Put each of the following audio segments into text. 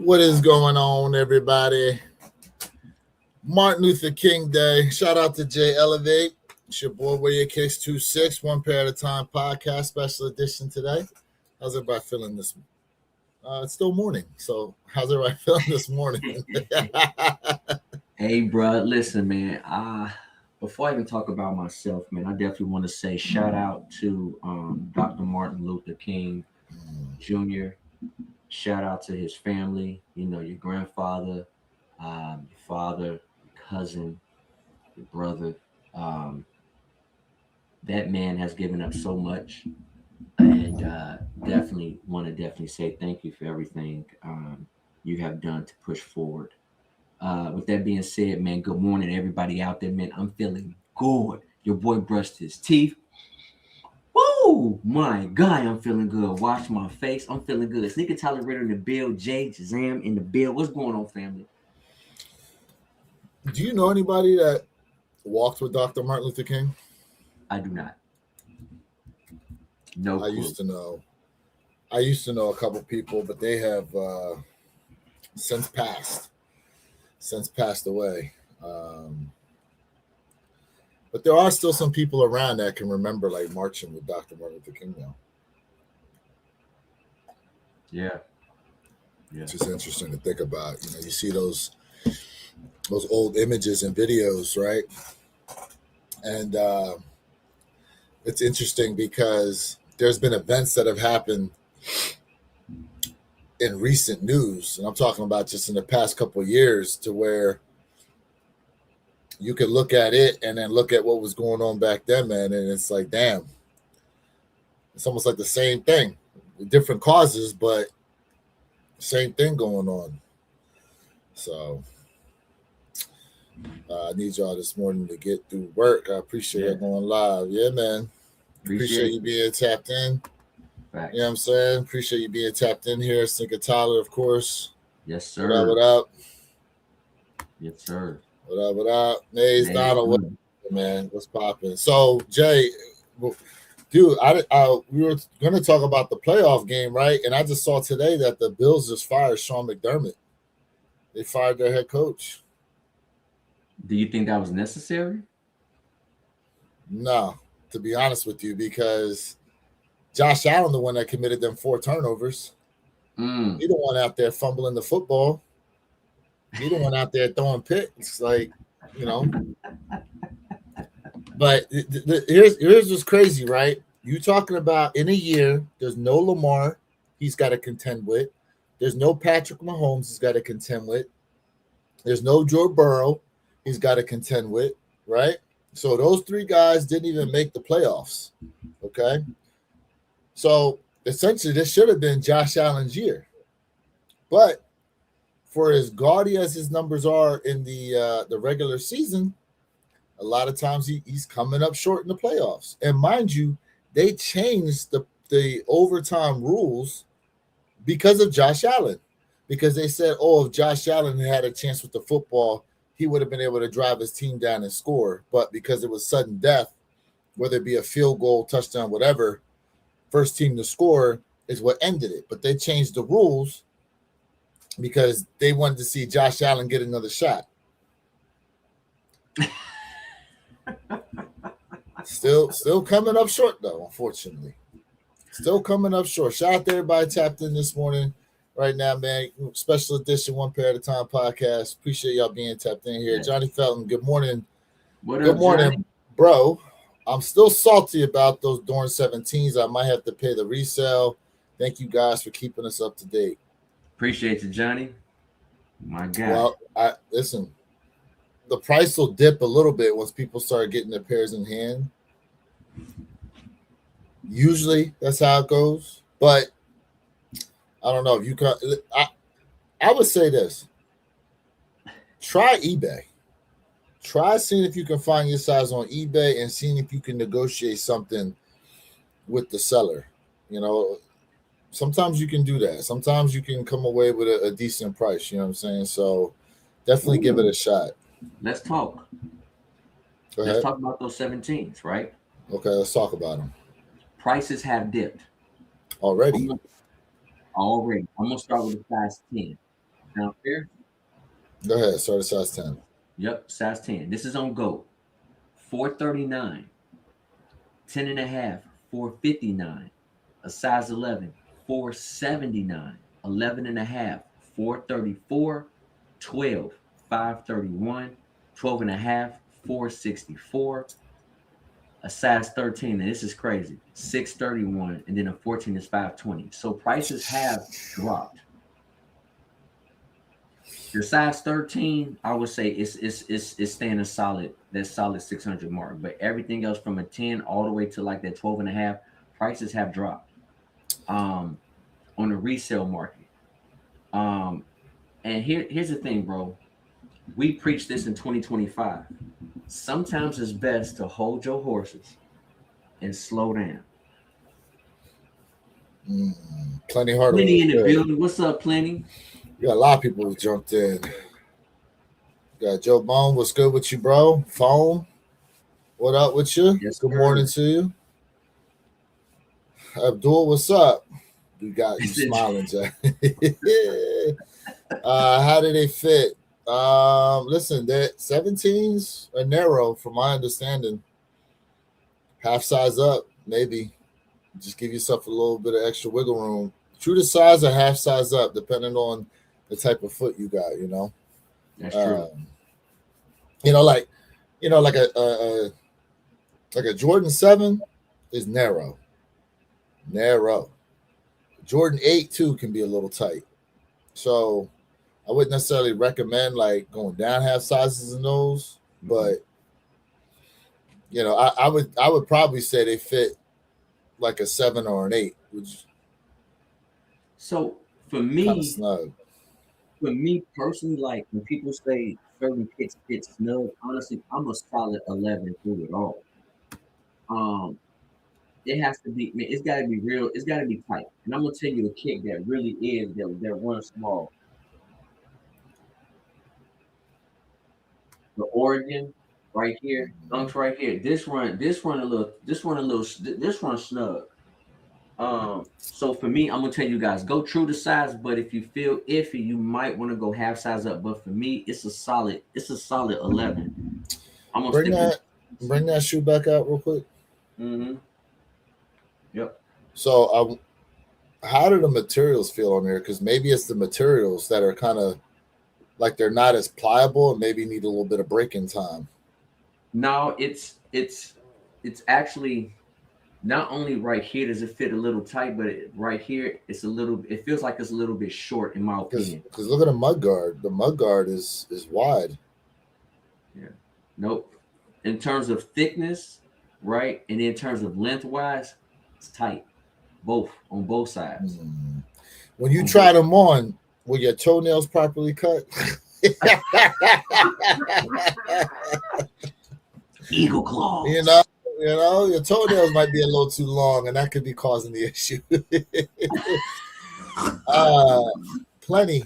What is going on, everybody? Martin Luther King Day. Shout out to Jay Elevate. It's your boy, Where Your Kicks 26, one pair at a time podcast, special edition today. How's everybody feeling this morning? It's still morning, so how's everybody feeling this morning? Hey, bro, listen, man. Before I even talk about myself, man, I definitely want to say shout out to Dr. Martin Luther King Jr. Shout out to his family. You know, your grandfather, your father, your cousin, your brother. Um, that man has given up so much, and definitely want to definitely say thank you for everything you have done to push forward. With that being said, man, good morning, everybody out there, man. I'm feeling good. Your boy brushed his teeth. Woo! My God, I'm feeling good. Wash my face. I'm feeling good. Sneaker Tyler Ritter in the bill. Jay Jazam in the bill. What's going on, family? Do you know anybody that walked with Dr. Martin Luther King? I do not. No I clue. used to know. I used to know a couple people, but they have since passed. Since passed away. But there are still some people around that can remember like marching with Dr. Martin Luther King now. Yeah. It's just interesting to think about. You know, you see those old images and videos, right? And it's interesting because there's been events that have happened in recent news, and I'm talking about just in the past couple of years, to where you could look at it and then look at what was going on back then, man, and it's like, damn, it's almost like the same thing, different causes, but same thing going on. So I need y'all this morning to get through work. I appreciate it going live. Yeah, man. Appreciate you being tapped in. Facts. You know what I'm saying? Appreciate you being tapped in here. Sneaker Tyler, of course. Yes, sir. What up, what up? Yes, sir. What up, what up? Maze, Donald, what up, man? What's popping? So, Jay, dude, we were going to talk about the playoff game, right? And I just saw today that the Bills just fired Sean McDermott. They fired their head coach. Do you think that was necessary? No, to be honest with you, because Josh Allen, the one that committed them 4 turnovers, he the one out there fumbling the football. He the one out there throwing picks, like, you know. But here's what's crazy, right? You talking about in a year, there's no Lamar he's got to contend with. There's no Patrick Mahomes he's got to contend with. There's no Joe Burrow he's got to contend with, right? So those 3 guys didn't even make the playoffs, okay? So essentially, this should have been Josh Allen's year. But for as gaudy as his numbers are in the regular season, a lot of times he's coming up short in the playoffs. And mind you, they changed the overtime rules because of Josh Allen. Because they said, oh, if Josh Allen had a chance with the football, he would have been able to drive his team down and score. But because it was sudden death, whether it be a field goal, touchdown, whatever, first team to score is what ended it. But they changed the rules because they wanted to see Josh Allen get another shot. Still coming up short, though, unfortunately. Still coming up short. Shout out to everybody tapped in this morning. Right now, man, special edition, one pair at a time podcast. Appreciate y'all being tapped in here. Johnny Felton, good morning. Good morning, Johnny? Bro. I'm still salty about those Dorn 17s. I might have to pay the resale. Thank you guys for keeping us up to date. Appreciate you, Johnny. My God. Well, listen, the price will dip a little bit once people start getting their pairs in hand. Usually that's how it goes. But I don't know if you can. I would say this: try eBay. Try seeing if you can find your size on eBay and seeing if you can negotiate something with the seller. You know, sometimes you can do that. Sometimes you can come away with a decent price. You know what I'm saying? So definitely give it a shot. Let's talk. Go ahead. Let's talk about those 17s, right? Okay, let's talk about them. Prices have dipped already. I'm gonna start with the size 10. Sound fair? Go ahead. Start at size 10. Yep, size 10. This is on GOAT. 439, 10 and a half, 459. A size 11, 479, 11 and a half, 434, 12, 531, 12 and a half, 464. A size 13, and this is crazy, 631, and then a 14 is 520. So prices have dropped. The size 13, I would say it's staying a solid, that solid 600 mark. But everything else from a 10 all the way to like that 12 and a half, prices have dropped on the resale market. And here's the thing, bro. We preach this in 2025. Sometimes it's best to hold your horses and slow down. Plenty harder. Plenty in the building. What's up, Plenty? You got a lot of people who jumped in. Got Joe Bone. What's good with you, bro? Phone. What up with you? Yes, good sir. morning to you. Abdul, what's up? You got you smiling, Jack. How do they fit? Listen, the 17s are narrow from my understanding. Half size up, maybe. Just give yourself a little bit of extra wiggle room. True to size or half size up, depending on the type of foot you got, you know. That's true. Like a Jordan 7 is narrow. Jordan 8 too can be a little tight. So I wouldn't necessarily recommend like going down half sizes in those, but I would probably say they fit like a 7 or an 8, which so for me, kind of snug. For me personally, like when people say certain kicks fit snug, honestly, I'm a solid 11 through it all. It has to be, man, it's got to be real, it's got to be tight. And I'm gonna tell you a kick that really is that runs small. The Oregon right here, dunks right here. This run snug. So for me, I'm gonna tell you guys, go true to size, but if you feel iffy, you might want to go half size up. But for me, it's a solid 11. I'm gonna bring that shoe back out real quick. Yep. So how do the materials feel on there? Because maybe it's the materials that are kind of like they're not as pliable and maybe need a little bit of breaking time. No, it's actually not only right here does it fit a little tight, but right here it feels like it's a little bit short in my opinion. Because look at the mud guard. The mud guard is wide. Yeah. Nope. In terms of thickness, right, and in terms of lengthwise, it's tight. On both sides. When you tried them on, were your toenails properly cut? Eagle claws. You know, your toenails might be a little too long, and that could be causing the issue. Plenty.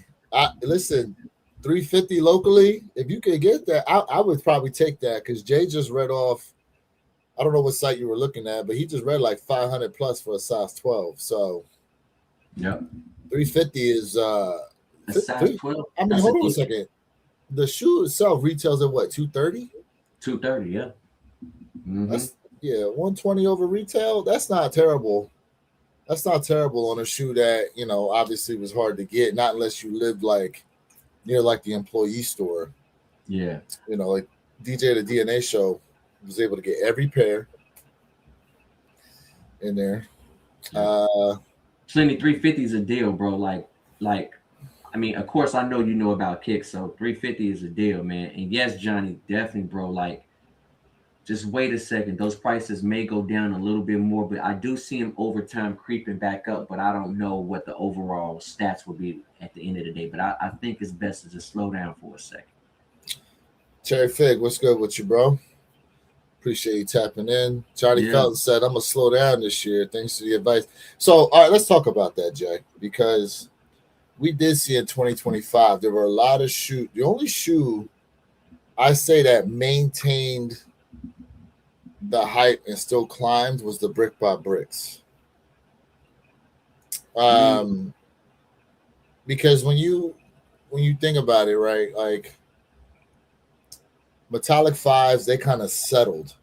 Listen, 350 locally. If you could get that, I would probably take that because Jay just read off. I don't know what site you were looking at, but he just read like 500 plus for a size 12. So, yep, 350 is a size 12. I mean, hold on a second. The shoe itself retails at what, 230? 230, yeah. That's 120 over retail. That's not terrible. That's not terrible on a shoe that obviously was hard to get, not unless you lived like near like the employee store. Yeah, like DJ the DNA show was able to get every pair in there. Plenty 350 is a deal, bro. Like, I mean, of course, I know you know about kicks, so 350 is a deal, man. And yes, Johnny, definitely, bro. Like, just wait a second. Those prices may go down a little bit more, but I do see them over time creeping back up. But I don't know what the overall stats will be at the end of the day. But I think it's best to just slow down for a second. Cherry Fig, what's good with you, bro? Appreciate you tapping in. Johnny Felton said, I'm going to slow down this year. Thanks to the advice. So, all right, let's talk about that, Jay, because we did see in 2025, there were a lot of shoes. The only shoe I say that maintained the hype and still climbed was the Brick by Bricks. Because when when you think about it, right? Like metallic fives, they kind of settled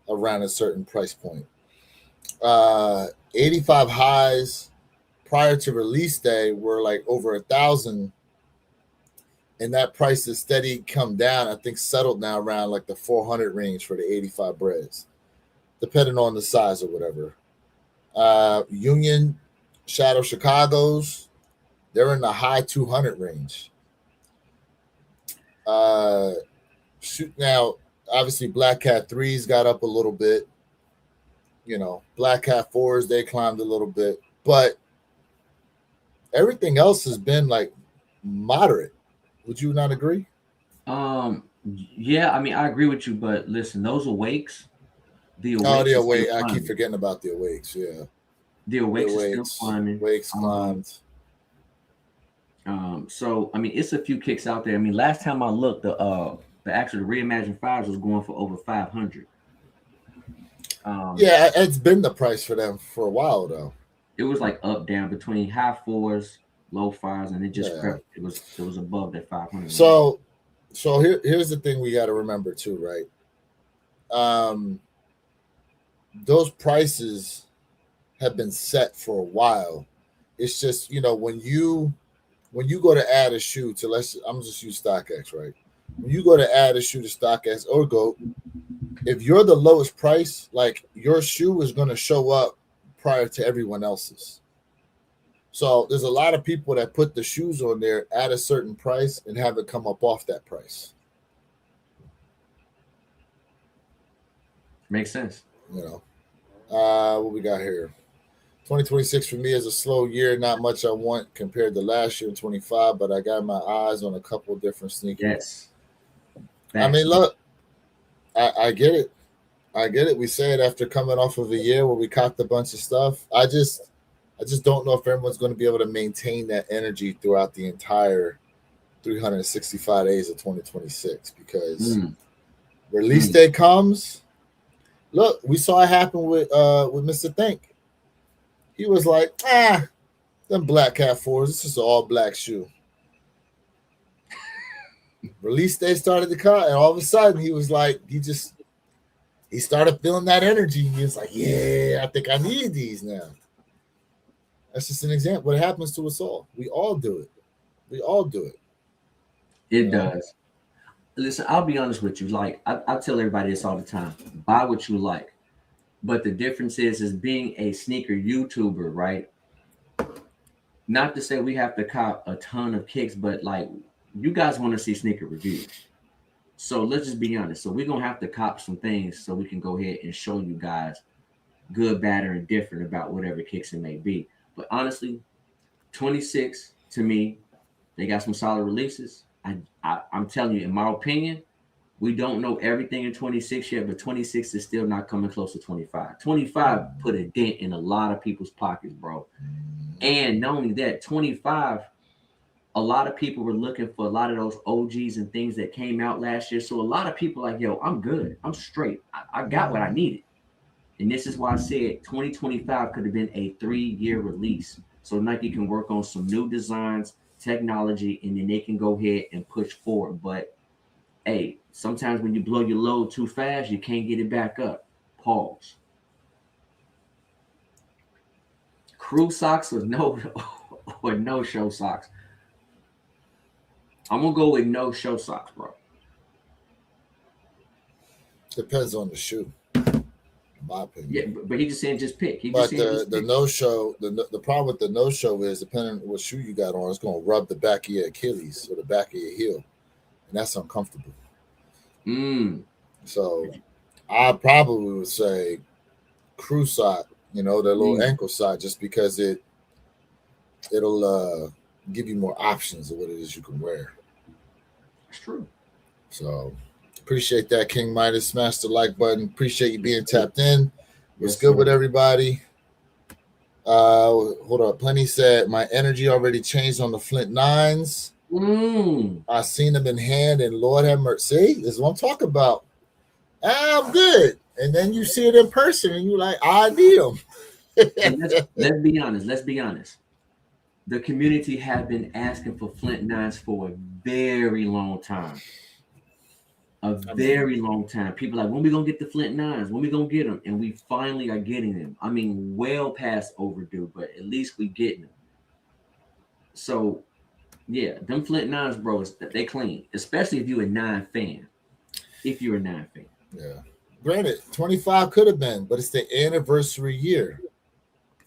around a certain price point. 85 highs prior to release day were like over 1,000, and that price has steady come down. I think settled now around like the 400 range for the 85 breads, depending on the size or whatever. Union Shadow Chicago's, they're in the high 200 range. Now, obviously, Black Cat 3s got up a little bit. You know, Black Cat 4s, they climbed a little bit. But everything else has been like moderate. Would you not agree? Yeah, I mean, I agree with you, but listen, those awakes, the Oh, awakes the are still awake. I keep climbing. forgetting about the awakes. Yeah, The the awakes are still awakes. climbing. Awakes climbed. So I mean, it's a few kicks out there. I mean, last time I looked, the actual reimagined fives was going for over 500. Yeah, it's been the price for them for a while though. It was like up down between high fours, low fives, and it just Yeah. crept. It was above that 500 range. So here's the thing we got to remember too, right? Those prices have been set for a while. It's just, you know, when you go to add a shoe to, I'm just use StockX, right? When you go to add a shoe to StockX or Go, if you're the lowest price, like your shoe is going to show up prior to everyone else's. So there's a lot of people that put the shoes on there at a certain price and have it come up off that price. Makes sense. You know, what we got here? 2026 for me is a slow year. Not much I want compared to last year in 25, but I got my eyes on a couple different sneakers. Yes. I mean, Facts. look, I get it. I get it. We say it after coming off of a year where we copped a bunch of stuff. I just don't know if everyone's going to be able to maintain that energy throughout the entire 365 days of 2026 because release day comes. Look, we saw it happen with Mr. Think. He was like, them Black Cat 4s, this is an all black shoe. Release day started to come, and all of a sudden he was like, he started feeling that energy. He was like, yeah, I think I need these now. That's just an example. What happens to us all? We all do it. We all do it. It does. Listen, I'll be honest with you. Like I tell everybody this all the time: buy what you like. But the difference is being a sneaker YouTuber, right? Not to say we have to cop a ton of kicks, but like you guys want to see sneaker reviews. So let's just be honest. So we're gonna have to cop some things so we can go ahead and show you guys good, bad, or indifferent about whatever kicks it may be. But honestly, 26 to me, they got some solid releases. I'm telling you, in my opinion, we don't know everything in 26 yet, but 26 is still not coming close to 25. 25 put a dent in a lot of people's pockets, bro. And not only that, 25, a lot of people were looking for a lot of those OGs and things that came out last year. So a lot of people like, yo, I'm good. I'm straight. I got what I needed. And this is why I said 2025 could have been a 3-year release. So Nike can work on some new designs, technology, and then they can go ahead and push forward. But hey, sometimes when you blow your load too fast, you can't get it back up. Pause. Crew socks or no show socks. I'm gonna go with no show socks, bro. Depends on the shoe, in my opinion. Yeah, but he just saying just pick. But the no show, the problem with the no show is depending on what shoe you got on, it's gonna rub the back of your Achilles or the back of your heel, and that's uncomfortable. So I probably would say crew sock, the little ankle sock, just because it'll give you more options of what it is you can wear. That's true. So appreciate that, King Midas. Smash the like button. Appreciate you being tapped in. What's good with everybody? Hold up. Plenty said my energy already changed on the Flint 9s. I seen them in hand, and Lord have mercy. See, this is what I'm talking about. I'm good. And then you see it in person, and you're like, I need them. Let's be honest. the community have been asking for Flint Nines for a very long time. A very long time. People like, when we gonna get the Flint Nines? When we gonna get them? And we finally are getting them. I mean, well past overdue, but at least we getting them. So yeah, them Flint Nines, bro, they clean. Especially if you're a nine fan. If you're a nine fan. Yeah. Granted, 25 could have been, but it's the anniversary year.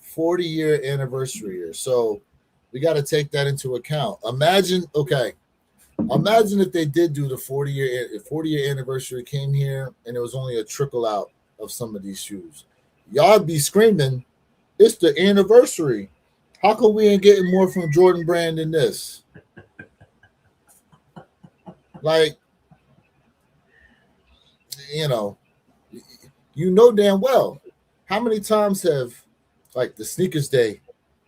40-year anniversary year. So we got to take that into account. Imagine if they did do the 40-year anniversary, came here and it was only a trickle out of some of these shoes. Y'all be screaming, it's the anniversary. How come we ain't getting more from Jordan Brand than this? Like, you know damn well how many times have like the sneakers day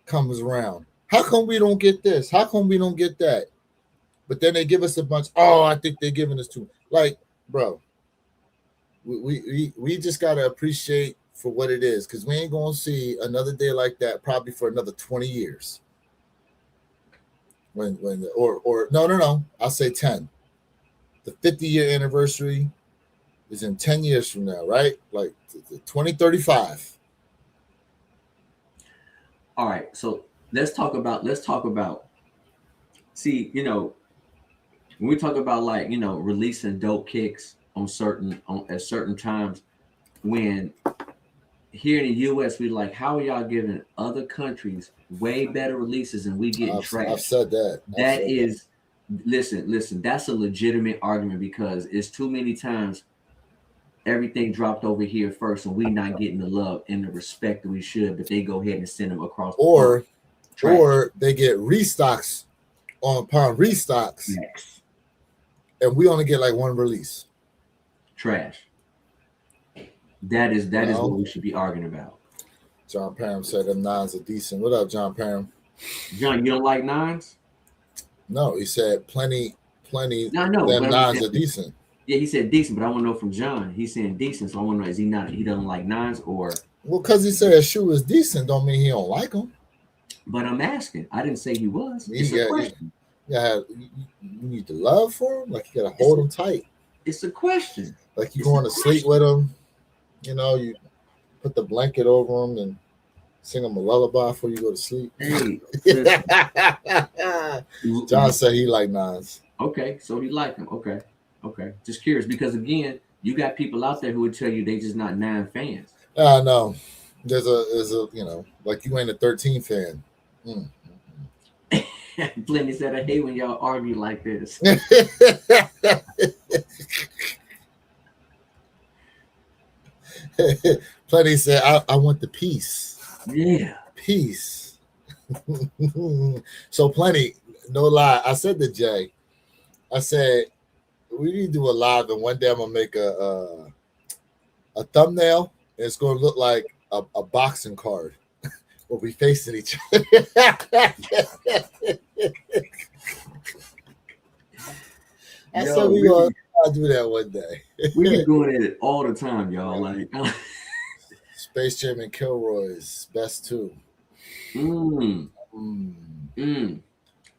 comes around. How come we don't get this? How come we don't get that? But then they give us a bunch. Oh, I think they're giving us too. Like, bro, we just gotta appreciate for what it is, because we ain't gonna see another day like that probably for another 20 years. Or no, I'll say 10. The 50-year anniversary is in 10 years from now, right? Like 2035. All right, so let's talk about. See, when we talk about like releasing dope kicks at certain times, when here in the U.S. we like, how are y'all giving other countries way better releases and we getting trash? I've said that. Listen. That's a legitimate argument, because it's too many times everything dropped over here first and we not getting the love and the respect that we should, but they go ahead and send them across or they get restocks upon restocks next, and we only get like one release. Trash. That is what we should be arguing about. John Parham said them nines are decent. What up, John Parham? John, you don't like nines? No, he said plenty. No, I know, them nines are decent. Yeah, he said decent, but I want to know from John. He's saying decent, so I want to know, is he not? He doesn't like nines, or? Well, because he said a shoe is decent, don't mean he don't like them. But I'm asking. I didn't say he was. It's a question. Yeah, you need the love for him. Like, you gotta hold them tight. It's a question. Like, you going to sleep with them. You put the blanket over them and sing them a lullaby before you go to sleep. Hey, John said he like nines. Okay, so he like them. Okay. Just curious, because again, you got people out there who would tell you they just not nine fans. No, there's a like, you ain't a 13 fan. Plenty said, I hate when y'all argue like this. Plenty said, I want the peace. Yeah, peace. So Plenty, no lie, I said to Jay, I said, we need to do a live, and one day I'm gonna make a thumbnail, and it's gonna look like a boxing card where we facing each other. I said we gonna do that one day. We be doing it all the time, y'all. Like Space Jam and Kilroy's best two.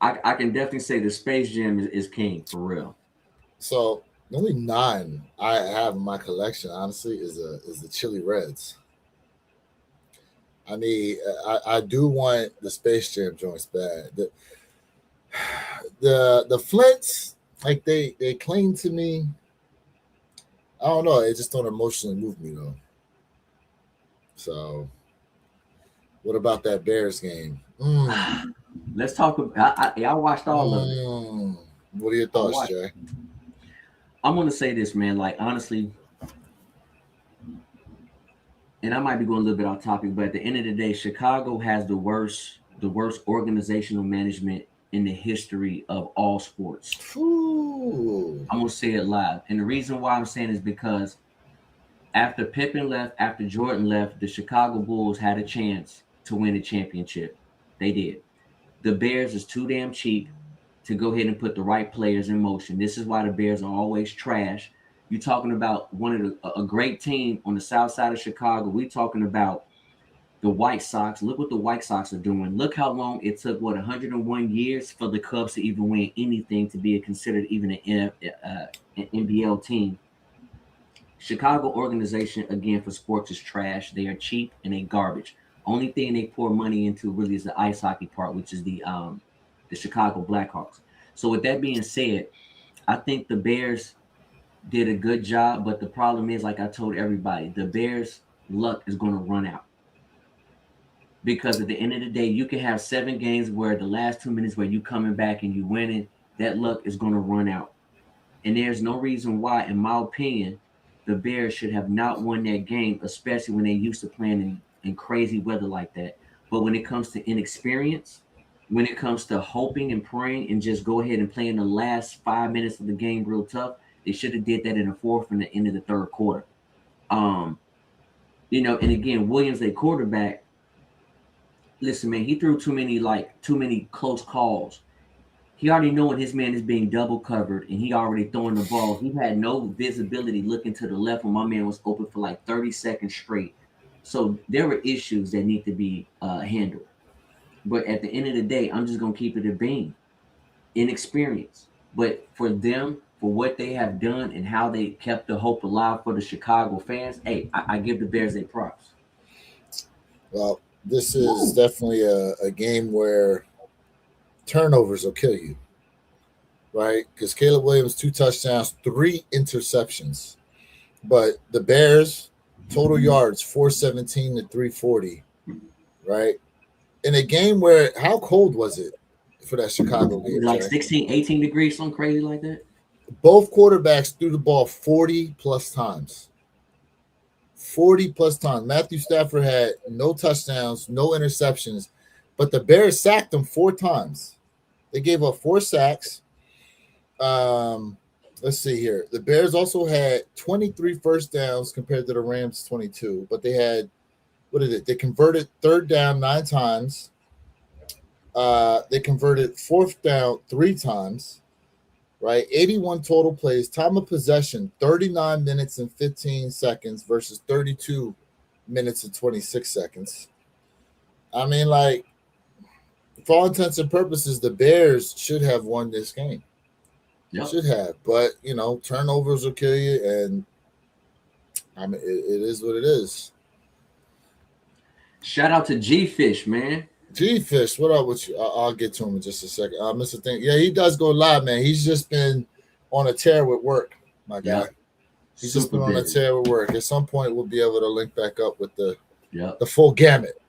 I can definitely say the Space Jam is king for real. So the only 9 I have in my collection, honestly, is the Chili Reds. I mean, I do want the Space Jam joints bad. The Flints, like they cling to me. I don't know. It just don't emotionally move me though. So, what about that Bears game? Let's talk about. I watched all of it. What are your thoughts, Jay? I'm gonna say this, man. Like, honestly, and I might be going a little bit off topic, but at the end of the day, Chicago has the worst organizational management in the history of all sports. Ooh. I'm gonna say it live, and the reason why I'm saying is because after Pippen left, after Jordan left, the Chicago Bulls had a chance to win a championship. They did. The Bears is too damn cheap to go ahead and put the right players in motion. This is why the Bears are always trash. You're talking about a great team on the south side of Chicago. We're talking about The White Sox, look what the White Sox are doing. Look how long it took, 101 years for the Cubs to even win anything to be considered even an NBL team. Chicago organization, again, for sports is trash. They are cheap and they garbage. Only thing they pour money into really is the ice hockey part, which is the Chicago Blackhawks. So with that being said, I think the Bears did a good job, but the problem is, like I told everybody, the Bears' luck is going to run out. Because at the end of the day, you can have 7 games where the last 2 minutes where you coming back and you winning, that luck is going to run out. And there's no reason why, in my opinion, the Bears should have not won that game, especially when they used to playing in crazy weather like that. But when it comes to inexperience, when it comes to hoping and praying and just go ahead and play in the last 5 minutes of the game real tough, they should have did that in the fourth and the end of the third quarter. Um, and again, Williams, a quarterback. Listen, man, he threw too many close calls. He already knowing his man is being double covered and he already throwing the ball. He had no visibility looking to the left when my man was open for like 30 seconds straight. So there were issues that need to be handled. But at the end of the day, I'm just going to keep it a beam. Inexperience. But for them, for what they have done and how they kept the hope alive for the Chicago fans, hey, I give the Bears their props. Well, this is definitely a game where turnovers will kill you, right? Because Caleb Williams, 2 touchdowns, 3 interceptions. But the Bears, total yards, 417 to 340, right? In a game where, how cold was it for that Chicago game? Like 16, 18 degrees, something crazy like that? Both quarterbacks threw the ball 40 plus times. 40 plus times. Matthew Stafford had no touchdowns, no interceptions, but the Bears sacked him 4 times. They gave up 4 sacks. Let's see here. The Bears also had 23 first downs compared to the Rams 22, but they had, what is it? They converted 3rd down 9 times. They converted 4th down 3 times, right? 81 total plays. Time of possession, 39 minutes and 15 seconds versus 32 minutes and 26 seconds. I mean, like, for all intents and purposes, the Bears should have won this game. Yep. Should have. But, turnovers will kill you, and I mean, it is what it is. Shout out to G-Fish, man. G-Fish, what up with you? I'll get to him in just a second. Mr. Thing. Yeah, he does go live, man. He's just been on a tear with work, my guy. Yep. He's just been on a tear with work. At some point, we'll be able to link back up with the full gamut.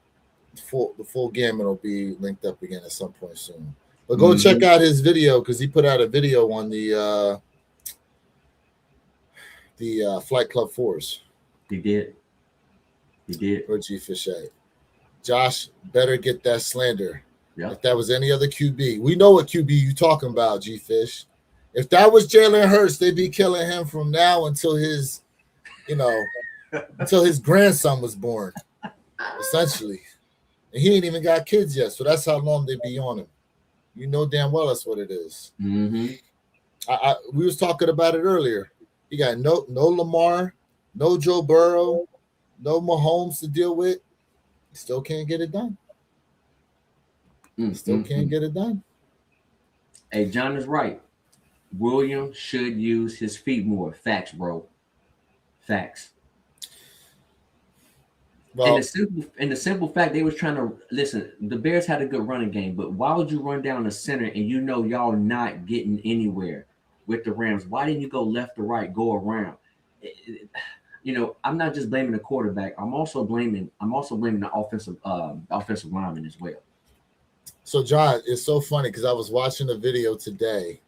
The full gamut will be linked up again at some point soon. But go check out his video because he put out a video on the Flight Club 4s. He did. For G-Fish. Josh, better get that slander. Yeah. If that was any other QB, we know what QB you talking about, G-Fish. If that was Jalen Hurts, they'd be killing him from now until his, until his grandson was born, essentially. And he ain't even got kids yet, so that's how long they be on him. You know damn well that's what it is. Mm-hmm. We was talking about it earlier. You got no Lamar, no Joe Burrow, no Mahomes to deal with. Still can't get it done. Still can't get it done. Hey, John is right. William should use his feet more. Facts, bro. Facts. Well, and the simple fact they was trying to listen. The Bears had a good running game, but why would you run down the center and y'all not getting anywhere with the Rams? Why didn't you go left to right, go around? I'm not just blaming the quarterback. I'm also blaming the offensive lineman as well. So, John, it's so funny because I was watching a video today,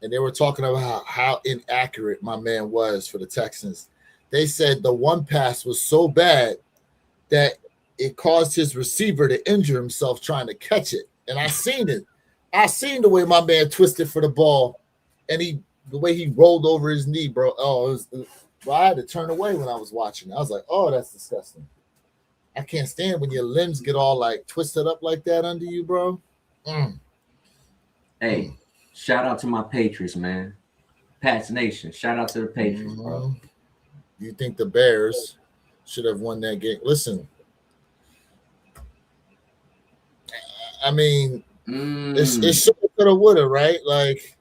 and they were talking about how inaccurate my man was for the Texans. They said the one pass was so bad that it caused his receiver to injure himself trying to catch it. And I seen it. I seen the way my man twisted for the ball, and the way he rolled over his knee, bro. Oh, I had to turn away when I was watching. I was like, oh, that's disgusting. I can't stand when your limbs get all like twisted up like that under you, bro. Hey, shout out to my Patriots, man. Pats Nation. Shout out to the Patriots, bro. You think the Bears should have won that game? Listen, I mean, it should have, could have, would have, right? Like,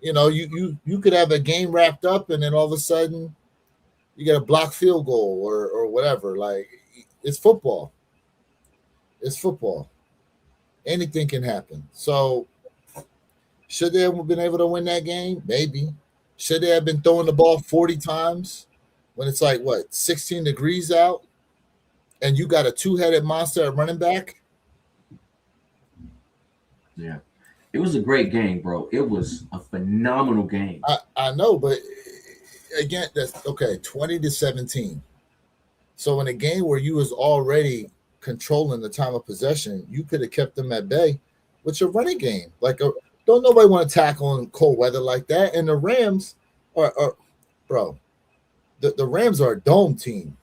you could have a game wrapped up, and then all of a sudden, you get a blocked field goal or whatever. Like, it's football. It's football. Anything can happen. So, should they have been able to win that game? Maybe. Should they have been throwing the ball 40 times when it's like, what, 16 degrees out? And you got a two-headed monster at running back? Yeah. It was a great game, bro. It was a phenomenal game. I know, but again, that's okay, 20-17. So in a game where you was already controlling the time of possession, you could have kept them at bay with your running game. Like, don't nobody want to tackle in cold weather like that. And the Rams are bro, the Rams are a dome team.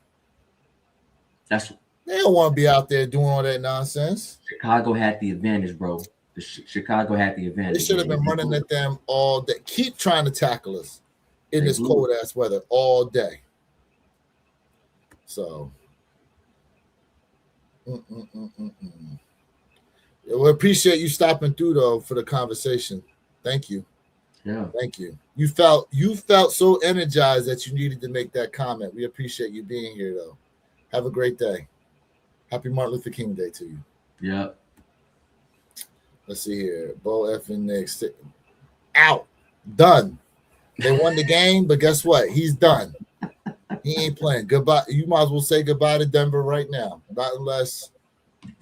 They don't want to be out there doing all that nonsense. Chicago had the advantage, bro. Chicago had the advantage. They should have been running at them all day. Keep trying to tackle us in this cold ass weather all day. So, we appreciate you stopping through though for the conversation. Thank you. Yeah. Thank you. You felt so energized that you needed to make that comment. We appreciate you being here though. Have a great day. Happy Martin Luther King Day to you. Yeah. Let's see here. Bo effing Knicks. Out. Done. They won the game, but guess what? He's done. He ain't playing. Goodbye. You might as well say goodbye to Denver right now. Not unless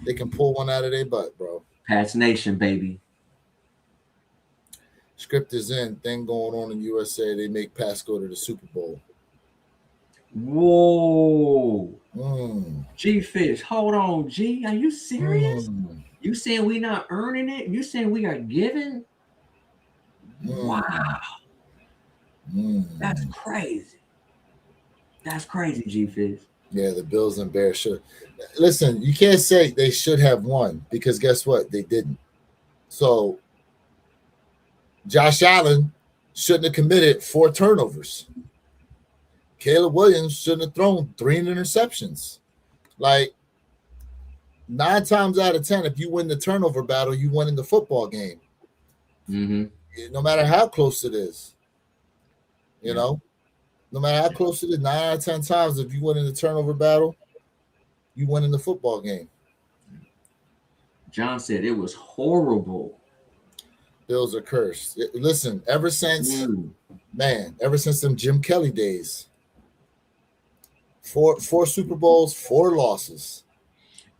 they can pull one out of their butt, bro. Pats Nation, baby. Script is in. Thing going on in USA. They make Pats go to the Super Bowl. Whoa. G Fish, hold on, G. Are you serious? You saying we not earning it? You saying we are giving? Wow. That's crazy. That's crazy, G Fish. Yeah, the Bills and Bears should. Listen, you can't say they should have won because guess what? They didn't. So Josh Allen shouldn't have committed 4 turnovers. Caleb Williams shouldn't have thrown 3 interceptions. Like 9 times out of 10, if you win the turnover battle, you win in the football game. No matter how close it is. You know? No matter how close it is, 9 out of 10 times, if you win in the turnover battle, you win in the football game. John said it was horrible. Bills are cursed. Listen, ever since them Jim Kelly days, 4 Super Bowls, 4 losses.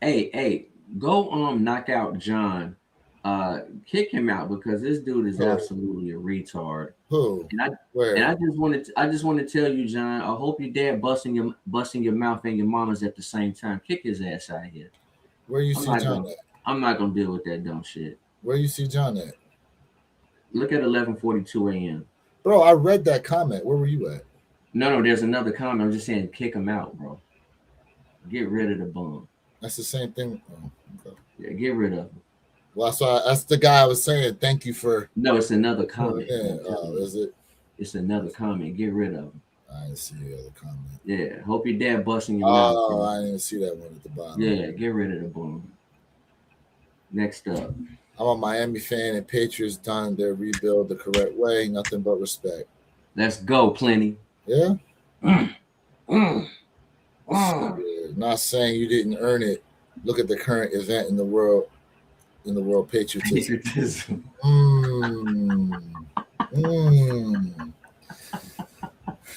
Hey, go knock out John. Kick him out because this dude is absolutely a retard. Who? And I just want to tell you, John. I hope your dad busting your mouth and your mama's at the same time. Kick his ass out of here. Where you see John at? I'm not gonna deal with that dumb shit. Where you see John at? Look at 11:42 a.m. Bro, I read that comment. Where were you at? No, there's another comment. I'm just saying, kick him out, bro. Get rid of the bum. That's the same thing. Oh, okay. Yeah, get rid of him. Well, that's the guy I was saying. Thank you for. No, it's another comment. Is it? It's another comment. Get rid of him. I didn't see the other comment. Yeah, hope your dad busting your mouth. Oh, I didn't see that one at the bottom. Yeah, get rid of the bum. Next up. I'm a Miami fan, and Patriots done their rebuild the correct way. Nothing but respect. Let's go, Plenty. Yeah. Not saying you didn't earn it. Look at the current event in the world patriotism.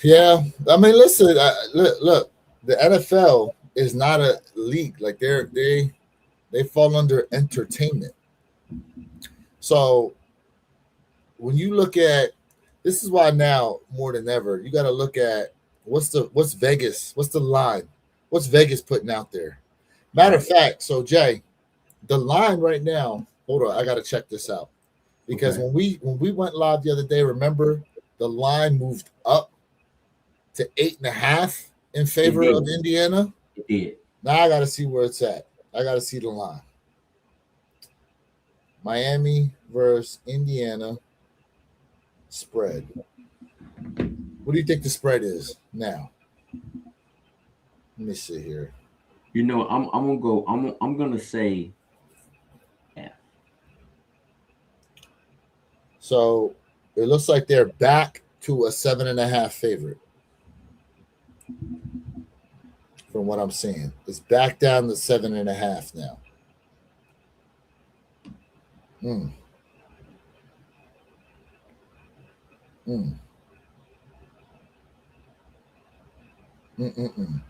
Yeah, I mean, listen. Look, the NFL is not a league. Like they fall under entertainment. So when you look at this, is why now more than ever you got to look at what's Vegas, what's the line, what's Vegas putting out there. Matter of fact, so Jay, the line right now. Hold on, I got to check this out because when we went live the other day, remember the line moved up to 8.5 in favor of Indiana. It did. Now I got to see where it's at. I got to see the line. Miami versus Indiana spread. What do you think the spread is now? Let me see here. You know, I'm gonna say F. So it looks like they're back to a 7.5 favorite. From what I'm seeing, it's back down to 7.5 now. Mm. Mm. Mm-mm-mm.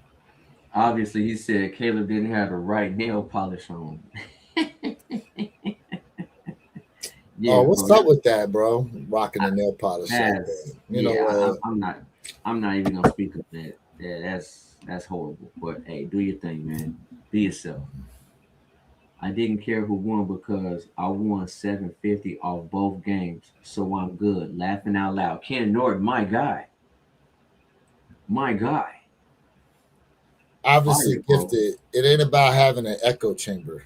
Obviously, he said Caleb didn't have the right nail polish on. Oh, Yeah, what's bro. up with that, bro? Rocking the nail polish like that. That's You know yeah. what? I'm not. I'm not even gonna speak of that. Yeah, that's horrible. But hey, do your thing, man. Be yourself. I didn't care who won because I won 750 off both games, so I'm good. Laughing out loud. Ken Norton, my guy, my guy. Obviously Fire, bro. gifted. It ain't about having an echo chamber.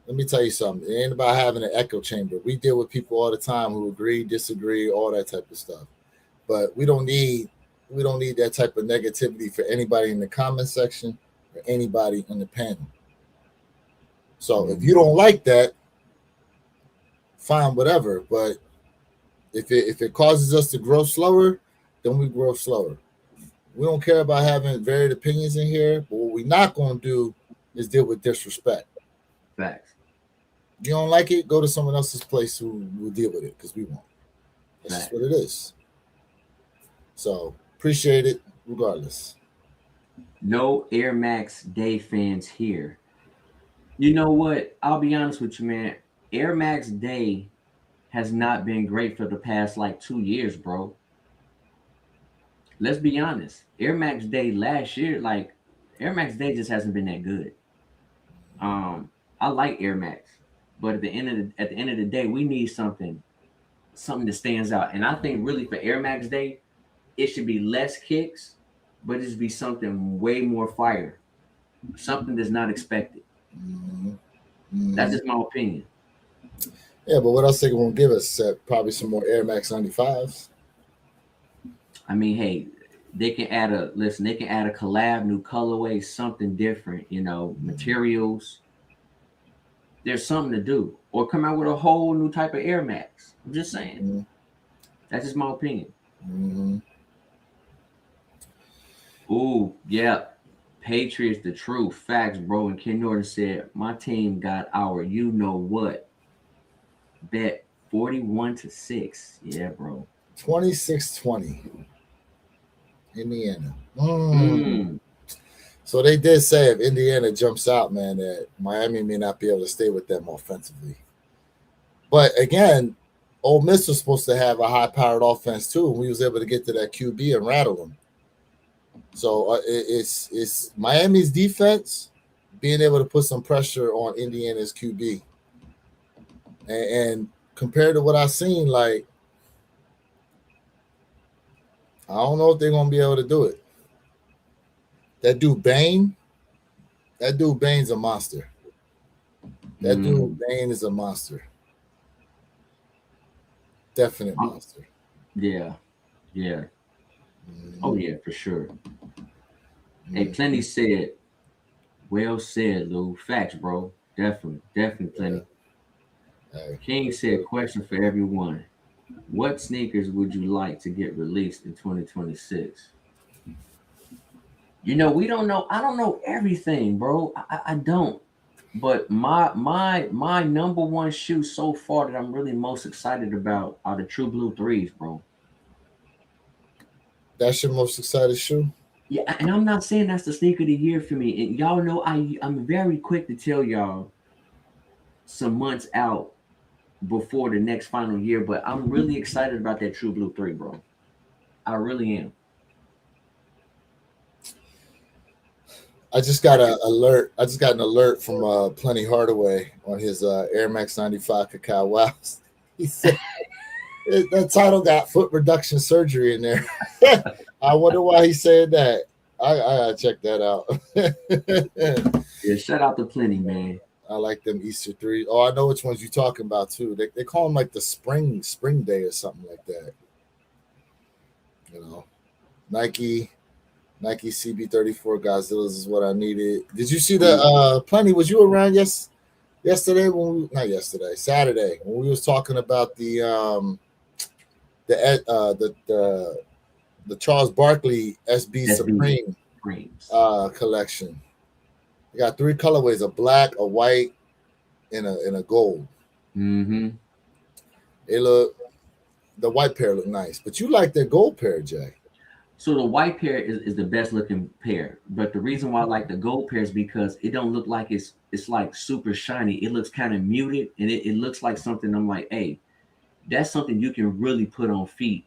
Let me tell you something. It ain't about having an echo chamber. We deal with people all the time who agree, disagree, all that type of stuff. But we don't need that type of negativity for anybody in the comment section or anybody on the panel. So if you Mhm. don't like that, fine, whatever. But if it causes us to grow slower, then we grow slower. We don't care about having varied opinions in here, but what we're not going to do is deal with disrespect. Facts, You don't like it, go to someone else's place who will deal with it because we won't. That's just what facts. it is. So appreciate it regardless. No Air Max Day fans here. You know what? I'll be honest with you, man. Air Max Day has not been great for the past like 2 years, bro. Let's be honest. Air Max Day last year, like Air Max Day just hasn't been that good. Um, I like Air Max, but at the end of the day, we need something that stands out. And I think really for Air Max Day, it should be less kicks, but it should be something way more fire, something that's not expected. Mhm. That's Mhm. just my opinion. Yeah, but what else they gonna give us? Probably some more Air Max 95s. I mean, hey, they can add a collab, new colorway, something different, materials. There's something to do. Or come out with a whole new type of Air Max. I'm just saying. Mhm. That's just my opinion. Mhm. Ooh, yeah. Patriots, the truth. Facts, bro. And Ken Norton said, my team got our you know what bet 41-6. Yeah, bro. 26-20, Indiana. Mm. Mm. So they did say if Indiana jumps out, man, that Miami may not be able to stay with them offensively. But again, Ole Miss was supposed to have a high-powered offense too, and we was able to get to that QB and rattle them. So it's Miami's defense being able to put some pressure on Indiana's QB, and compared to what I've seen, like I don't know if they're gonna be able to do it. That dude Bain, that dude Bain's a monster. That dude Mm. Bain is a monster, definite monster. Yeah, yeah. Oh, Mm-hmm. yeah, for sure. Hey, Mm-hmm. Plenty said, well said, Lou. Facts, bro. Definitely, definitely, Yeah. Plenty. Hey, King that's said, good. question for everyone. What sneakers would you like to get released in 2026? We don't know. I don't know everything, bro. I don't. But my number one shoe so far that I'm really most excited about are the True Blue threes, bro. That's your most excited shoe. Yeah, and I'm not saying that's the sneaker of the year for me. And y'all know I'm very quick to tell y'all some months out before the next final year, but I'm really excited about that True Blue 3, bro. I really am. I just got a alert. I just got an alert from Plenty Hardaway on his Air Max 95 Cacao Wows. He said that title got foot reduction surgery in there. I wonder why he said that. I gotta check that out. Yeah, shout out to Plenty, man. I like them Easter three. Oh, I know which ones you're talking about too. They call them like the spring day or something like that. You know, Nike Nike CB34 Godzillas is what I needed. Did you see the Ooh, Plenty? Was you around? Yes. Saturday when we was talking about the Charles Barkley SB SB Supreme Supremes. collection. You got three colorways: a black, a white, and a gold. Mm-hmm. They look the white pair look nice, but you like the gold pair, Jay. So the white pair is the best looking pair, but the reason why I like the gold pair is because it don't look like it's like super shiny. It looks kind of muted, and it looks like something. I'm like, hey, that's something you can really put on feet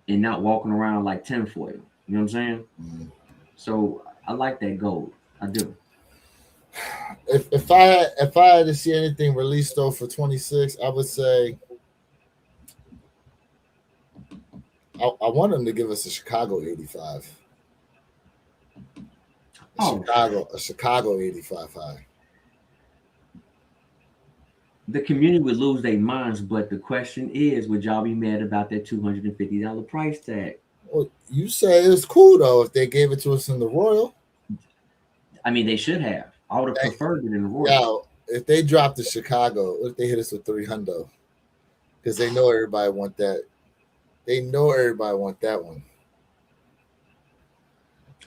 and not walking around like tinfoil. You know what I'm saying? Mm. So I like that gold. I do. If I had to see anything released though for 26, I would say I want them to give us a Chicago 85, Oh, A Chicago 85 high. the community would lose their minds, but the question is, would y'all be mad about that $250 price tag? Well, you say it's cool though if they gave it to us in the Royal. I mean, they should have. I would have Hey, preferred it in the Royal. yeah, if they dropped the Chicago, if they hit us with 300, because they know everybody want that. They know everybody want that one.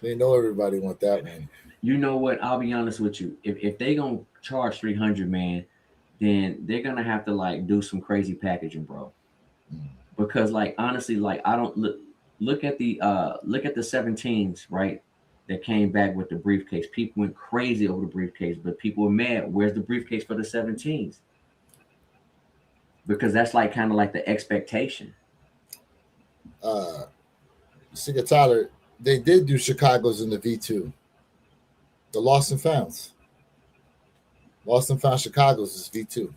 They know everybody want that one. You know what? I'll be honest with you. If they gonna charge 300, man, then they're gonna have to like do some crazy packaging, bro. Mm. Because like honestly, like I don't look at the 17s, right? That came back with the briefcase. People went crazy over the briefcase, but people were mad. Where's the briefcase for the 17s? Because that's like kind of like the expectation. Uh, Sigga Tyler, they did do Chicago's in the V2. The Lost and Founds. Lost and Found Chicago's is V2.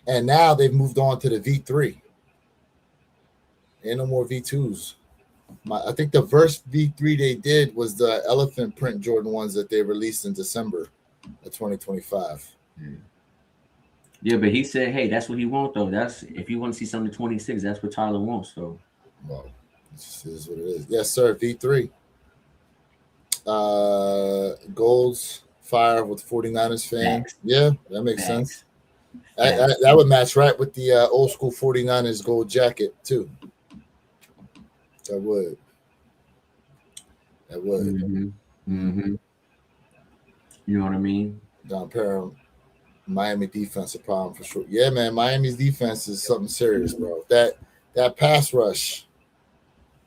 And now they've moved on to the V3. Ain't no more V2s. I think the first V3 they did was the elephant print Jordan ones that they released in December of 2025. Yeah, but he said, hey, that's what he wants though. That's if you want to see something 26, that's what Tyler wants. So Well, this is what it is. Yes, sir. V3. Golds Fire with 49ers fan. facts, Yeah, that makes sense. facts, facts. That would match right with the old school 49ers gold jacket, too. That would. That would. Mm-hmm. Mm-hmm. Mm-hmm. You know what I mean? Don Parham, Miami defense a problem for sure. Yeah, man, Miami's defense is something serious, bro. That pass rush.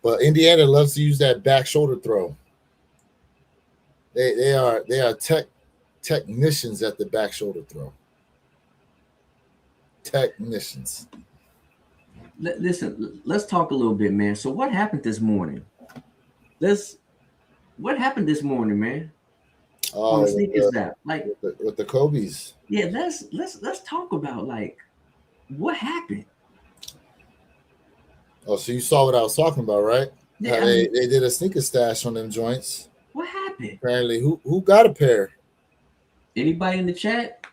But Indiana loves to use that back shoulder throw. They are technicians at the back shoulder throw. Technicians. Listen, let's talk a little bit, man. So what happened this morning? Let's what happened this morning, man? On Oh, the sneakers app. Like, with the Kobe's. yeah, let's talk about like what happened. Oh, so you saw what I was talking about, right? How Yeah, I mean, they did a sneaker stash on them joints. what happened? Apparently, who got a pair? Anybody in the chat?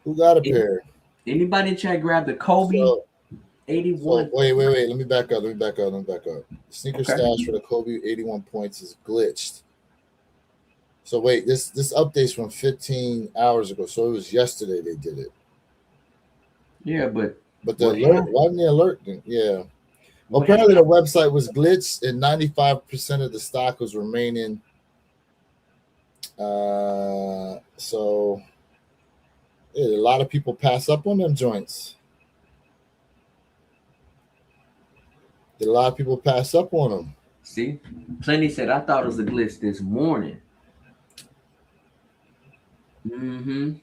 Who got a Any- pair? Anybody in the chat grabbed the Kobe So 81? wait. Let me back up. Sneaker Okay. stash for the Kobe 81 points is glitched. So wait, this update's from 15 hours ago. So it was yesterday they did it. Yeah, but But the what alert, happened? why didn't the alert? Yeah. Well, What apparently happened? the website was glitched and 95% of the stock was remaining. So yeah, a lot of people pass up on them joints. Did a lot of people pass up on them? See, Plenty said I thought it was a glitch this morning. Mm-hmm.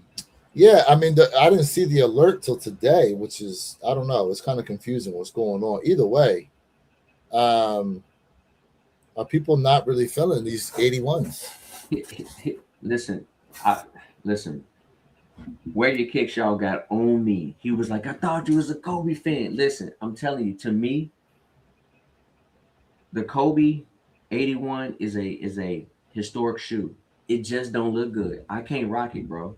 Yeah, I mean, I didn't see the alert till today, which is I don't know. It's kind of confusing what's going on. Either way, um, are people not really feeling these 81s? Listen, I listen. Where your kicks y'all got on me. He was like, I thought you was a Kobe fan. Listen, I'm telling you, to me, the Kobe 81 is a historic shoe. It just don't look good. I can't rock it, bro.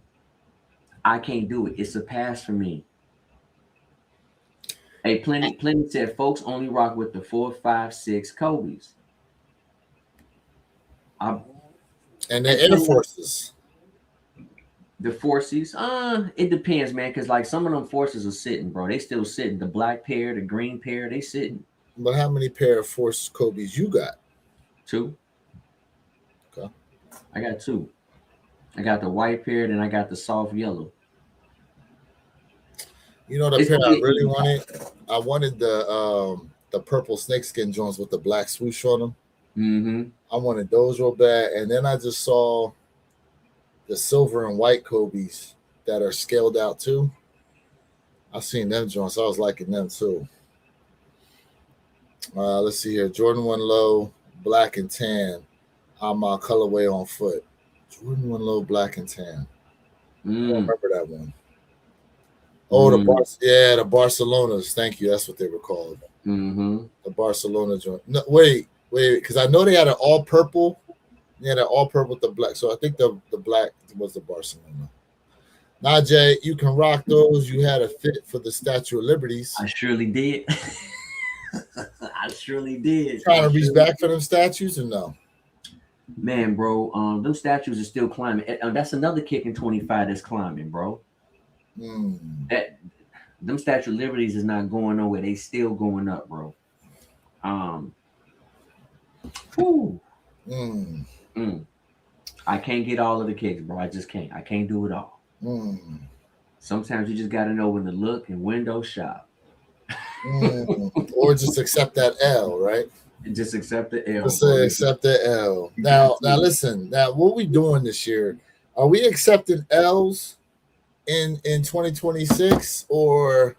I can't do it. It's a pass for me. Hey, plenty said folks only rock with the 4, 5, 6 Kobe's. I And hey, the Air plenty, Forces. The Forces, it depends, man. Cause like some of them Forces are sitting, bro. They still sitting. The black pair, the green pair, they sitting. But how many pair of Force Kobe's you got? Two. Okay. I got two. I got the white pair, then I got the soft yellow. You know the It's pair gonna I be really wanted? I wanted the purple snakeskin joints with the black swoosh on them. mm-hmm. I wanted those real bad. And then I just saw the silver and white Kobe's that are scaled out too. I seen them joints. I was liking them too. Let's see here. Jordan 1 low, black and tan. On my colorway on foot. Jordan 1 low, black and tan. I don't Mm, remember that one. Oh, mm, the Barcelonas. Thank you. That's what they were called. mm-hmm. The Barcelona joint. No, wait, because I know they had an all purple. They had an all purple with the black. So I think the black was the Barcelona. Najee, you can rock those. You had a fit for the Statue of Liberties. I surely did. I surely did. Trying to reach back for them statues or no? Man, bro, them statues are still climbing. That's another kick in 25 that's climbing, bro. That them Statue of Liberties is not going nowhere. They still going up, bro. Whew. I can't get all of the kicks, bro. I just can't. I can't do it all. Sometimes you just got to know when to look and window shop. Or just accept that L, right? And just accept the L. Just accept the L. Now, listen. Now, what we doing this year? Are we accepting L's in 2026, or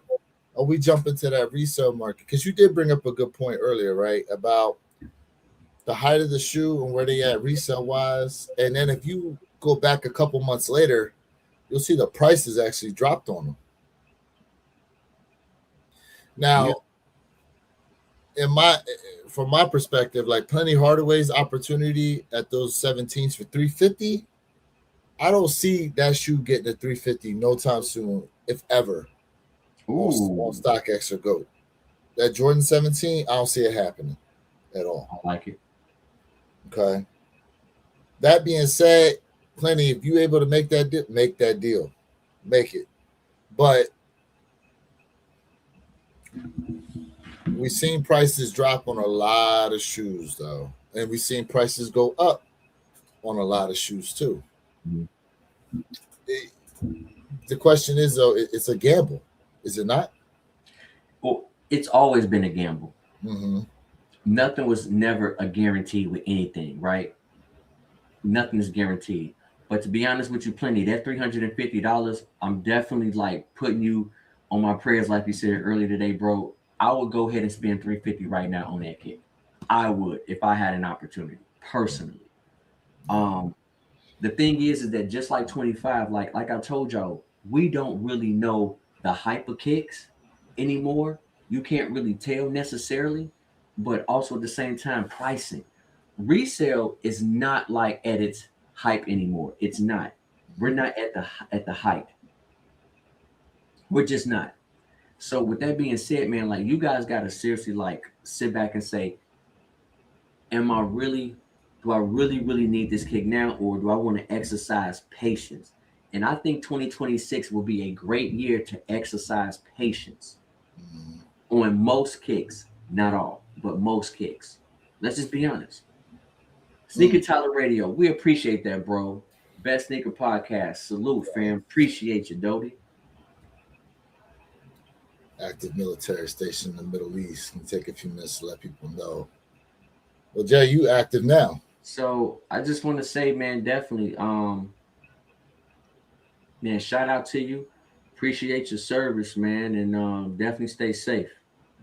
are we jumping to that resale market? Because you did bring up a good point earlier, right? About the height of the shoe and where they at resale wise. And then if you go back a couple months later, you'll see the prices actually dropped on them. Now, from my perspective, like Penny Hardaway's opportunity at those 17s for 350, I don't see that shoe getting to 350 no time soon, if ever. On StockX or GOAT. That Jordan 17, I don't see it happening at all. I like it. Okay. That being said, Plenty, if you're able to make that deal, make it. But we've seen prices drop on a lot of shoes, though, and we've seen prices go up on a lot of shoes too. Mm-hmm. The question is, though, it's a gamble, is it not? Well, it's always been a gamble. Mm-hmm. Nothing was never a guarantee with anything, right? Nothing is guaranteed. But to be honest with you, Plenty, that $350, I'm definitely like putting you on my prayers, like you said earlier today, bro. I would go ahead and spend $350 right now on that kick. I would if I had an opportunity, personally. The thing is that just like 25, like I told y'all, we don't really know the hype of kicks anymore. You can't really tell necessarily, but also at the same time, pricing. Resale is not like at its hype anymore. It's not. We're not at the height. We're just not. So with that being said, man, like you guys gotta seriously like sit back and say, do I really need this kick now, or do I want to exercise patience? And I think 2026 will be a great year to exercise patience on most kicks, not all, but most kicks. Let's just be honest. Sneaker Tyler Radio, we appreciate that, bro. Best sneaker podcast. Salute, fam. Appreciate you, Dodie. Active military station in the Middle East. Can take a few minutes to let people know. Well, Jay, you active now. So I just want to say, man, definitely, man, shout out to you. Appreciate your service, man, and definitely stay safe.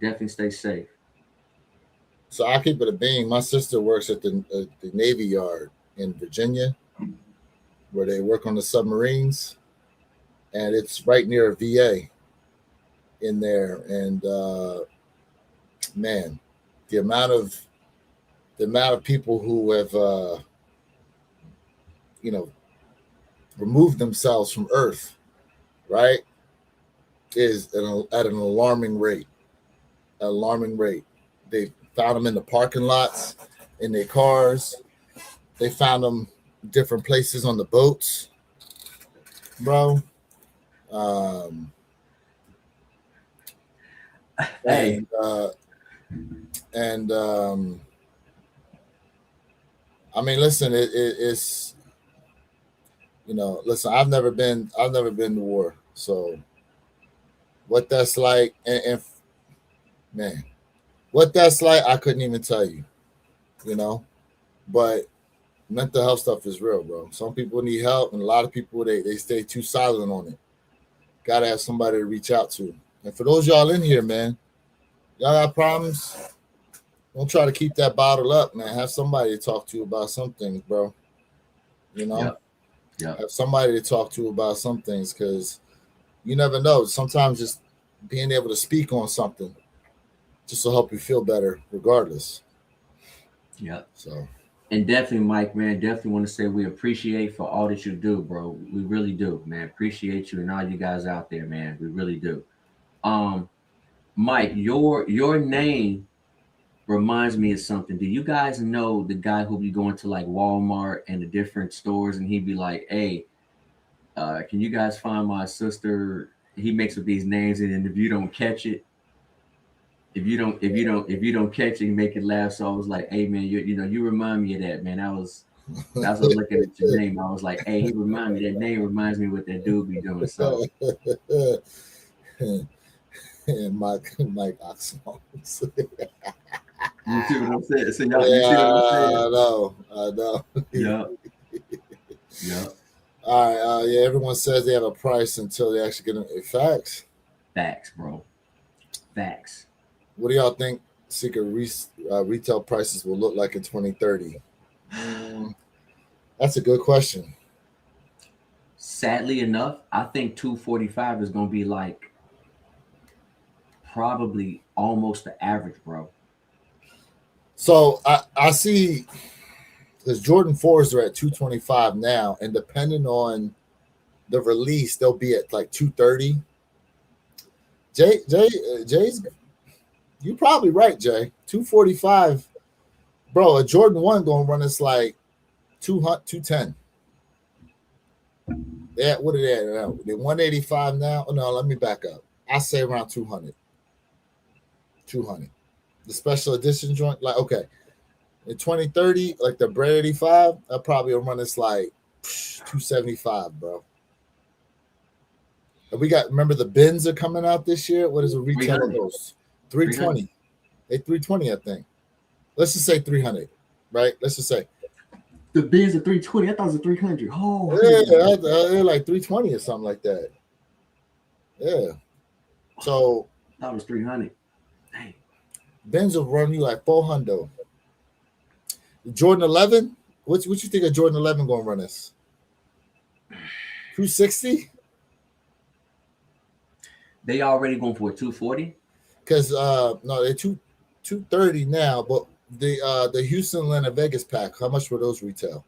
Definitely stay safe. So I keep it a being. My sister works at the Navy Yard in Virginia, where they work on the submarines, and it's right near a VA in there. And man, the amount of people who have removed themselves from Earth, right, is at an alarming rate. They found them in the parking lots, in their cars. They found them different places on the boats. bro. Hey, And I mean, listen, it's listen. I've never been to war, so what that's like, and man, what that's like, I couldn't even tell you, you know. But mental health stuff is real, bro. Some people need help, and a lot of people they stay too silent on it. Gotta have somebody to reach out to. And for those y'all in here, man, y'all got problems. Don't try to keep that bottled up, man. Have somebody to talk to about some things, bro. You know, have somebody to talk to about some things, because you never know. Sometimes just being able to speak on something just to help you feel better, regardless. Yeah. So, and definitely, Mike, man, definitely want to say we appreciate for all that you do, bro. We really do, man. Appreciate you and all you guys out there, man. We really do. Um, Mike, your name reminds me of something. Do you guys know the guy who be going to like Walmart and the different stores, and he'd be like, "Hey, can you guys find my sister?" He makes up these names, and if you don't catch it, if you don't catch it, you make it laugh. So I was like, "Hey, man, you remind me of that, man." That's what I was looking at your name. I was like, "Hey, he remind me. That name reminds me what that dude be doing." So. and Mike Oxford. You see what I'm saying? So y'all, you see Yeah, what I'm saying? I know. Yeah. Yeah. All right. Yeah, everyone says they have a price until they actually get them. Facts. Facts, bro. Facts. What do y'all think secret retail prices will look like in 2030? That's a good question. Sadly enough, I think 245 is gonna be like probably almost the average, bro. So I see because Jordan 4s are at 225 now, and depending on the release, they'll be at like 230. Jay's, you're probably right, Jay. 245, bro. A Jordan 1 gonna run us like 210. Yeah, what are they at now? They're 185 now. Oh, no, let me back up. I say around 200. 200. The special edition joint, like, okay. In 2030, like the Bread 85, I'll probably run us like 275, bro. And we got, remember the bins are coming out this year? What is the retail of those? 320. They 320, I think. Let's just say 300, right? Let's just say. The bins are 320. I thought it was 300. Oh, yeah, they're like 320 or something like that. Yeah. So I thought it was 300. Dang. Benz will run you like 400. Jordan 11, what you think of Jordan 11 going to run us? 260? They already going for 240? Because no, they're 230 now, but the Houston, Atlanta, Vegas pack, how much were those retail?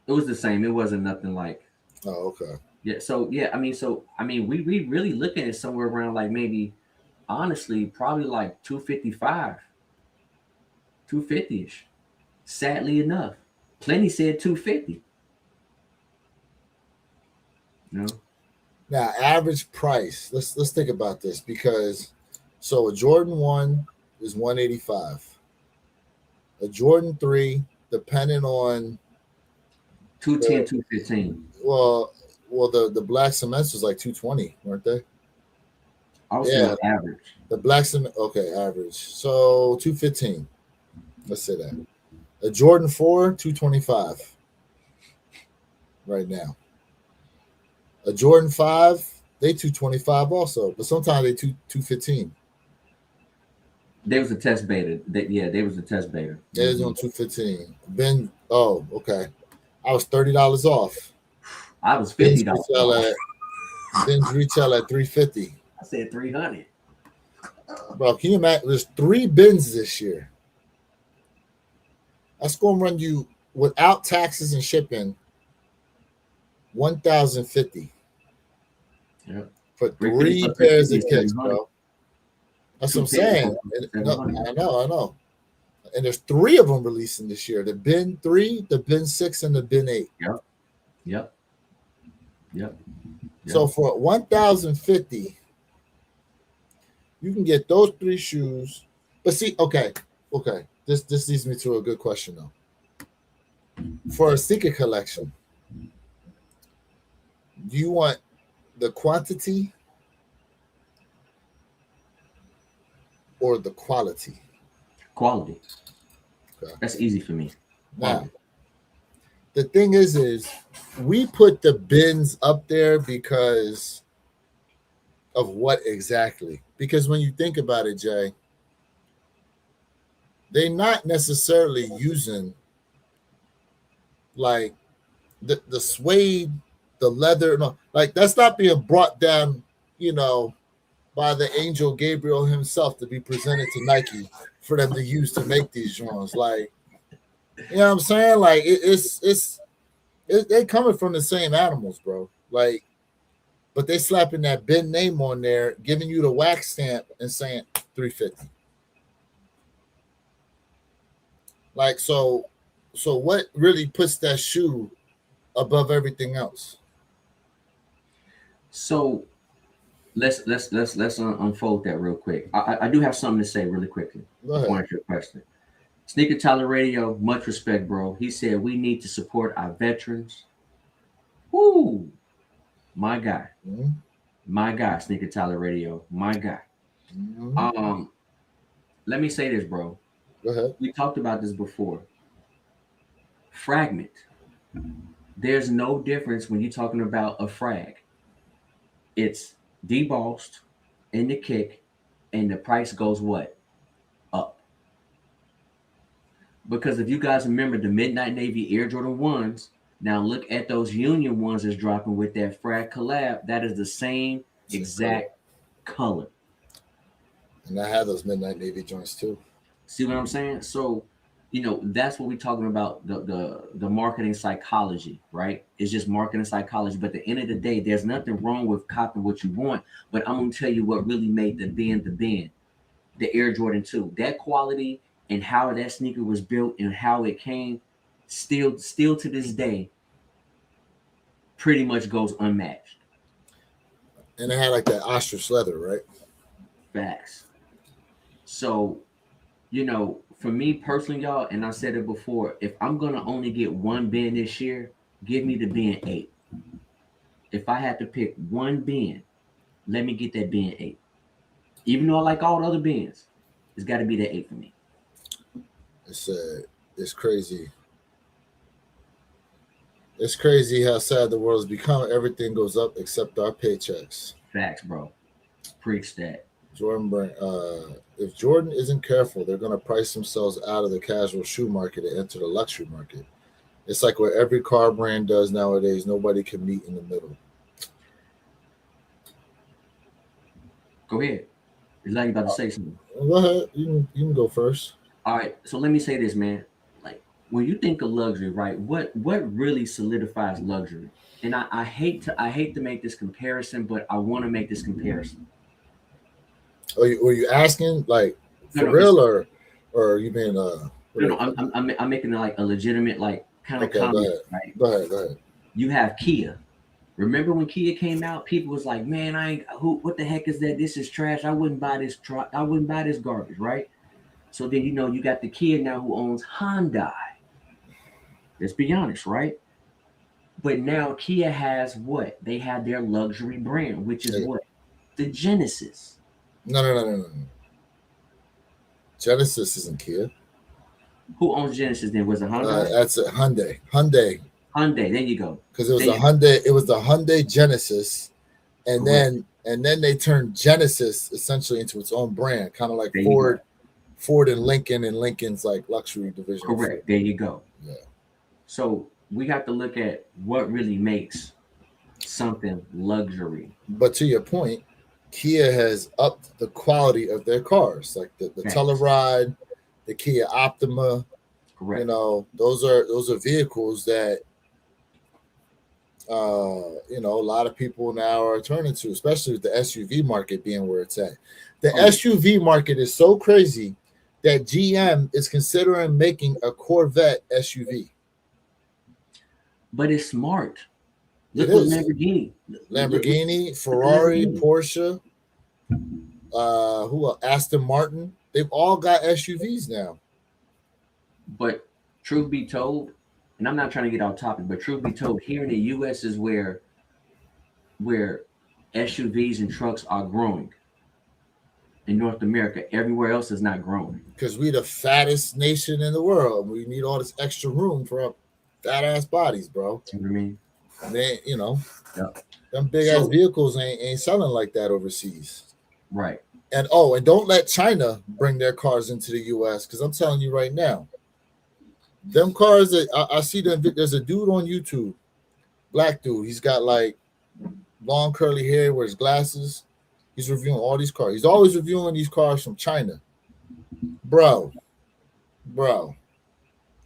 It was the same. It wasn't nothing like. Oh, okay. Yeah. So we really looking at somewhere around like maybe, honestly, probably like 255, 250 ish. Sadly enough, plenty said 250. No. Now, average price. Let's think about this, because so a Jordan 1 is 185. A Jordan 3, depending on 210, 215. Well, the black cements was like 220, weren't they? I was saying average. The black cement, okay, average. So 215. Let's say that. A Jordan 4, 225 right now. A Jordan 5, they 225 also, but sometimes they 215. There was a test beta. There was a test beta. They was on 215. Ben, oh, okay. I was $30 off. I was $50 off. Ben's retail at 350. I said 300. Bro, can you imagine? There's 3 bins this year. That's going to run you, without taxes and shipping, $1,050. Yep. For 3 pairs of kicks, bro. That's what I'm saying. No, I know. And there's 3 of them releasing this year: the bin 3, the bin 6, and the bin 8. Yep. Yep. So for $1,050, you can get those 3 shoes. But see, okay. This leads me to a good question though. For a sneaker collection, do you want the quantity or the quality? Quality. Okay. That's easy for me. Now, the thing is we put the bins up there because of what exactly? Because when you think about it, Jay, they're not necessarily using like the suede, the leather, no, like that's not being brought down, by the angel Gabriel himself to be presented to Nike for them to use to make these drones. Like, you know what I'm saying? Like it's they coming from the same animals, bro. Like, but they slapping that bin name on there, giving you the wax stamp and saying 350. Like, so what really puts that shoe above everything else? So let's unfold that real quick. I do have something to say really quickly before I answer your question. Sneaker Tyler Radio, much respect, bro. He said we need to support our veterans. Woo, my guy, my guy. Sneaker Tyler Radio, my guy. Let me say this, bro. Go ahead. We talked about this before. Fragment. There's no difference when you're talking about a frag. It's debossed in the kick, and the price goes what? Up. Because if you guys remember the Midnight Navy Air Jordan 1s, now look at those Union ones that's dropping with that frag collab. That is the same exact color. And I have those Midnight Navy joints too. See what I'm saying? So, that's what we're talking about, the marketing psychology, right? It's just marketing psychology. But at the end of the day, there's nothing wrong with copying what you want. But I'm going to tell you what really made the Ben, the Air Jordan 2. That quality and how that sneaker was built and how it came, still to this day, pretty much goes unmatched. And it had like that ostrich leather, right? Facts. So, for me personally, y'all, and I said it before, if I'm going to only get one bin this year, give me the bin 8. If I had to pick one bin, let me get that bin 8. Even though I like all the other bins, it's got to be that 8 for me. It's crazy. It's crazy how sad the world has become. Everything goes up except our paychecks. Facts, bro. Preach that. Jordan brand. If Jordan isn't careful, they're going to price themselves out of the casual shoe market and enter the luxury market. It's like what every car brand does nowadays. Nobody can meet in the middle. Go ahead. It's like you about to say something. Go ahead. You can go first. All right. So let me say this, man. Like, when you think of luxury, right? What really solidifies luxury? And I hate to make this comparison, but I want to make this comparison. Were you asking like for real or you mean No, I'm making it like a legitimate like kind of comment. Right? Go ahead. You have Kia. Remember when Kia came out? People was like, "Man, what the heck is that? This is trash. I wouldn't buy this. I wouldn't buy this garbage." Right? So then you got the Kia now who owns Hyundai. Let's be honest, right? But now Kia has what? They have their luxury brand, which is what? The Genesis. No. Genesis isn't Kia. Who owns Genesis then? Was it Hyundai? That's a Hyundai. Hyundai, there you go. Because it was Hyundai. It was the Hyundai Genesis, and then they turned Genesis essentially into its own brand, kind of like Ford and Lincoln's like luxury division. Correct. There you go. Yeah. So we have to look at what really makes something luxury. But to your point, Kia has upped the quality of their cars, like the Telluride, the Kia Optima. Correct. Those are vehicles that a lot of people now are turning to, especially with the SUV market being where it's at. The SUV market is so crazy that GM is considering making a Corvette SUV. But it's smart. It Look what is. Lamborghini. Lamborghini, Ferrari, Porsche, who else? Aston Martin. They've all got SUVs now. But truth be told, and I'm not trying to get off topic, but truth be told, here in the U.S. is where SUVs and trucks are growing. In North America, everywhere else is not growing. Because we the fattest nation in the world. We need all this extra room for our fat ass bodies, bro. You know what I mean? And they, Yep. them big ass vehicles ain't selling like that overseas. Right. And and don't let China bring their cars into the US, because I'm telling you right now, them cars that I see them. There's a dude on YouTube, black dude. He's got like long curly hair, wears glasses. He's reviewing all these cars. He's always reviewing these cars from China, bro.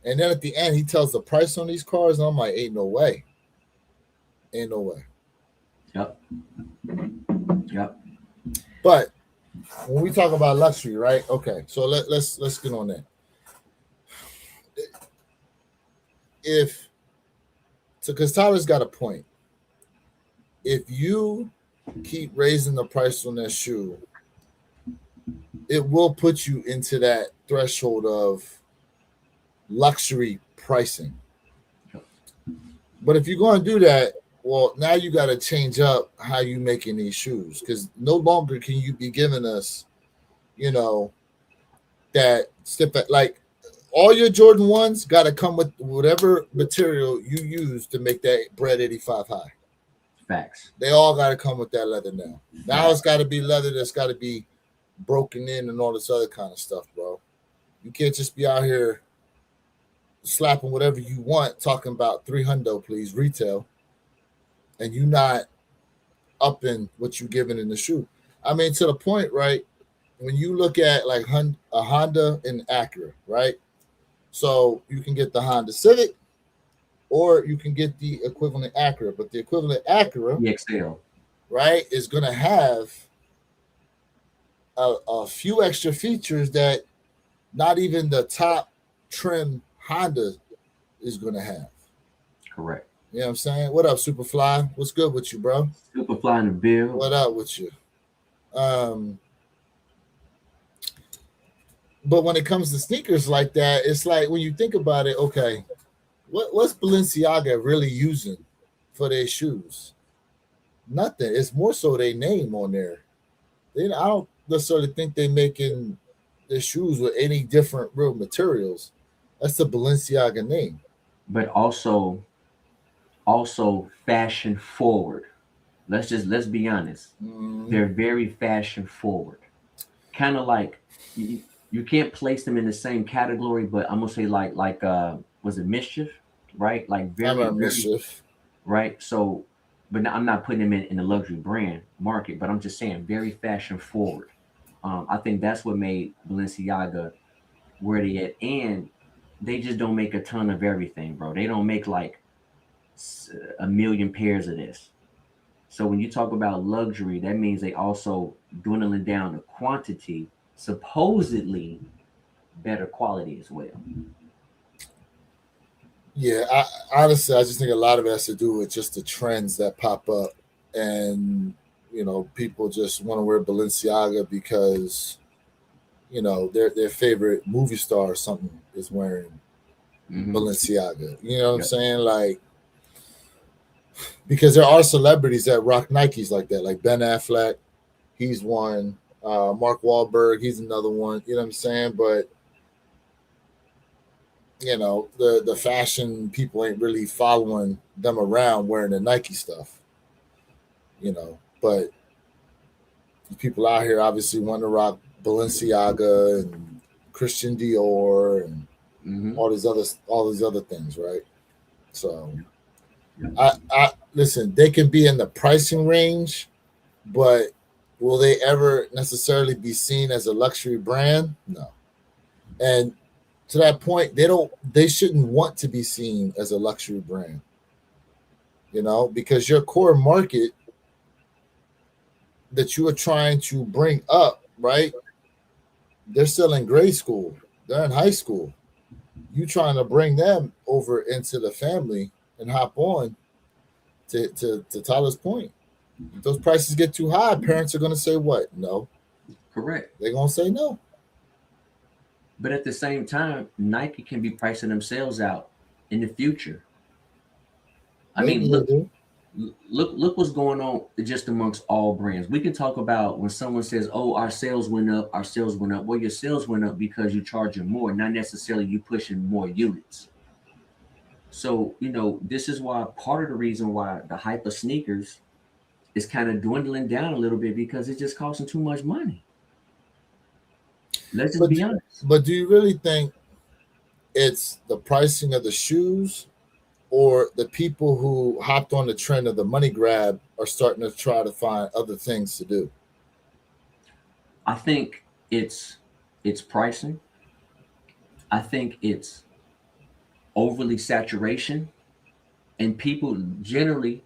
And then at the end, he tells the price on these cars, and I'm like, ain't no way. Yep. But when we talk about luxury, right? Okay, so let's get on that. Because Tyler's got a point. If you keep raising the price on that shoe, it will put you into that threshold of luxury pricing. But if you're going to do that, well, now you got to change up how you making these shoes, because no longer can you be giving us, that step at, like, all your Jordan 1s got to come with whatever material you use to make that bread 85 high. Facts. They all got to come with that leather now. Now it's got to be leather that's got to be broken in and all this other kind of stuff, bro. You can't just be out here slapping whatever you want, talking about $300, please, retail, and you not upping what you giving in the shoe. I mean, to the point, right? When you look at like a Honda and Acura, right? So you can get the Honda Civic, or you can get the equivalent Acura. But the equivalent Acura, the XL, right, is going to have a few extra features that not even the top trim Honda is going to have. Correct. You know what I'm saying? What up, Superfly? What's good with you, bro? Superfly in the bill. What up with you? But when it comes to sneakers like that, it's like, when you think about it, okay, what's Balenciaga really using for their shoes? Nothing. It's more so their name on there. I don't necessarily think they're making their shoes with any different real materials. That's the Balenciaga name. But also fashion forward. Let's be honest. Mm-hmm. They're very fashion forward. Kind of like you can't place them in the same category, but I'm gonna say like was it Mischief, right? Like very Mischief, right? So, but I'm not putting them in the luxury brand market, but I'm just saying very fashion forward. I think that's what made Balenciaga where they at, and they just don't make a ton of everything, bro. They don't make like a million pairs of this. So when you talk about luxury, that means they also dwindling down the quantity, supposedly better quality as well. Yeah, honestly, I just think a lot of it has to do with just the trends that pop up, and people just want to wear Balenciaga because their favorite movie star or something is wearing Balenciaga. You know what I'm saying? Like, because there are celebrities that rock Nikes like that, like Ben Affleck, he's one. Mark Wahlberg, he's another one. You know what I'm saying? But the fashion people ain't really following them around wearing the Nike stuff. But people out here obviously want to rock Balenciaga and Christian Dior and all these other things, right? So I listen, they can be in the pricing range, but will they ever necessarily be seen as a luxury brand? No. And to that point, they shouldn't want to be seen as a luxury brand. Because your core market that you are trying to bring up, right? They're still in grade school. They're in high school. You trying to bring them over into the family and hop on. To Tyler's point, if those prices get too high, parents are going to say what? No. Correct. They're going to say no. But at the same time, Nike can be pricing themselves out in the future. I Maybe mean, they do. look what's going on just amongst all brands. We can talk about when someone says, "Oh, our sales went up, our sales went up." Well, your sales went up because you're charging more, not necessarily you pushing more units. So, this is why part of the reason why the hype of sneakers is kind of dwindling down a little bit because it's just costing too much money. Let's just But be honest. but do you really think it's the pricing of the shoes, or the people who hopped on the trend of the money grab are starting to try to find other things to do? I think it's pricing. I think it's overly saturation, and people generally,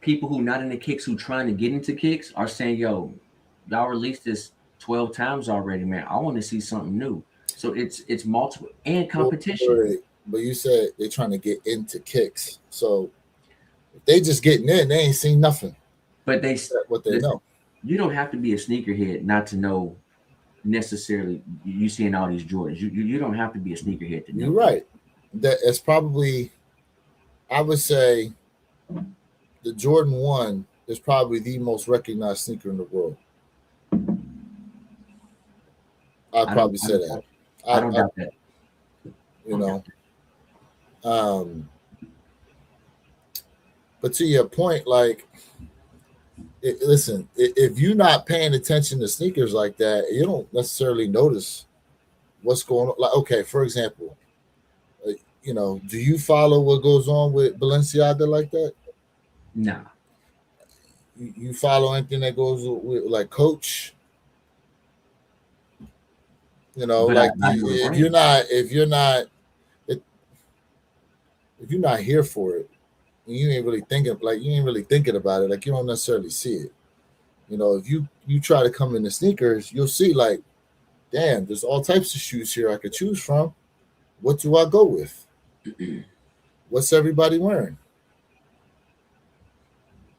people who not into kicks who trying to get into kicks are saying, "Yo, y'all released this 12 times already, man. I want to see something new." So it's multiple and competition. But you said they're trying to get into kicks, so if they just getting in, they ain't seen nothing. But That's what they listen, know. you don't have to be a sneakerhead not to know necessarily you seeing all these Jordans. You don't have to be a sneakerhead to You're know. right. That it's probably, I would say, the Jordan 1 is probably the most recognized sneaker in the world. I'd I don't probably I say don't that. I don't doubt that. You know, um, but to your point, like, listen, if you're not paying attention to sneakers like that, you don't necessarily notice what's going on. Like, okay, for example, do you follow what goes on with Balenciaga like that? Nah. You follow anything that goes with like Coach? But Like, I know the brands. if, if you're not here for it, you ain't really thinking about it. Like, you don't necessarily see it. If you try to come into sneakers, you'll see, like, damn, there's all types of shoes here I could choose from. What do I go with? What's everybody wearing?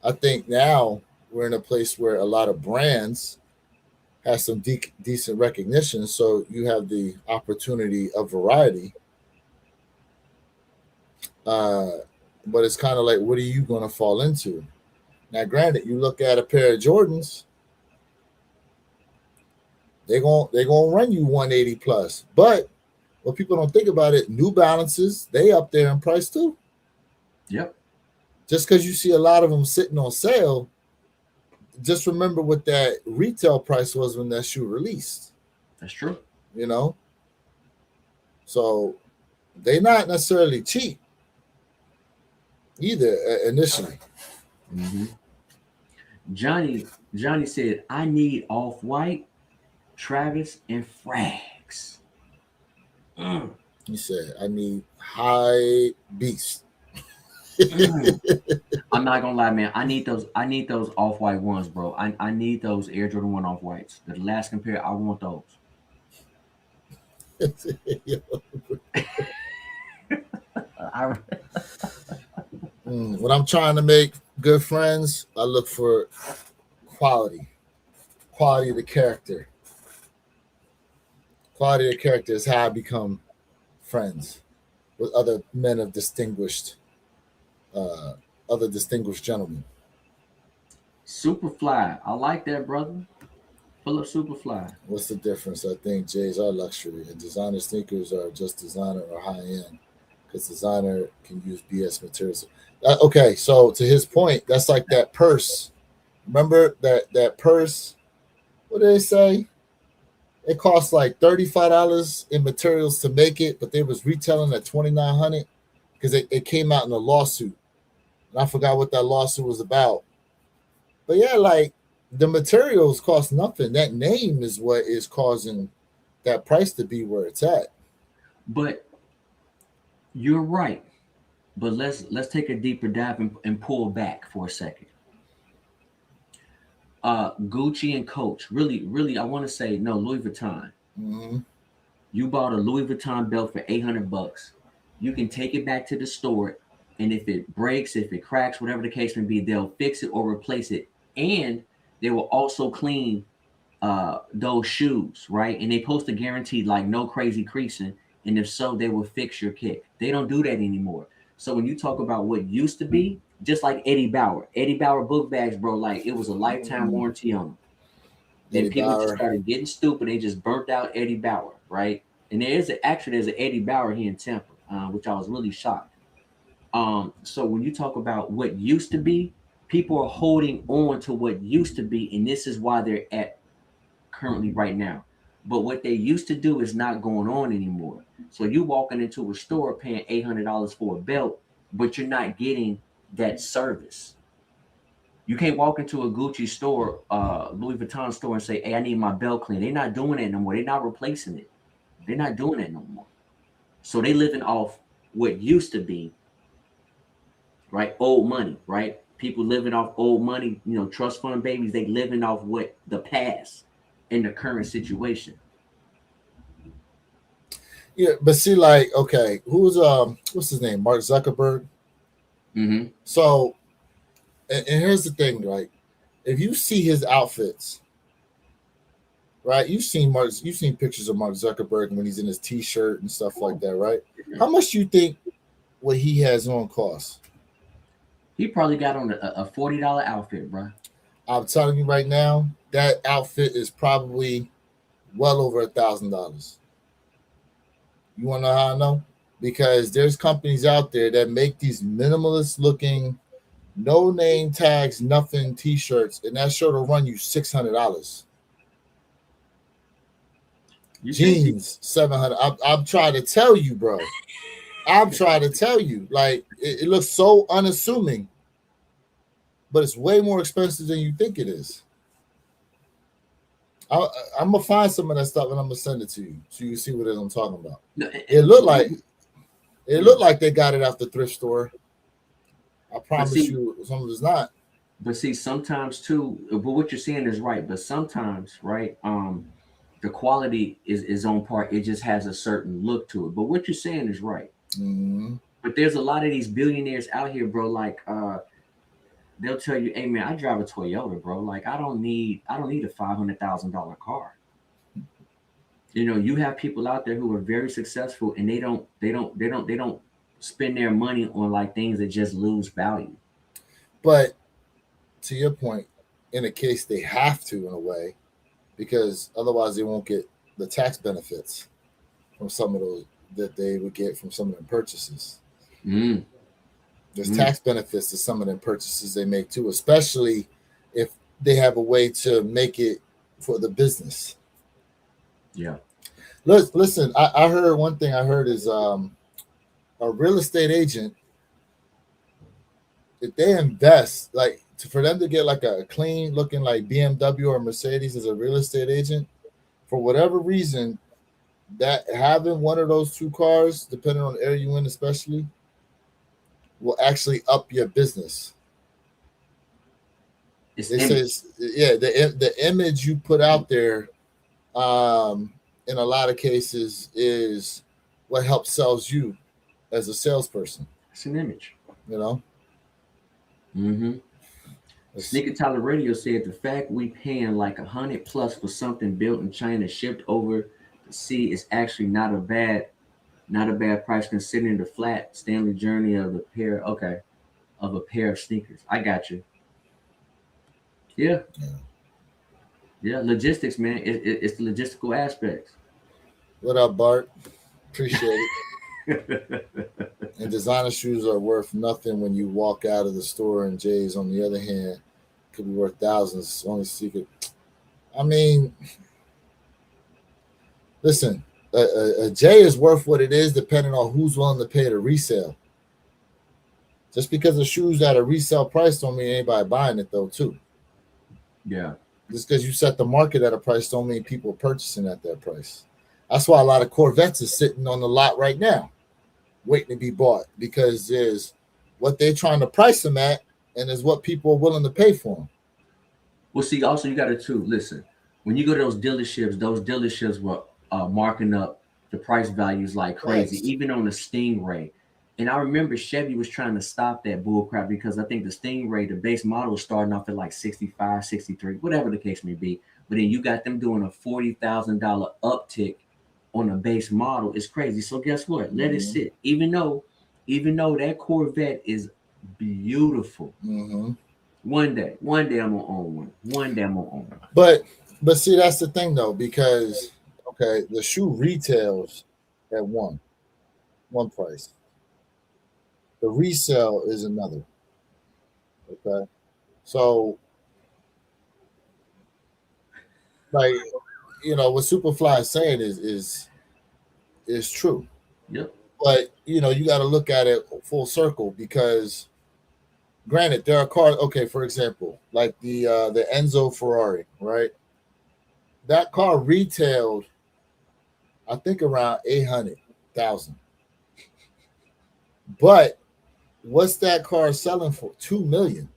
I think now we're in a place where a lot of brands have some decent recognition, so you have the opportunity of variety. Uh, but it's kind of like, what are you going to fall into? Now, granted, you look at a pair of Jordans, they're gonna run you 180 plus. But what people don't think about it, New Balances, they up there in price too. Yep, Just because you see a lot of them sitting on sale, just remember what that retail price was when that shoe released. that's true. You know, so they're not necessarily cheap either initially. hmm Johnny said, "I need off white, Travis, and Frags." Mm, He said, "I need high beast." mm. I'm not gonna lie, man. I need those. I need those off white ones, bro. I need those Air Jordan 1 off whites. The last compare, I want those. I, When I'm trying to make good friends, I look for quality, quality of the character. Quality of the character is how I become friends with uh, other distinguished gentlemen. Superfly. I like that, brother. Pull up Superfly. What's the difference? I think J's are luxury, and designer sneakers are just designer or high end, because designer can use BS materials. Okay, so to his point, that's like that purse. Remember that purse? What did they say? It cost like $35 in materials to make it, but they was retailing at 2,900 because it came out in a lawsuit, and I forgot what that lawsuit was about. But yeah, like, the materials cost nothing. That name is what is causing that price to be where it's at. But you're right. But let's take a deeper dive and pull back for a second. Gucci and Coach. Really, I want to say no. Louis Vuitton. Mm-hmm. You bought a Louis Vuitton belt for $800. You can take it back to the store And if it breaks, if it cracks, whatever the case may be, they'll fix it or replace it. And they will also clean those shoes, right? And they post a guaranteed like no crazy creasing. And if so, they will fix your kick. They don't do that anymore. So when you talk about what used to be, just like Eddie Bauer book bags, bro, like it was a lifetime warranty on them. Then Eddie people just Bauer. started getting stupid. They just burnt out Eddie Bauer, right? And there's an Eddie Bauer here in Tampa, which I was really shocked. So when you talk about what used to be, people are holding on to what used to be, and this is why they're at currently right now. But what they used to do is not going on anymore. So you walking into a store paying $800 for a belt, but you're not getting that service. You can't walk into a Gucci store, Louis Vuitton store, and say, "Hey, I need my belt clean." They're not doing it no more. They're not replacing it. They're not doing it no more. So they living off what used to be, right? Old money, right? People living off old money, trust fund babies, they living off what the past in the current situation. Yeah, but see, like, okay, what's his name? Mark Zuckerberg. Mm-hmm. So, and here's the thing, right? If you see his outfits, right? You've seen pictures of Mark Zuckerberg when he's in his t-shirt and stuff like that, right? How much do you think what he has on costs? He probably got on a $40 outfit, bro. I'm telling you right now, that outfit is probably well over $1,000. You want to know how I know? Because there's companies out there that make these minimalist looking, no name tags, nothing t-shirts, and that shirt will run you $600. Jeans, 700. I'm trying to tell you, bro. I'm trying to tell you. Like, it looks so unassuming, but it's way more expensive than you think it is. I'm gonna find some of that stuff and I'm gonna send it to you so you can see what it is I'm talking about. It looked like they got it out the thrift store. I promise you, some of it's not. But see, sometimes too. But what you're saying is right. But sometimes, right? The quality is on par. It just has a certain look to it. But what you're saying is right. Mm-hmm. But there's a lot of these billionaires out here, bro. Like, they'll tell you, "Hey, man, I drive a Toyota, bro. Like, I don't need a $500,000 car." You have people out there who are very successful, and they don't spend their money on like things that just lose value. But to your point, in a case they have to, in a way, because otherwise they won't get the tax benefits from some of those that they would get from some of them purchases. There's tax benefits to some of them purchases they make too, especially if they have a way to make it for the business. Yeah. Listen, I heard one thing I heard is a real estate agent, if they invest, like for them to get like a clean looking like BMW or Mercedes as a real estate agent, for whatever reason, that having one of those two cars, depending on the area you in, especially, will actually up your business. It says, yeah, the image you put out there, in a lot of cases, is what helps sells you as a salesperson. It's an image, Mm-hmm. Sneaker Tyler Radio said the fact we paying like $100+ for something built in China shipped over the sea is actually not a bad price considering the flat Stanley journey of a pair of sneakers. I got you. Yeah. Logistics, man. It's the logistical aspects. What up, Bart? Appreciate it. And designer shoes are worth nothing when you walk out of the store, and J's, on the other hand, could be worth thousands. Only secret. I mean, listen, a J is worth what it is depending on who's willing to pay the resale. Just because the shoes at a resale price don't mean anybody buying it, though, too. Yeah. Just because you set the market at a price don't mean people are purchasing at that price. That's why a lot of Corvettes are sitting on the lot right now, waiting to be bought, because there's what they're trying to price them at, and is what people are willing to pay for them. Well, see, also you got to too listen. When you go to those dealerships were marking up the price values like crazy. Even on the Stingray, And I remember Chevy was trying to stop that bullcrap because I think the Stingray, the base model, was starting off at like 65, 63, whatever the case may be. But then you got them doing a $40,000 uptick on a base model. It's crazy. So guess what? Let it sit. Even though that Corvette is beautiful. One day I'm gonna own one. One day I'm gonna own one. But see, that's the thing though, because okay, the shoe retails at one price. The resale is another. Okay. So like what Superfly is saying is true. Yep. But you got to look at it full circle because granted there are cars, okay, for example, like the Enzo Ferrari, right? That car retailed I think around 800,000. But what's that car selling for? 2 million.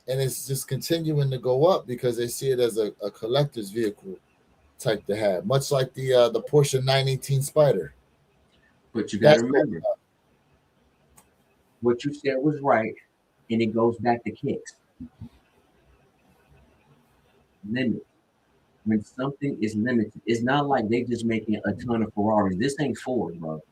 And it's just continuing to go up because they see it as a collector's vehicle type to have, much like the Porsche 918 Spider. But you got to remember, what you said was right, and it goes back to kicks. Limit. When something is limited, it's not like they just making a ton of Ferraris. This ain't Ford, bro.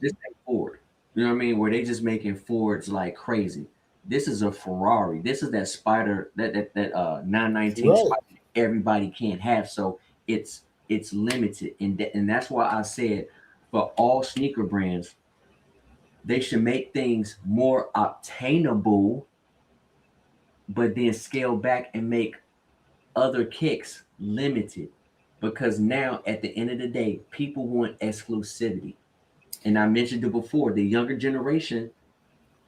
This ain't Ford. You know what I mean? Where they just making Fords like crazy. This is a Ferrari. This is that Spider, that 919 Right. Spider everybody can't have. So it's limited, and that's why I said for all sneaker brands, they should make things more obtainable, but then scale back and make other kicks limited. Because now, at the end of the day, people want exclusivity. And I mentioned it before, the younger generation,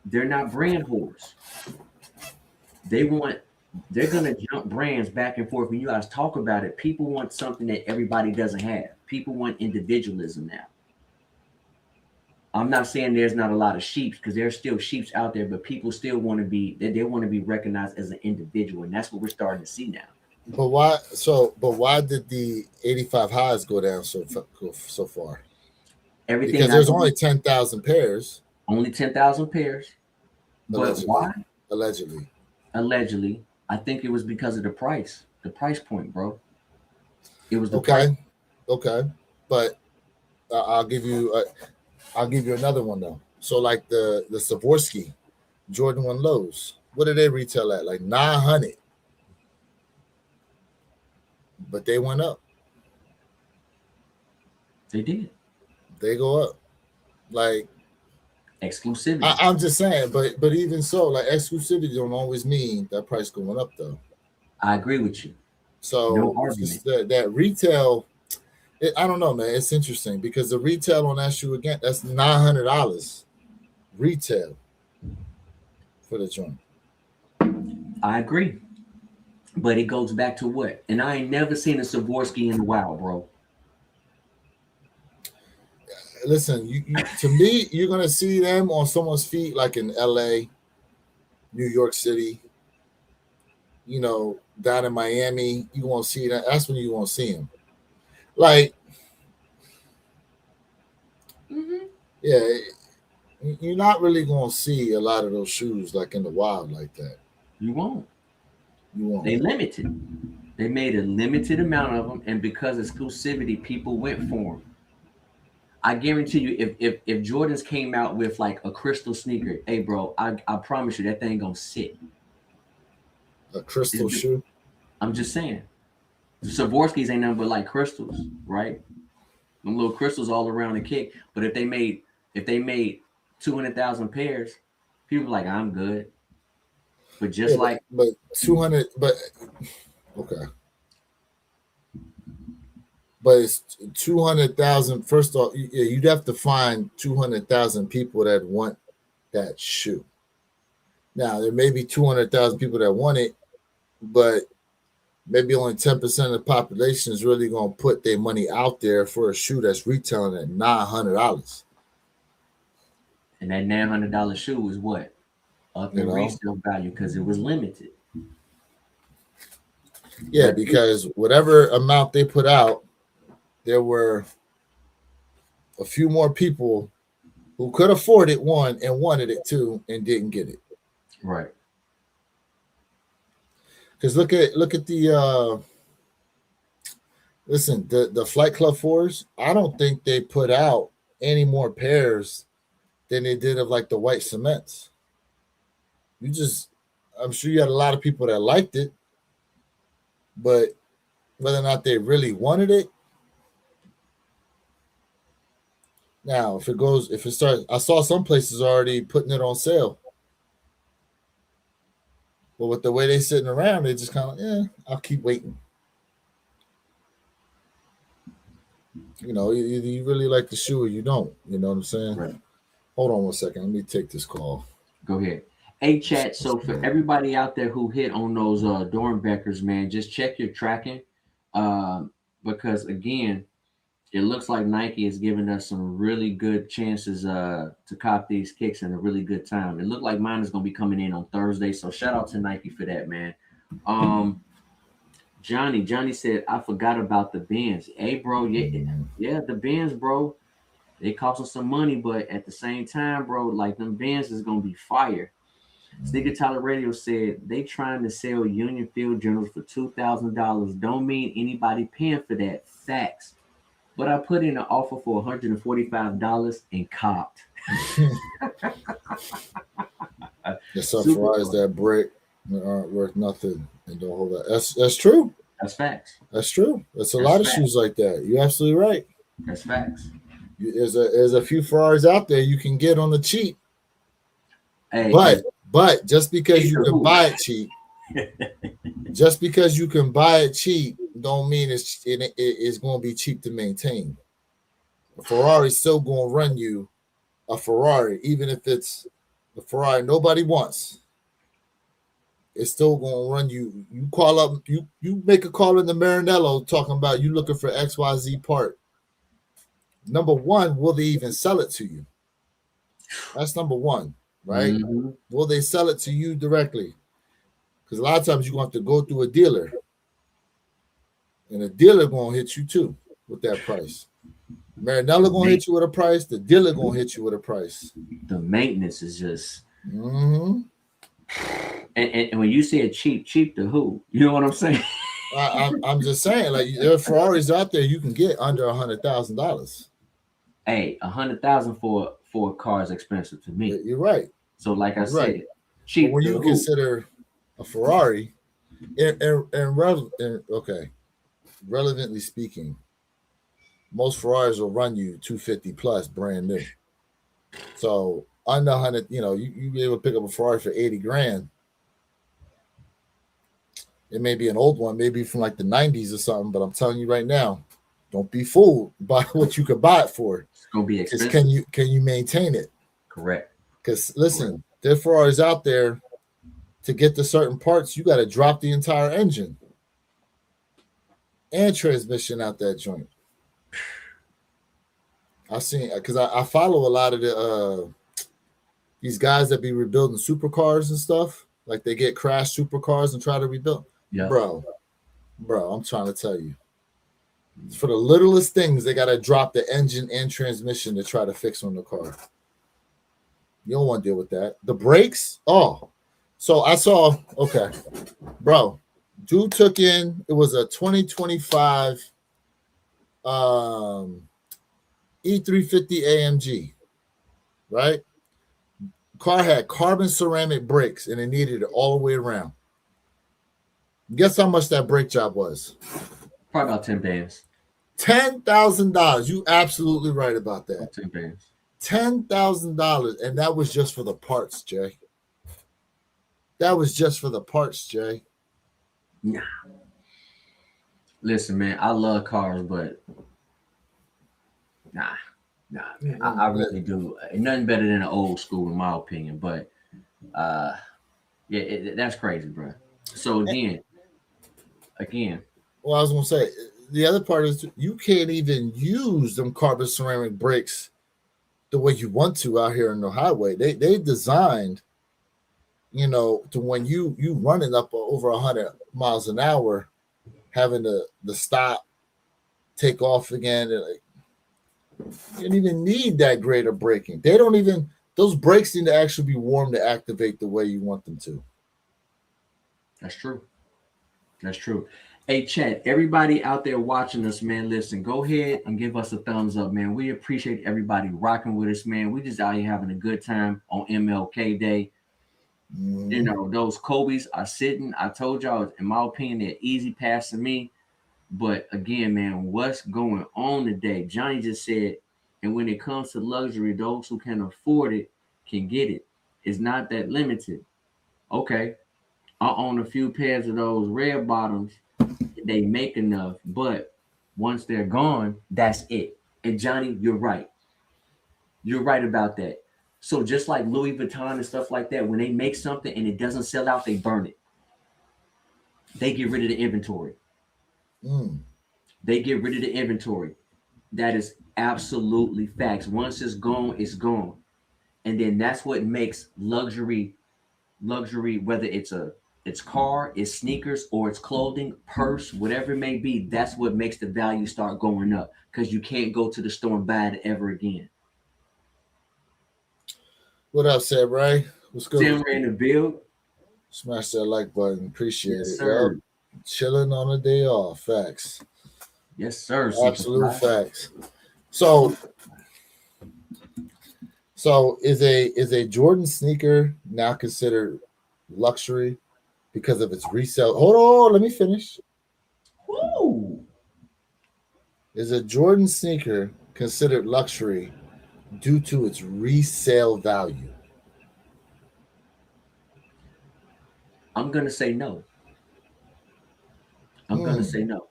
they're not brand whores. They want, they're gonna jump brands back and forth. When you guys talk about it, people want something that everybody doesn't have. People want individualism now. I'm not saying there's not a lot of sheeps because there's still sheeps out there, but people still want to be they want to be recognized as an individual, and that's what we're starting to see now. But why did the 85 highs go down so far? Everything Because I there's know, only 10,000 pairs only 10,000 pairs. But allegedly. why? Allegedly. Allegedly, I think it was because of the price point, bro. It was the price. Okay. Okay. But uh, I'll give you uh, I'll give you another one though. So like the Swarovski Jordan 1 lows, what did they retail at? Like 900, but they went up. They did They go up. Like exclusivity. I'm just saying, but even so, like exclusivity don't always mean that price going up though. I agree with you. No So it's argument. just that retail. I don't know, man. It's interesting because the retail on that shoe again, that's $900 retail for the joint. I agree. But it goes back to what? And I ain't never seen a Swarovski in a while, bro. Listen, to me, you're gonna see them on someone's feet, like in L.A., New York City, down in Miami. You won't see that. That's when you won't see them. Like, Mm-hmm. yeah, you're not really gonna see a lot of those shoes like in the wild like that. You won't. You won't. They limited. They made a limited amount of them, and because exclusivity, people went for them. I guarantee you, if Jordans came out with like a crystal sneaker, hey bro, I promise you that thing gonna sit. A crystal It's- shoe. I'm just saying, Swarovskis ain't nothing but like crystals, right? Them little crystals all around the kick. But if they made 200,000 pairs, people like I'm good. But just Yeah, like but 200. But okay, but it's 200,000. First off, yeah, you'd have to find 200,000 people that want that shoe. Now there may be 200,000 people that want it, but maybe only 10% of the population is really going to put their money out there for a shoe that's retailing at $900. and that $900 shoe is what up You in know, resale value because it was limited. yeah, But because whatever amount they put out, there were a few more people who could afford it, one, and wanted it too, and didn't get it. Right. Because look at the listen, the Flight Club 4s, I don't think they put out any more pairs than they did of like the white cements. I'm sure you had a lot of people that liked it, but whether or not they really wanted it. Now, if it starts, I saw some places already putting it on sale. But with the way they're sitting around, they just kind of, I'll keep waiting. Either you really like the shoe or you don't. You know what I'm saying? Right. Hold on one second. Let me take this call. Go ahead. Hey, chat. So for everybody out there who hit on those Dornbeckers, man, just check your tracking. Because again, it looks like Nike is giving us some really good chances to cop these kicks in a really good time. It looked like mine is going to be coming in on Thursday. So shout out to Nike for that, man. Johnny said, I forgot about the bins. Hey, bro. Yeah, the bins, bro. They cost us some money, but at the same time, bro, like them bins is going to be fire. Sneaker Tyler Radio said they trying to sell Union Field journals for $2,000. Don't mean anybody paying for that. Facts. But I put in an offer for $145 and copped. The Ferraris that break aren't worth nothing and don't hold that. That's true. That's facts. That's true. That's a lot of shoes like that. You're absolutely right. That's facts. There's a few Ferraris out there you can get on the cheap. Hey, but just because you can buy it cheap, don't mean it's going to be cheap to maintain. A Ferrari's still going to run you a Ferrari, even if it's a Ferrari nobody wants. It's still going to run you. You call up, you make a call in the Maranello talking about you looking for XYZ part. Number one, will they even sell it to you? That's number one, right? Mm-hmm. Will they sell it to you directly? Because a lot of times you're going to have to go through a dealer. And the dealer going to hit you too with that price. Maranello going to hit you with a price. The dealer going to hit you with a price. The maintenance is just... Mm-hmm. And when you say cheap to who? You know what I'm saying? I'm just saying, like, there are Ferraris out there you can get under $100,000. Hey, $100,000 for a car is expensive to me. You're right. So, like I said, cheap. But when you consider a Ferrari, relevantly speaking, most Ferraris will run you $250 plus, brand new. So under 100, you be able to pick up a Ferrari for $80,000. It may be an old one, maybe from like the 90s or something, but I'm telling you right now, don't be fooled by what you could buy it for. It's gonna be expensive. Can you maintain it? Correct. Because listen, there are Ferraris out there. To get to certain parts, you got to drop the entire engine and transmission out that joint. I've seen, because I follow a lot of these guys that be rebuilding supercars and stuff. Like they get crashed supercars and try to rebuild. Yeah. Bro, I'm trying to tell you. For the littlest things, they got to drop the engine and transmission to try to fix on the car. You don't want to deal with that. The brakes, So I saw, bro, dude took in, it was a 2025 E350 AMG, right? Car had carbon ceramic brakes and it needed it all the way around. Guess how much that brake job was? Probably about 10 bands. $10,000. You absolutely right about that. 10 bands. $10,000, and that was just for the parts, Jay. That was just for the parts, Jay. Nah. Listen, man, I love cars, but nah, man. I really do. Nothing better than an old school, in my opinion. But that's crazy, bro. So again. Well, I was gonna say the other part is you can't even use them carbon ceramic brakes the way you want to out here on the highway. They designed, to when you running up over 100 miles an hour, having the stop, take off again. You don't even need that greater braking. They don't even, those brakes need to actually be warm to activate the way you want them to. That's true. That's true. Hey, Chad, everybody out there watching us, man, listen, go ahead and give us a thumbs up, man. We appreciate everybody rocking with us, man. We just out here having a good time on MLK Day. You know, those Kobe's are sitting. I told y'all, in my opinion, they're easy passing me. But again, man, what's going on today? Johnny just said, and when it comes to luxury, those who can afford it can get it. It's not that limited. Okay, I own a few pairs of those red bottoms. They make enough, but once they're gone, that's it. And Johnny, you're right. You're right about that. So just like Louis Vuitton and stuff like that, when they make something and it doesn't sell out, they burn it. They get rid of the inventory. They get rid of the inventory. That is absolutely facts. Once it's gone, it's gone. And then that's what makes luxury, whether it's car, it's sneakers, or it's clothing, purse, whatever it may be, that's what makes the value start going up because you can't go to the store and buy it ever again. What up, Samurai? What's good? Samurai in the build. Smash that like button. Appreciate Yes, it. sir. Yep. Chilling on a day off. Facts. Yes, sir. Absolute facts. So is a Jordan sneaker now considered luxury because of its resale? Hold on, let me finish. Woo! Is a Jordan sneaker considered luxury due to its resale value? I'm gonna say no. I'm gonna say no.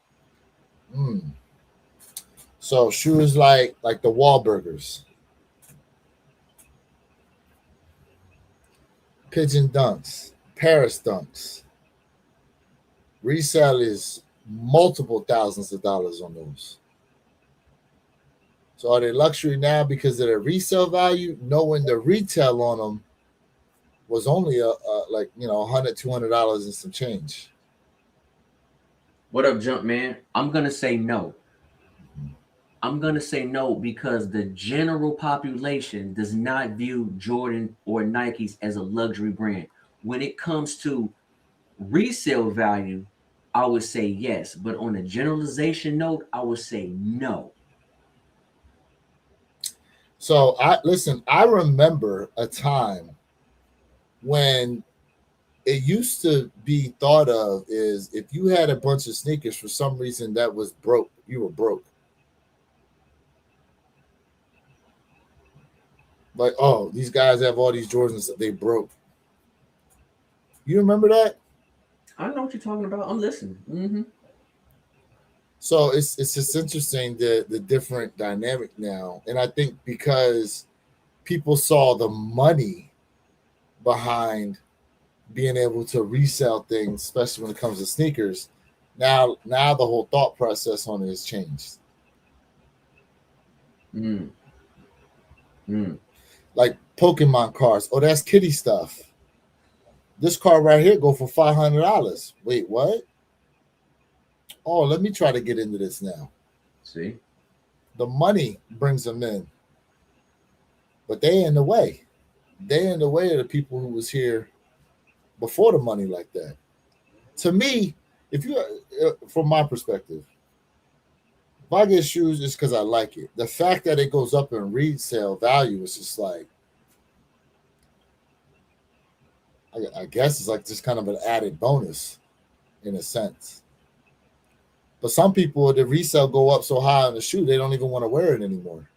So shoes like the Wahlburgers, Pigeon Dunks, Paris Dunks. Resale is multiple thousands of dollars on those. So are they luxury now because of their resale value, knowing the retail on them was only like $100, $200 and some change? What up, Jump Man? I'm gonna say no. I'm gonna say no because the general population does not view Jordan or Nikes as a luxury brand. When it comes to resale value, I would say yes, but on a generalization note, I would say no. So I remember a time when it used to be thought of is if you had a bunch of sneakers for some reason that was broke, you were broke. Like, oh, these guys have all these Jordans that they broke. You remember that? I know what you're talking about. I'm listening. Mm-hmm. So it's just interesting the different dynamic now, and I think because people saw the money behind being able to resell things, especially when it comes to sneakers, now the whole thought process on it has changed. Like Pokemon cards. Oh, that's kitty stuff. This card right here go for $500. Wait, what? Oh, let me try to get into this now. See, the money brings them in, but they in the way. They in the way of the people who was here before the money like that. To me, if you, from my perspective, if I get shoes, it's because I like it. The fact that it goes up in resale value is just like, I guess it's like just kind of an added bonus in a sense. But some people, the resale go up so high on the shoe, they don't even want to wear it anymore.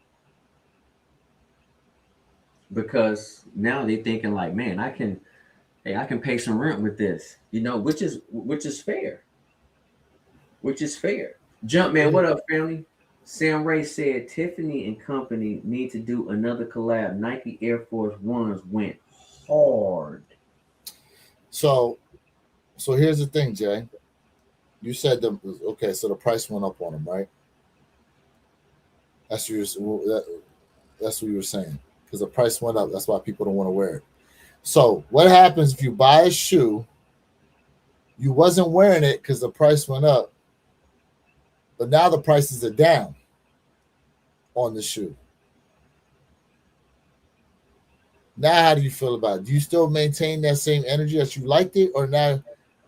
Because now they're thinking like, man, I can pay some rent with this, which is fair. Which is fair. Jump Man, what up, family? Sam Ray said Tiffany and Company need to do another collab. Nike Air Force Ones went hard. So here's the thing, Jay. You said okay, so the price went up on them, right? That's what you were saying. Because the price went up, that's why people don't want to wear it. So what happens if you buy a shoe, you wasn't wearing it because the price went up, but now the prices are down. on the shoe. Now, how do you feel about it? Do you still maintain that same energy as you liked it, or now,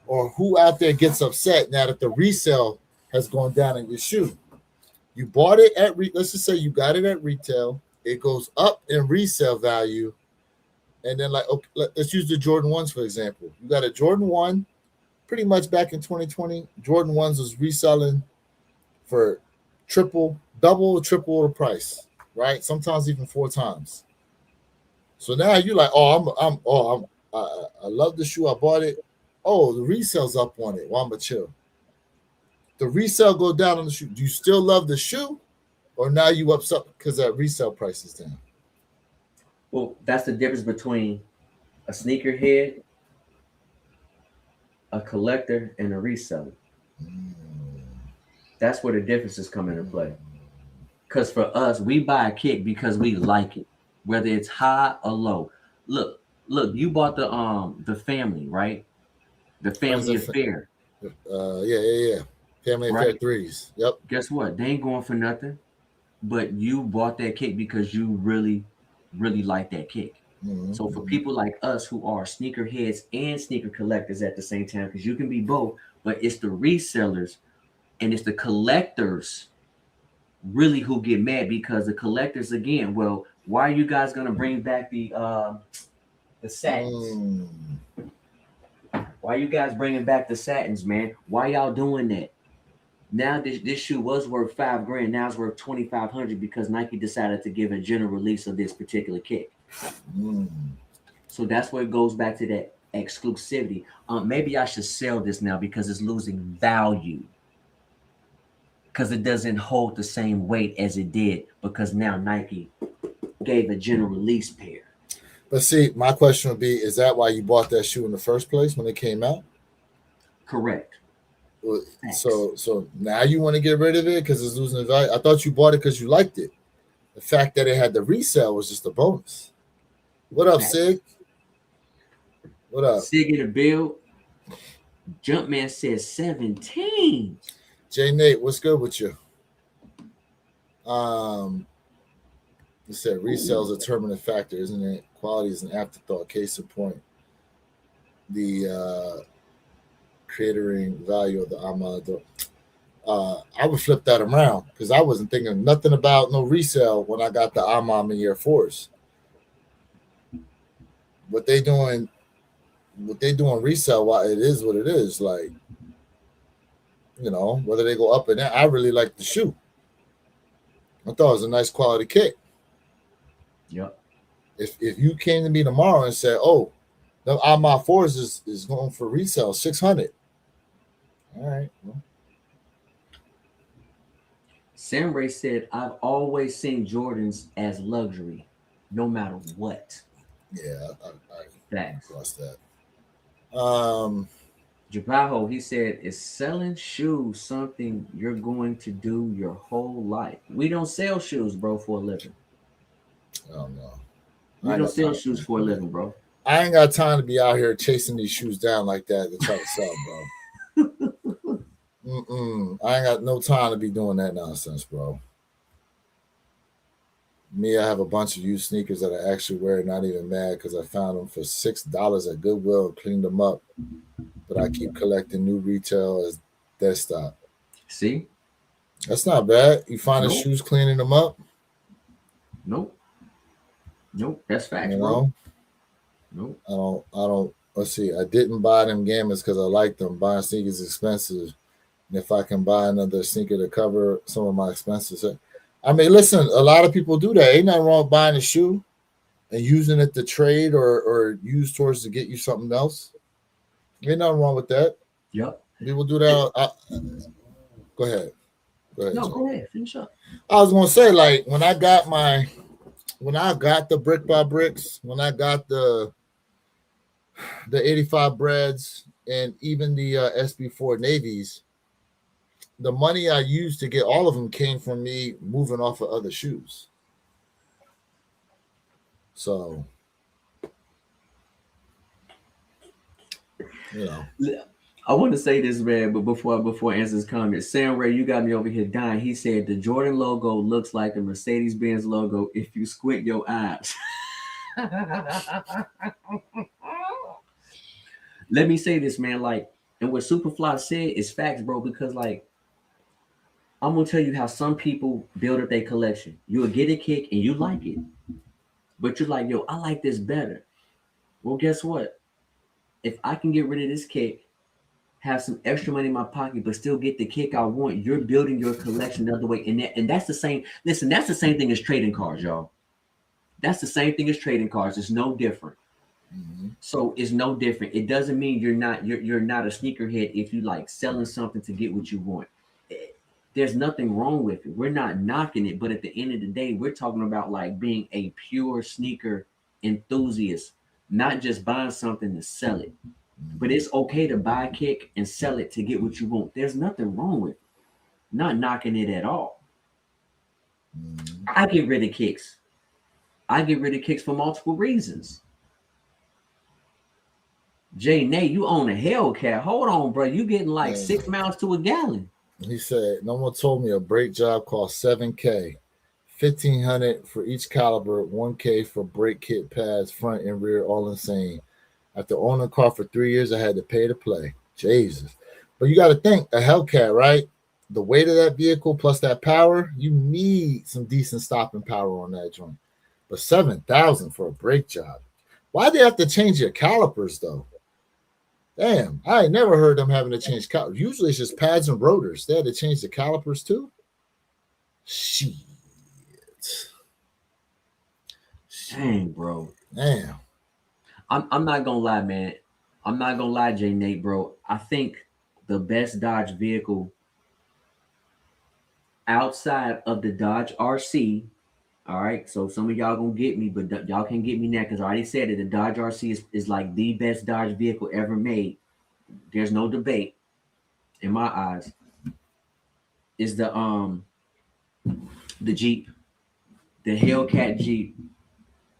or who out there gets upset now that the resale has gone down in your shoe? You bought it at let's just say you got it at retail. It goes up in resale value, and then like okay, let's use the Jordan ones for example. You got a Jordan one, pretty much back in 2020. Jordan ones was reselling for triple the price, right? Sometimes even four times. So now you're like, I love the shoe. I bought it. Oh, the resale's up on it. Well, I'm gonna chill. The resale go down on the shoe. Do you still love the shoe, or now you upset because that resale price is down? Well, that's the difference between a sneakerhead, a collector, and a reseller. That's where the differences come into play. Because for us, we buy a kick because we like it, whether it's high or low. Look, you bought the family, right? The family affair. Yeah. Family affair Right? threes. Yep. Guess what? They ain't going for nothing. But you bought that kick because you really, really like that kick. So for people like us who are sneakerheads and sneaker collectors at the same time, because you can be both, but it's the resellers and it's the collectors really who get mad because the collectors again, well, why are you guys gonna bring back the satins? Why are you guys bringing back the satins, man? Why y'all doing that? Now this shoe was worth $5,000. Now it's worth 2,500 because Nike decided to give a general release of this particular kick. So that's where it goes back to that exclusivity. Maybe I should sell this now because it's losing value. Because it doesn't hold the same weight as it did because now Nike gave a general release pair. But see, my question would be: is that why you bought that shoe in the first place when it came out? Correct. So now you want to get rid of it because it's losing value. I thought you bought it because you liked it. The fact that it had the resale was just a bonus. What up, Sig? What up? Sig in the build. Jumpman says 17. J Nate, what's good with you? You said resale is a determining factor, isn't it? Quality is an afterthought. Case in point, the creatoring value of the Armada. I would flip that around because I wasn't thinking nothing about no resale when I got the Amam in Air Force. What they doing resale, why it is what it is. Like, whether they go up and down, I really like the shoe. I thought it was a nice quality kick. Yep. If you came to me tomorrow and said, "Oh, the Amam Force is going for resale 600," all right. Well. Sam Ray said, "I've always seen Jordans as luxury, no matter what." Yeah, I crossed that. Jabajo, he said, "Is selling shoes something you're going to do your whole life?" We don't sell shoes, bro, for a living. Oh no. We don't sell shoes for a living, bro. I ain't got time to be out here chasing these shoes down like that to try to sell, bro. I ain't got no time to be doing that nonsense, bro. Me, I have a bunch of used sneakers that I actually wear, not even mad because I found them for $6 at Goodwill and cleaned them up. But I keep collecting new retail as desktop. See? That's not bad. You find the shoes, cleaning them up? Nope. That's facts, bro. Nope. I don't. Let's see. I didn't buy them Gammas because I like them. Buying sneakers is expensive. And if I can buy another sneaker to cover some of my expenses. I mean, listen, a lot of people do that. Ain't nothing wrong with buying a shoe and using it to trade or use towards to get you something else. Ain't nothing wrong with that. Yep. People do that. Go ahead. No, go ahead. Finish up. I was gonna say, like, when I got the brick by bricks, when I got the 85 breads and even the SB4 navies, the money I used to get all of them came from me moving off of other shoes. So, I want to say this, man, but before I answer this comment, Sam Ray, you got me over here dying. He said the Jordan logo looks like the Mercedes-Benz logo if you squint your eyes. Let me say this, man. Like, and what Superfly said is facts, bro. Because like, I'm gonna tell you how some people build up their collection. You'll get a kick and you like it, but you're like, yo, I like this better. Well, guess what? If I can get rid of this kick, have some extra money in my pocket, but still get the kick I want, you're building your collection the other way. And that's the same. Listen, that's the same thing as trading cards, y'all. That's the same thing as trading cards. It's no different. Mm-hmm. So it's no different. It doesn't mean you're not a sneakerhead if you like selling something to get what you want. There's nothing wrong with it. We're not knocking it, but at the end of the day, we're talking about like being a pure sneaker enthusiast, not just buying something to sell it. But it's okay to buy a kick and sell it to get what you want. There's nothing wrong with it. Not knocking it at all. I get rid of kicks. I get rid of kicks for multiple reasons. Jay Nate, you own a Hellcat. Hold on, bro. You getting like 6 miles to a gallon. He said, no one told me a brake job cost $7K. $1,500 for each caliber, $1K for brake kit pads, front and rear, all insane. After owning a car for 3 years, I had to pay to play. Jesus. But you got to think, a Hellcat, right? The weight of that vehicle plus that power, you need some decent stopping power on that joint. But $7,000 for a brake job. Why'd they have to change your calipers, though? Damn, I ain't never heard them having to change calipers. Usually it's just pads and rotors. They had to change the calipers, too? Shit. Dang, bro. Damn. I'm not gonna lie, man. I'm not gonna lie, Jay Nate, bro. I think the best Dodge vehicle outside of the Dodge RC, all right. So some of y'all gonna get me, but y'all can't get me now because I already said it. The Dodge RC is like the best Dodge vehicle ever made. There's no debate in my eyes. Is the Jeep, the Hellcat Jeep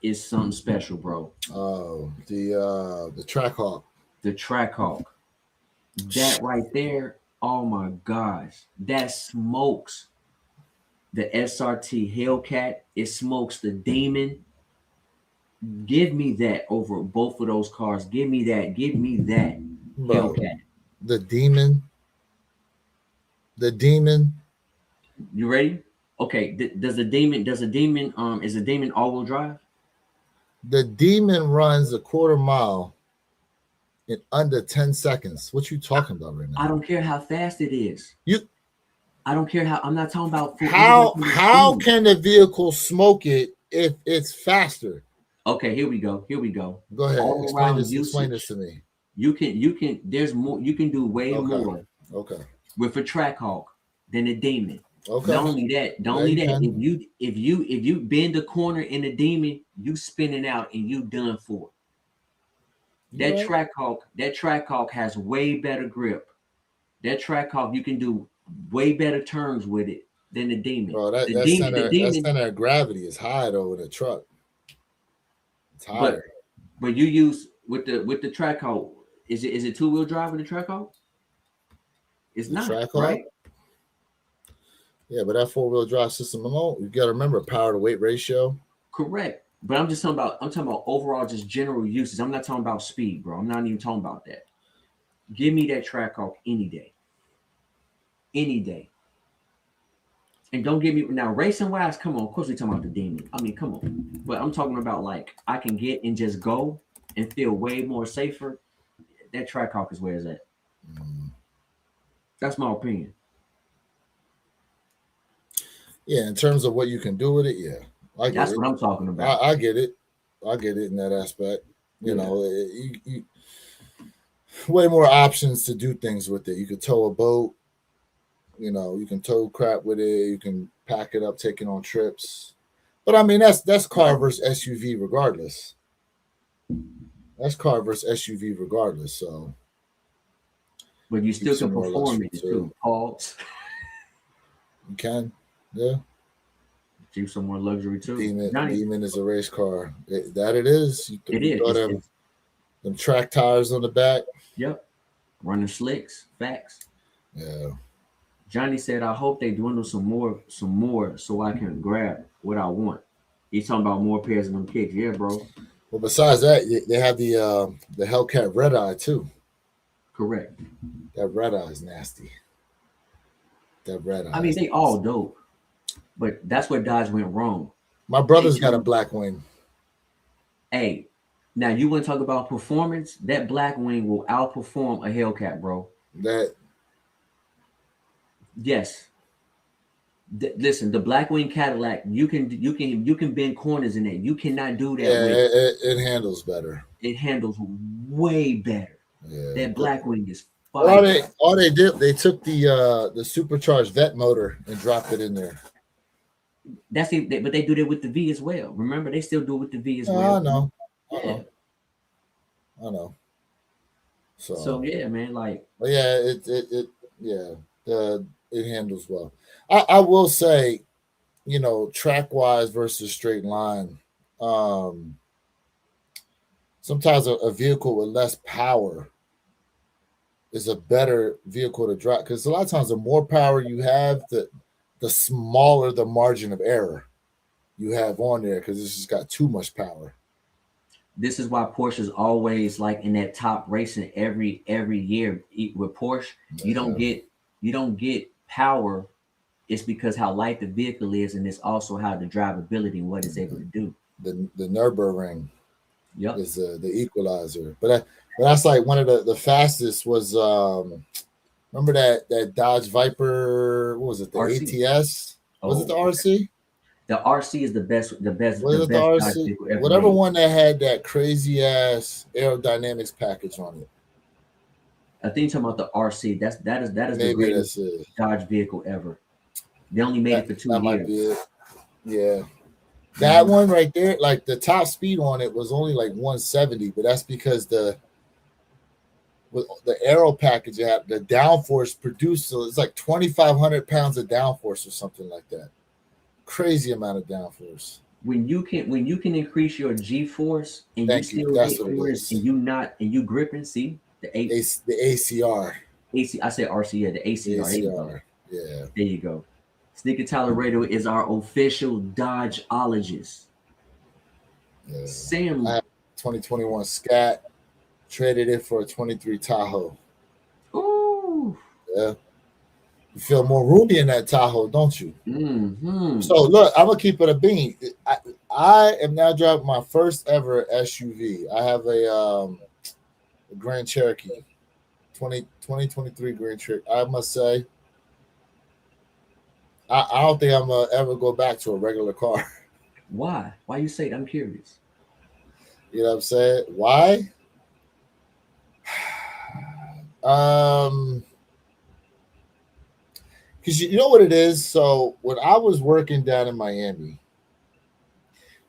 is something special, bro. Oh, the Trackhawk. The Trackhawk. That right there, oh my gosh. That smokes the SRT Hellcat. It smokes the Demon. Give me that over both of those cars. Give me that. Give me that. Bro, Hellcat. The Demon. The Demon. You ready? Okay. Is the Demon all-wheel drive? The Demon runs a quarter mile in under 10 seconds. What you talking about right now? I don't care how fast it is. I don't care how. I'm not talking about how can the vehicle smoke it if it's faster? Okay, here we go. Go ahead. Explain this to me. You can. There's more. You can do way more. Okay. With a Trackhawk than a Demon. Okay. Not only that. If you bend a corner in a Demon, you spinning out and you done for. That Trackhawk has way better grip. That Trackhawk, you can do way better turns with it than the Demon. Bro, that center of gravity is high though with a truck. It's higher. But you use with the Trackhawk, is it two-wheel drive with the Trackhawk? It's not, right? Yeah, but that four-wheel drive system alone, you got to remember power to weight ratio. Correct. But I'm talking about overall just general uses. I'm not talking about speed, bro. I'm not even talking about that. Give me that Trackhawk any day. Any day. And don't get me now, racing wise, come on. Of course, we're talking about the Demon. I mean, come on. But I'm talking about like I can get and just go and feel way more safer. That Trackhawk is where it's at. That's my opinion. Yeah, in terms of what you can do with it, yeah. That's what I'm talking about. I get it. I get it in that aspect. You know, you way more options to do things with it. You could tow a boat. You know, you can tow crap with it. You can pack it up, take it on trips. But I mean, that's car versus SUV regardless. That's car versus SUV regardless. So, but you still can perform it too. Pause. You can, yeah. Do some more luxury too. Demon is a race car. It is. It is. Them track tires on the back. Yep. running slicks. Facts. Yeah. Johnny said, "I hope they dwindle some more, so I can grab what I want." He's talking about more pairs of them kicks. Yeah, bro. Well, besides that, they have the Hellcat Red Eye too. Correct. That Red Eye is nasty. That Red I Eye mean, is they all nasty. dope, but that's where Dodge went wrong. My They brother's got a took, black wing. hey, now you want to talk about performance? That black wing will outperform a Hellcat, bro. That Yes. Listen, the black wing Cadillac, you can bend corners in it. You cannot do that yeah, with it handles better. it handles way better. Yeah. That black wing is All fire. they did, they took the supercharged vet motor and dropped it in there. That's it, but they do that with the V as well. Remember, they still do it with the V as I well. know. I Yeah. know. I know. So So, yeah, man, like but yeah, it yeah, it handles well. I will say, track wise versus straight line. Um, Sometimes a vehicle with less power is a better vehicle to drive because a lot of times the more power you have, the smaller the margin of error you have on there because it's just got too much power. this is why Porsche's always like in that top racing every year. With Porsche, you don't Yeah. get you don't get power. It's because how light the vehicle is, and it's also how the drivability and what it's able to do. The Nürburgring Yep. is the equalizer, but that's like one of the fastest was remember that Dodge Viper, what was it, the RC. ATS, was it the Oh, okay. RC, The RC is the was it the best Dodge RC, vehicle ever whatever made. one that had that crazy ass aerodynamics package on it. I think you're talking about the RC. That is the Maybe greatest that's it. Dodge vehicle ever. They only made that, it for two that might be years. it. Yeah. That Hmm. one right there, like the top speed on it was only like 170, but that's because with the aero package it had, the downforce produced, so it's like 2,500 pounds of downforce or something like that. Crazy amount of downforce. When you can increase your G force and you Thank you. still That's hit what it corners is. and you gripping, see the eight The ACR. AC. I said RC, yeah, the The ACR. There you go. ACR. Yeah. There you go. Sneaker Tyler Radio is our official Dodgeologist. Yeah. I Sam, have 2021 Scat, traded it for a 23 Tahoe. ooh, Yeah. You feel more roomy in that Tahoe, don't you? mm-hmm. So look, I'm gonna keep it a bean. I am now driving my first ever SUV. I have a Grand Cherokee, 2023 Grand Cherokee. I must say, I don't think I'm gonna ever go back to a regular car. Why? Why you say it? I'm curious. You know what I'm saying? Why? Um, because you know what it is. So when I was working down in Miami,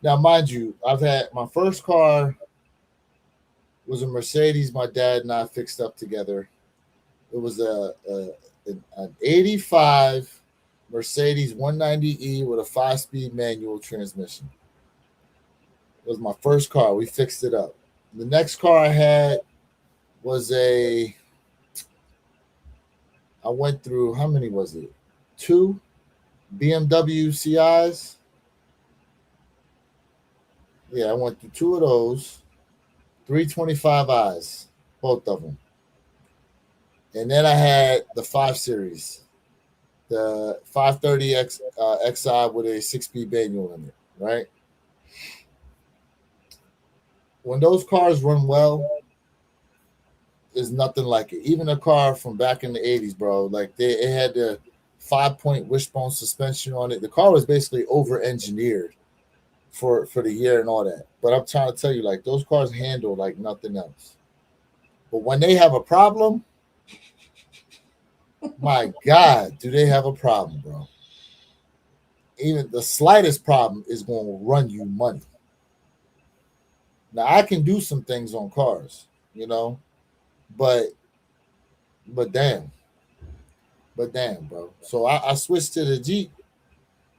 now mind you, I've had my first car was a Mercedes. My dad and I fixed up together. It was an 85 Mercedes 190E with a 5-speed manual transmission. It was my first car. We fixed it up. The next car I had was I went through, how many was it? Two BMW CIs. Yeah, I went through two of those, 325i's, both of them. And then I had the 5 Series, the 530X XI with a 6-speed manual in it, right? When those cars run well, there's nothing like it. Even a car from back in the 80s, bro, like it had the 5-point wishbone suspension on it. The car was basically over engineered for the year and all that. But I'm trying to tell you, like those cars handle like nothing else. But when they have a problem, my God, do they have a problem, bro? Even the slightest problem is going to run you money. Now I can do some things on cars, you know, but but damn, bro. So I switched to the Jeep.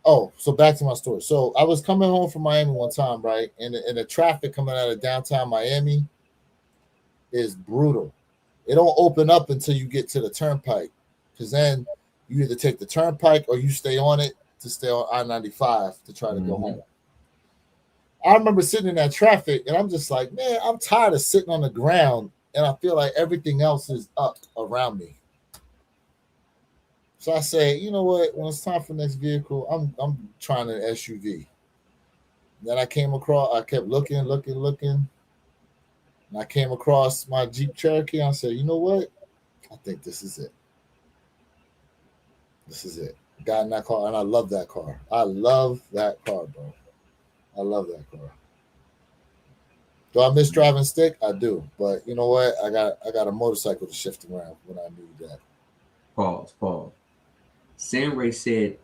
Oh, so back to my story. So I was coming home from Miami one time, right? And the traffic coming out of downtown Miami is brutal. It don't open up until you get to the turnpike, because then you either take the turnpike or you stay on it to stay on I-95 to try to go home. I remember sitting in that traffic and I'm just like, man, I'm tired of sitting on the ground and I feel like everything else is up around me. So I say, you know what? When it's time for next vehicle, I'm trying an SUV. Then I came across, I kept looking, and I came across my Jeep Cherokee. I said, you know what? I think this is it. This is it. Got in that car, and I love that car. I love that car, bro. I love that car. Do I miss driving stick? I do, but you know what? I got a motorcycle to shift around when I need that. Pause. Sam Ray said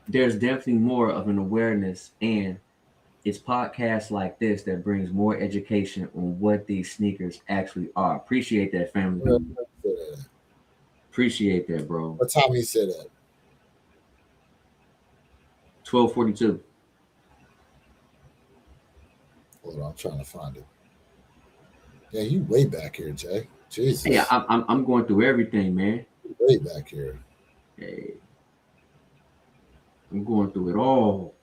there's definitely more of an awareness, and it's podcasts like this that brings more education on what these sneakers actually are. Appreciate that, family. Appreciate that, bro. What time he said that? 12:42. Hold on, I'm trying to find it. Yeah, you way back here, Jay. Jesus. Yeah, I'm going through everything, man. Way back here. Hey, I'm going through it all.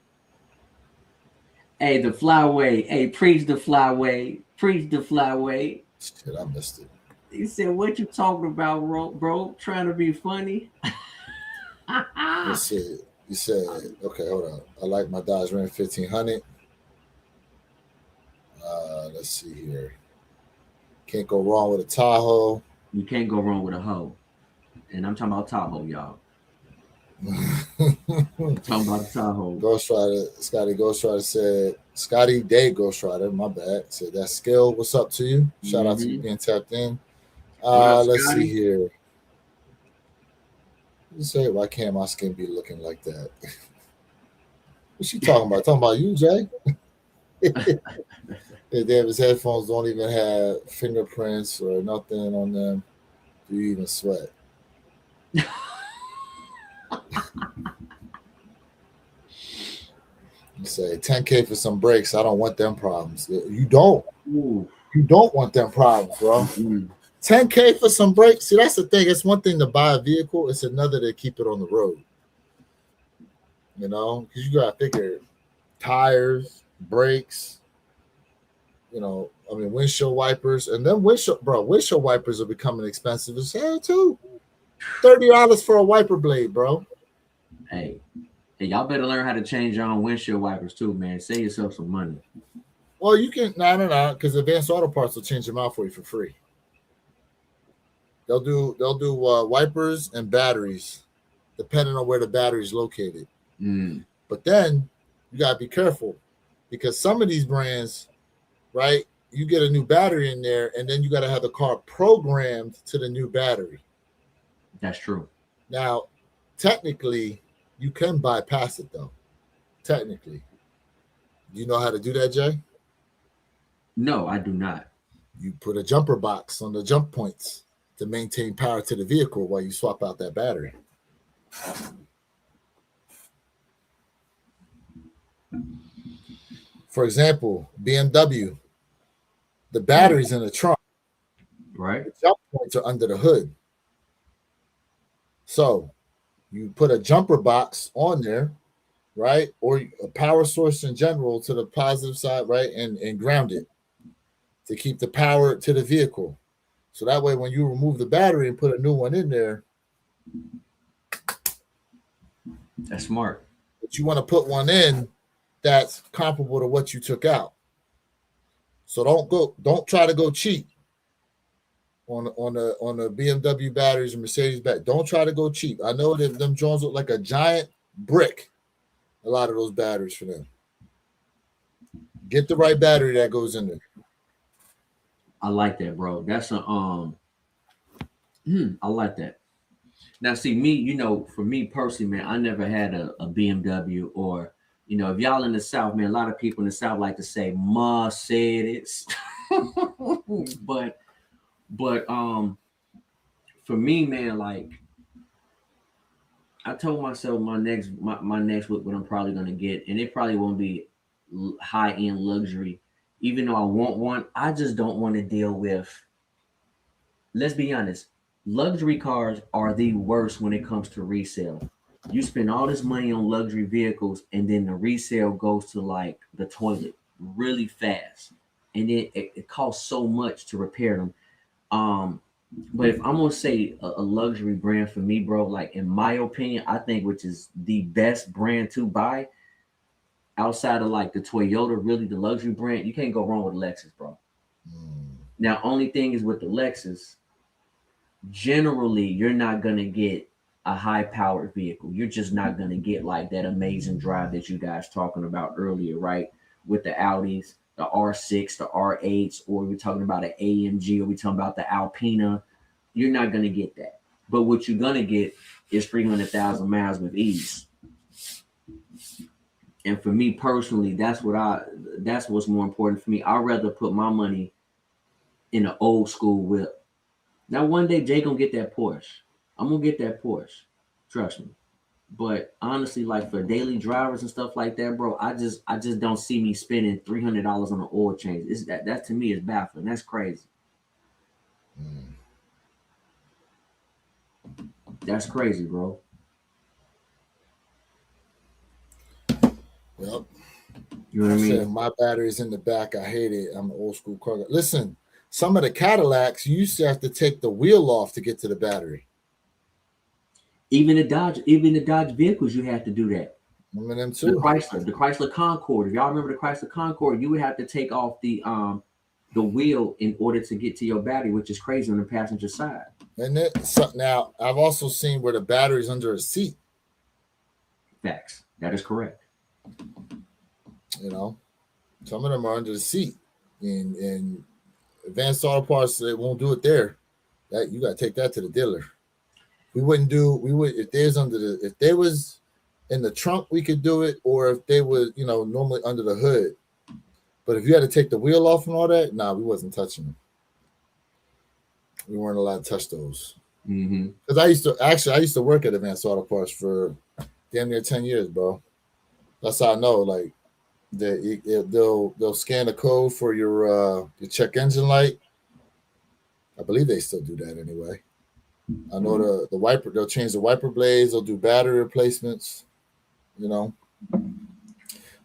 Hey, the flyway. Hey, preach the flyway. Preach the flyway. Shit, I missed it. He said, "What you talking about, bro? Trying to be funny?" Let's see. You said, okay, hold on. I like my Dodge Ram 1500. Let's see here. Can't go wrong with a Tahoe. You can't go wrong with a hoe. And I'm talking about Tahoe, y'all. Talking about Tahoe. Ghost Rider, Scotty Ghost Rider said, Scotty Day Ghost Rider, my bad. Said that skill. What's up to you? Shout out to you being tapped in. Let's see here. You say, why can't my skin be looking like that? What's she talking about? Talking about you, Jay? Damn, his headphones don't even have fingerprints or nothing on them. Do you even sweat? You say 10K for some brakes. I don't want them problems. You don't. Ooh. You don't want them problems, bro. 10K for some brakes. See, that's the thing. It's one thing to buy a vehicle. It's another to keep it on the road. You know, because you got to figure tires, brakes, you know, I mean, windshield wipers, and then windshield wipers are becoming expensive as hell too. $30 for a wiper blade, bro. Hey, y'all better learn how to change your own windshield wipers too, man. Save yourself some money. Well, you can no, because Advanced Auto Parts will change them out for you for free. They'll do wipers and batteries, depending on where the battery is located. But then you gotta be careful, because some of these brands, right, you get a new battery in there, and then you got to have the car programmed to the new battery. That's true. Now, technically, you can bypass it, though. Technically. Do you know how to do that, Jay? No, I do not. You put a jumper box on the jump points to maintain power to the vehicle while you swap out that battery. For example, BMW, the battery's in the trunk. Right. The jump points are under the hood. So you put a jumper box on there, right? Or a power source in general to the positive side, right? And ground it to keep the power to the vehicle. So that way, when you remove the battery and put a new one in there, that's smart. But you want to put one in that's comparable to what you took out. So don't try to go cheap on the BMW batteries and Mercedes batteries. Don't try to go cheap. I know that them drones look like a giant brick. A lot of those batteries for them. Get the right battery that goes in there. I like that, bro. That's a I like that. Now, see me, you know, for me personally, man, I never had a BMW, or, you know, if y'all in the South, man, a lot of people in the South like to say Mercedes, but for me, man, like I told myself my next whip, what I'm probably gonna get, and it probably won't be high end luxury, even though I want one. I just don't want to deal with let's be honest, luxury cars are the worst when it comes to resale. You spend all this money on luxury vehicles, and then the resale goes to like the toilet really fast, and then it costs so much to repair them. Um, but if I'm gonna say a luxury brand for me, bro, like in my opinion, I think which is the best brand to buy outside of like the Toyota, really the luxury brand, you can't go wrong with Lexus, bro. Now, only thing is with the Lexus, generally you're not gonna get a high powered vehicle. You're just not gonna get like that amazing drive that you guys talking about earlier, right? With the Audis, the R6, the R8s, or we're talking about an AMG, or we talking about the Alpina. You're not gonna get that. But what you're gonna get is 300,000 miles with ease. And for me personally, that's what's more important for me. I'd rather put my money in an old school whip. Now one day Jay gonna get that Porsche. I'm gonna get that Porsche. Trust me. But honestly, like for daily drivers and stuff like that, bro, I just don't see me spending $300 on an oil change. It's that to me is baffling. That's crazy. That's crazy, bro. Yep. You know what I mean? My battery's in the back. I hate it. I'm an old school car guy. Listen, some of the Cadillacs, you used to have to take the wheel off to get to the battery. Even the Dodge vehicles, you have to do that. Remember them too. The Chrysler Concorde. If y'all remember the Chrysler Concorde, you would have to take off the wheel in order to get to your battery, which is crazy on the passenger side. And then, so now I've also seen where the battery's under a seat. Facts. That is correct. You know, some of them are under the seat. And Advanced Auto Parts, they won't do it there. That you got to take that to the dealer. We would if they was in the trunk, we could do it, or if they was, normally under the hood. But if you had to take the wheel off and all that, nah, we wasn't touching them. We weren't allowed to touch those. Because I used to work at Advanced Auto Parts for damn near 10 years, bro. That's how I know. Like, they'll scan the code for your check engine light. I believe they still do that anyway. I know the wiper. They'll change the wiper blades. They'll do battery replacements.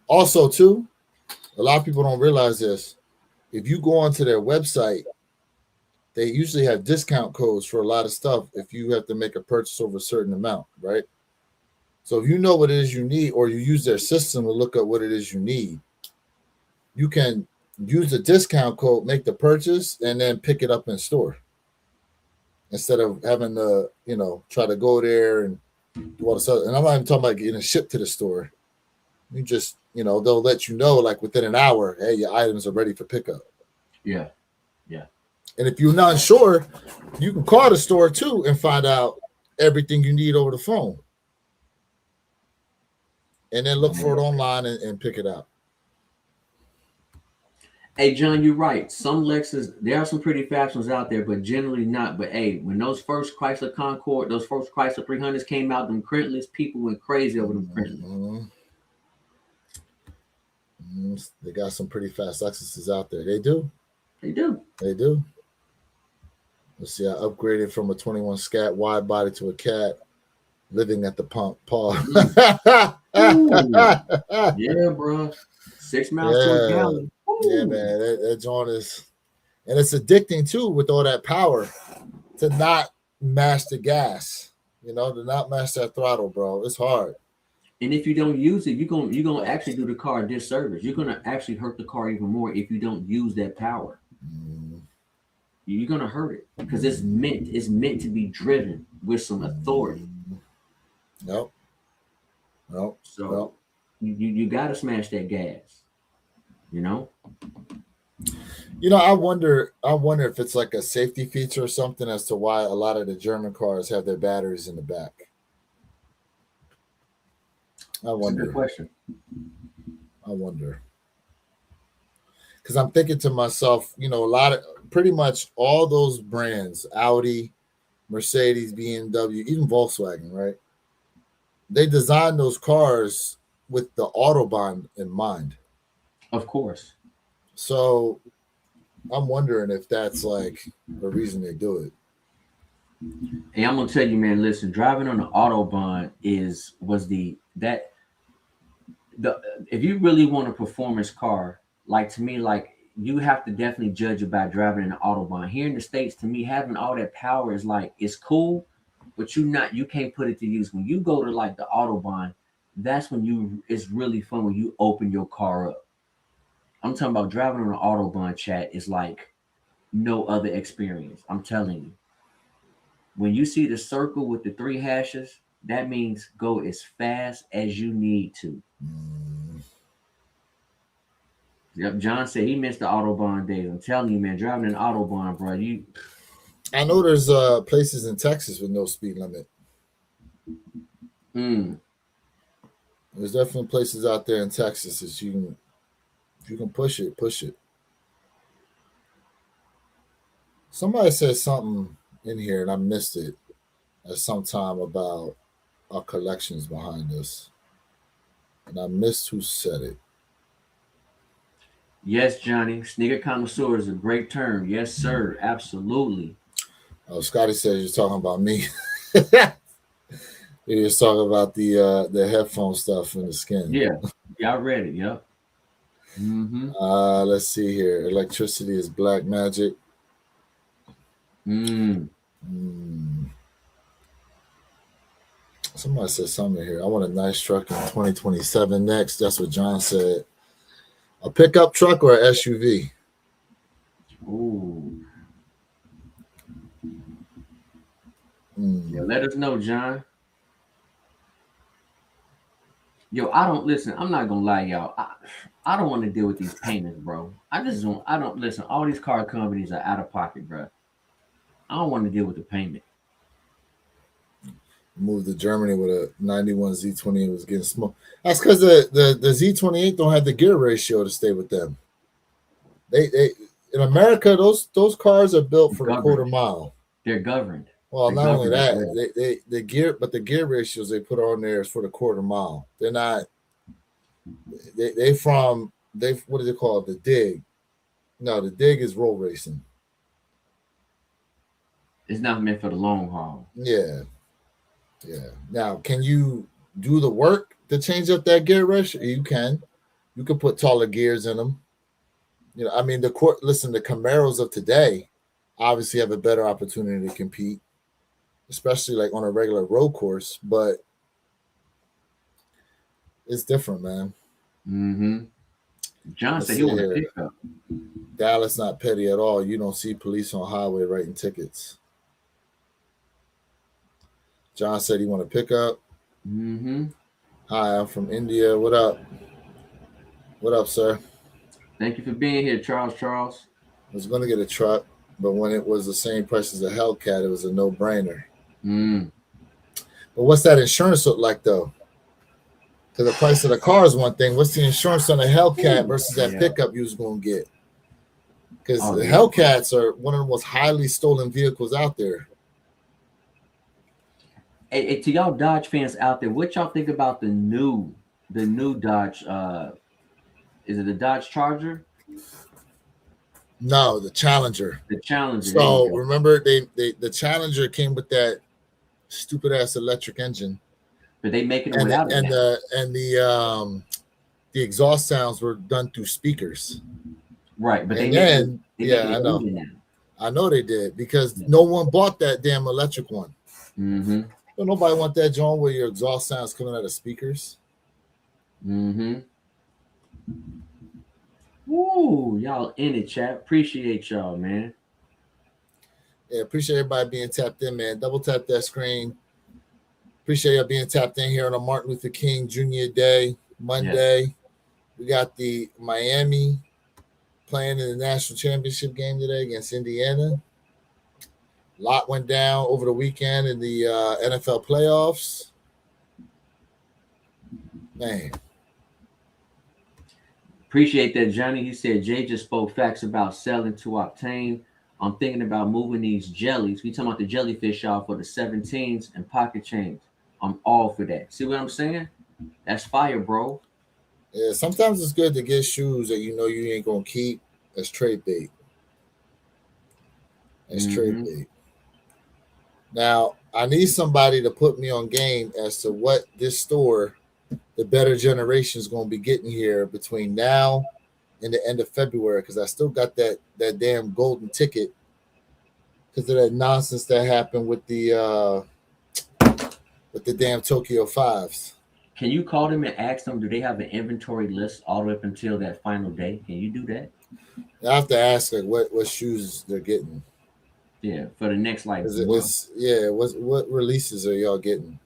Also, too, a lot of people don't realize this. If you go onto their website, they usually have discount codes for a lot of stuff if you have to make a purchase over a certain amount, right? So if you know what it is you need, or you use their system to look up what it is you need, you can use the discount code, make the purchase, and then pick it up in store. Instead of having to, try to go there and do all this other. And I'm not even talking about getting it shipped to the store. You just, they'll let you know, like within an hour, hey, your items are ready for pickup. Yeah. And if you're not sure, you can call the store too and find out everything you need over the phone. And then look for it online and pick it up. Hey, John, you're right. Some Lexus, there are some pretty fast ones out there, but generally not. But hey, when those first Chrysler Concorde, those first Chrysler 300s came out, them crentless, people went crazy over them crentless. They got some pretty fast Lexuses out there. They do. Let's see, I upgraded from a 21 Scat wide body to a Cat, living at the pump. Paul. Yeah, bro. 6 miles to a gallon. Yeah, man, that joint is, and it's addicting too with all that power to not mash the gas, to not mash that throttle, bro. It's hard. And if you don't use it, you're gonna actually do the car a disservice. You're gonna actually hurt the car even more if you don't use that power. You're gonna hurt it because it's meant to be driven with some authority. Nope. So you gotta smash that gas. I wonder if it's like a safety feature or something as to why a lot of the German cars have their batteries in the back. I wonder. That's a good question. I wonder. Because I'm thinking to myself, pretty much all those brands, Audi, Mercedes, BMW, even Volkswagen, right? They designed those cars with the Autobahn in mind. Of course. So I'm wondering if that's like the reason they do it. And I'm gonna tell you, man. Listen, driving on the autobahn was the if you really want a performance car, like to me, like you have to definitely judge about driving in the autobahn. Here in the States, to me, having all that power is like it's cool, but you can't put it to use. When you go to like the autobahn, that's when it's really fun when you open your car up. I'm talking about driving on the autobahn, chat is like no other experience. I'm telling you. When you see the circle with the three hashes, that means go as fast as you need to. Yep, John said he missed the autobahn days. I'm telling you, man, driving an autobahn, bro. I know there's places in Texas with no speed limit. Mm, There's definitely places out there in Texas that if you can push it, push it. Somebody said something in here and I missed it at some time about our collections behind us, and I missed who said it. yes, Johnny. Sneaker connoisseur is a great term. Yes, sir. Absolutely. Oh, Scotty says you're talking about me. He was talking about the headphone stuff and the skin. Yeah. Y'all read it. Yep. Mm-hmm. Let's see here. Electricity is black magic. Mm. Hmm. Somebody said something here. I want a nice truck in 2027 next. That's what John said. A pickup truck or an SUV? Ooh. Yeah, Mm. let us know, John. Yo, I don't listen. I'm not gonna lie, y'all. I don't want to deal with these payments, bro. I don't listen. All these car companies are out of pocket, bro. I don't want to deal with the payment. Moved to Germany with a 91 Z28 was getting small. That's because the Z28 don't have the gear ratio to stay with them. They in America those cars are built for the quarter Governed. mile. They're governed. Well, They're not only governed as that, well. they the gear, but the gear ratios they put on there is for the quarter mile. They're not. They from they what do they call it? The dig. No, the dig is road racing. It's not meant for the long haul. Yeah, yeah. Now, can you do the work to change up that gear ratio? You can. You can put taller gears in them. You know, I mean, the court. Listen, the Camaros of today obviously have a better opportunity to compete, especially like on a regular road course. But it's different, man. Mm-hmm. John Let's said he see want a here. pickup. Dallas not petty at all. You don't see police on highway writing tickets. John said he want to pick up. Mm-hmm. Hi, I'm from India. What up? What up, sir? Thank you for being here, Charles. Charles. I was gonna get a truck, but when it was the same price as a Hellcat, it was a no-brainer. Mm. But what's that insurance look like though? Because the price of the car is one thing. What's the insurance on a Hellcat Ooh, versus that yeah. pickup you was gonna get? Because Oh the yeah. Hellcats are one of the most highly stolen vehicles out there. Hey, to y'all Dodge fans out there, what y'all think about the new Dodge? Is it the Dodge Charger? No, the Challenger. The Challenger. There you So go. remember, they the Challenger came with that stupid ass electric engine, But they making it without it now. the exhaust sounds were done through speakers. Right. But And then they making I it know, even now. they did because no one bought that damn electric one. Mm-hmm. So nobody want that John where your exhaust sounds coming out of speakers. Mm-hmm. Woo, y'all in it, chat. Appreciate y'all, man. Yeah, appreciate everybody being tapped in, man. Double tap that screen. Appreciate y'all being tapped in here on a Martin Luther King Jr. Day, Yes. Monday. We got the Miami playing in the national championship game today against Indiana. A lot went down over the weekend in the NFL playoffs. Man, Appreciate that, Johnny. He said Jay just spoke facts about selling to obtain. I'm thinking about moving these jellies. We talking about the jellyfish, y'all, for the 17s and pocket chains. I'm all for that. See what I'm saying? That's fire, bro. yeah, sometimes it's good to get shoes that you know you ain't gonna keep as trade bait. As trade Mm-hmm. bait. Now I need somebody to put me on game as to what this store, the better generation, is going to be getting here between now and the end of February, because I still got that damn golden ticket because of that nonsense that happened with the damn Tokyo Fives. Can you call them and ask them, do they have an inventory list all the way up until that final day? Can you do that? I have to ask like what shoes they're getting. Yeah, for the next like month. It's yeah. What releases are y'all getting?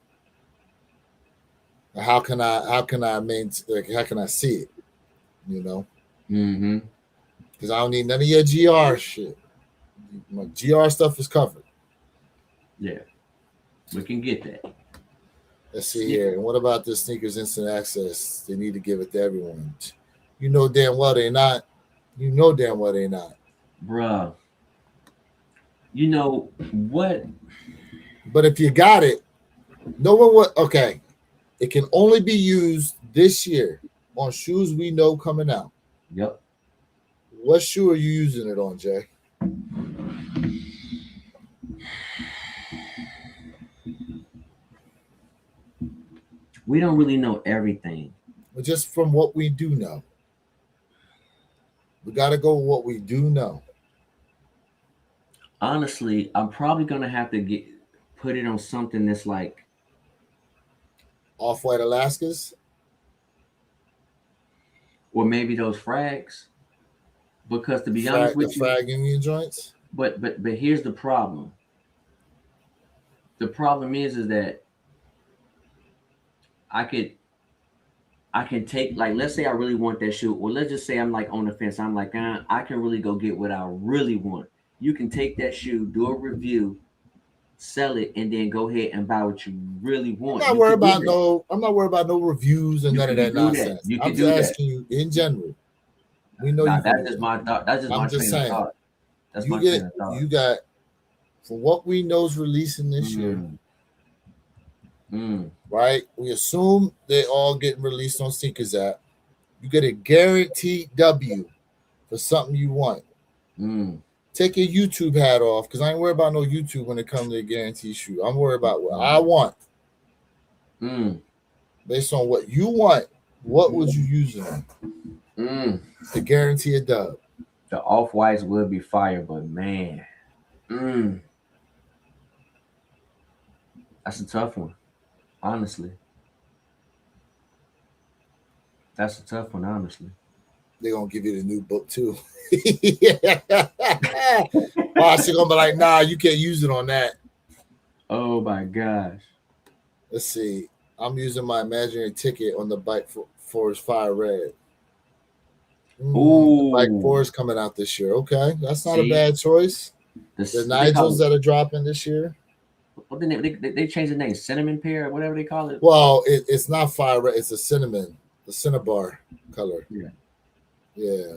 How can I how can I see it? You know, Mm-hmm. because I don't need none of your GR shit. My GR stuff is covered. Yeah, we can get that. Let's see here. And what about the sneakers instant access? They need to give it to everyone. You know damn well they not. You know damn well they not. Bruh. You know what? But if you got it, no one what okay. It can only be used this year on shoes we know coming out. Yep. What shoe are you using it on, Jay? We don't really know everything. Just from what we do know. We got to go with what we do know. Honestly, I'm probably gonna have to put it on something that's like, Off-white Alaskas, or maybe those frags. Because to be honest the with you, frag Union joints. but here's the problem. The problem is that I could I can take, like, let's say I really want that shoe, or let's just say I'm like on the fence. I'm like, I can really go get what I really want. You can take that shoe, do a review, sell it, and then go ahead and buy what you really want. You can do that. I'm not worried about no reviews and You none of can that do that. nonsense. You I'm can just do that. asking you in general. We know Now you can that's do just that. my thought. That's just I'm my just train of saying. thought. That's my train of thought. You got for what we know is releasing this year, right? We assume they all getting released on Sneakers app. You get a guaranteed W for something you want. Take your YouTube hat off, because I ain't worried about no YouTube when it comes to a guaranteed shoe. I'm worried about what I want. Based on what you want, what would you use it on? To guarantee a dub. The off-whites would be fire, but man, that's a tough one. Honestly, that's a tough one. Honestly, they're gonna give you the new book too. Boss, they're gonna be like, nah, you can't use it on that. Oh my gosh. Let's see. I'm using my imaginary ticket on the Bike Forest Fire Red. The Bike Forest coming out this year. Okay, that's not a bad choice. The Nigels that are dropping this year. What they changed the name, cinnamon pear, or whatever they call it. Well, it's not fire red. It's a cinnamon, the cinnabar color. Yeah.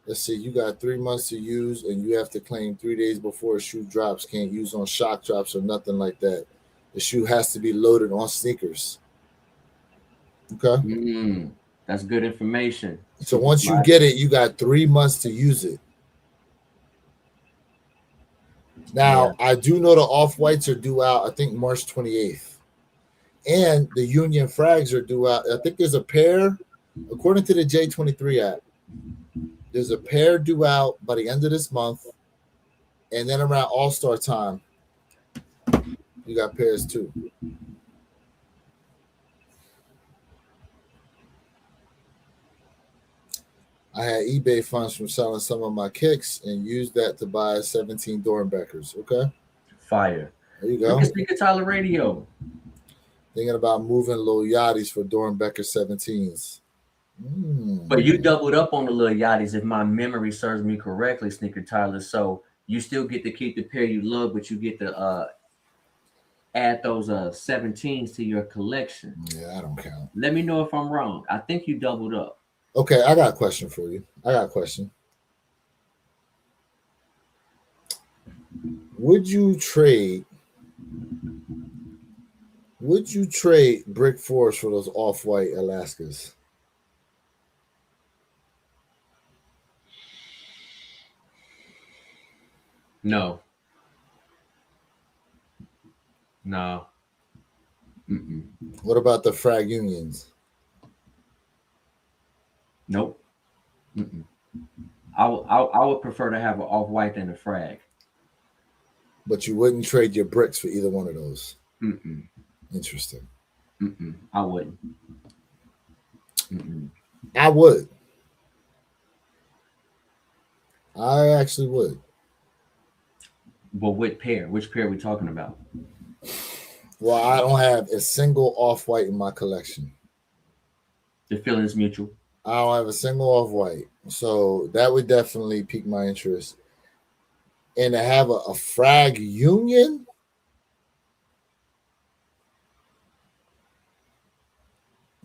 Let's see. You got 3 months to use, and you have to claim 3 days before a shoe drops. Can't use on shock drops or nothing like that. The shoe has to be loaded on sneakers. Okay. That's good information. So once you get it, you got 3 months to use it. Now, I do know the off-whites are due out, I think, March 28th. And the Union Frags are due out. I think there's a pair, according to the J23 app, there's a pair due out by the end of this month. And then around All-Star time, you got pairs too. I had eBay funds from selling some of my kicks and used that to buy 17 Dornbeckers. Okay. Fire. There you go. Look at Speaker Tyler Radio. Thinking about moving little Yachties for Dornbecker 17s. But you doubled up on the little Yachties, if my memory serves me correctly, Sneaker Tyler. So you still get to keep the pair you love, but you get to add those 17s to your collection. Yeah, I don't count. Let me know if I'm wrong. I think you doubled up. Okay, I got a question for you. Would you trade Brick Forest for those off-white Alaskas? No. No. Mm-mm. What about the frag unions? Nope. Mm-mm. I would prefer to have an off-white than a frag. But you wouldn't trade your bricks for either one of those. Mm-mm. Interesting. Mm-mm. I wouldn't. Mm-mm. I would. I actually would. But what pair? Which pair are we talking about? Well, I don't have a single off-white in my collection. The feeling's mutual. I don't have a single off-white. So that would definitely pique my interest. And to have a frag union?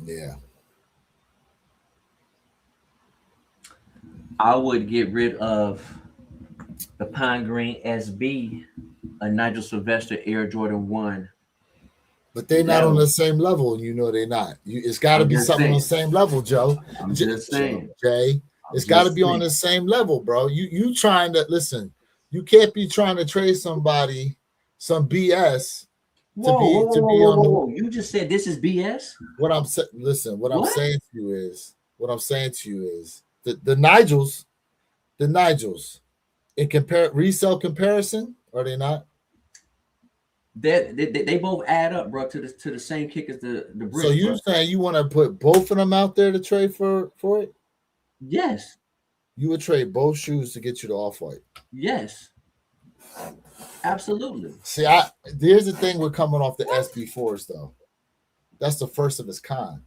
Yeah. I would get rid of the Pine Green SB, a Nigel Sylvester Air Jordan 1. But they're not on the same level, and you know they're not. It's got to be something on the same level, Joe. I'm just saying. Jay, it's got to be on the same level, bro. You trying to listen. You can't be trying to trade somebody some BS Whoa. You just said this is BS? What I'm saying, listen, what I'm saying to you is the Nigels, in resale comparison, are they not? They both add up, bro, to the same kick as the bricks. So you saying you want to put both of them out there to trade for it? Yes. You would trade both shoes to get you the off-white? Yes. Absolutely. See, there's the thing with coming off the SB4s though. That's the first of its kind.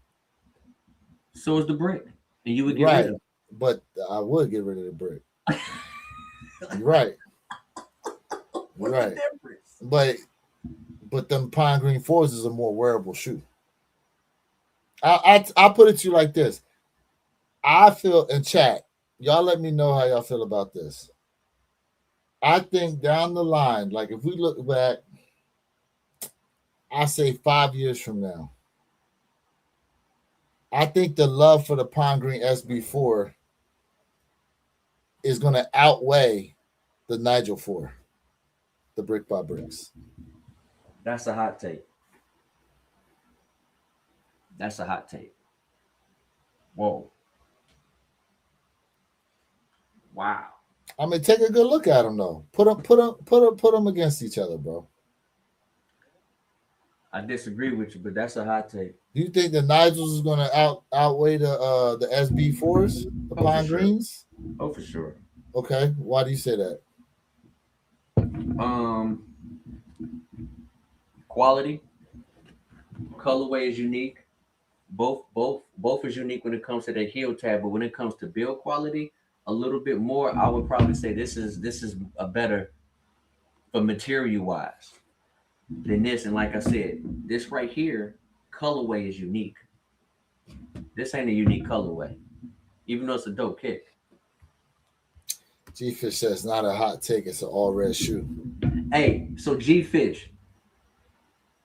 So is the brick, and you would get rid of it. But I would get rid of the brick. You're right. You're right. But them Pine Green 4s is a more wearable shoe. I'll put it to you like this. I feel, in chat, y'all let me know how y'all feel about this. I think down the line, like if we look back, I say 5 years from now, I think the love for the Pine Green SB4 is going to outweigh the Nigel 4, the brick by bricks. That's a hot take. That's a hot take. Whoa. Wow. I mean, take a good look at them though. Put them against each other, bro. I disagree with you, but that's a hot take. Do you think the Nigels is going to outweigh the SB4s, the Pine Greens? Oh, for sure. Okay, why do you say that? Quality, colorway is unique. Both is unique when it comes to the heel tab, but when it comes to build quality, a little bit more, I would probably say this is a better for material wise than this. And like I said, this right here, colorway is unique. This ain't a unique colorway, even though it's a dope kick. G Fish says not a hot take, it's an all red shoe. Hey, so G Fish,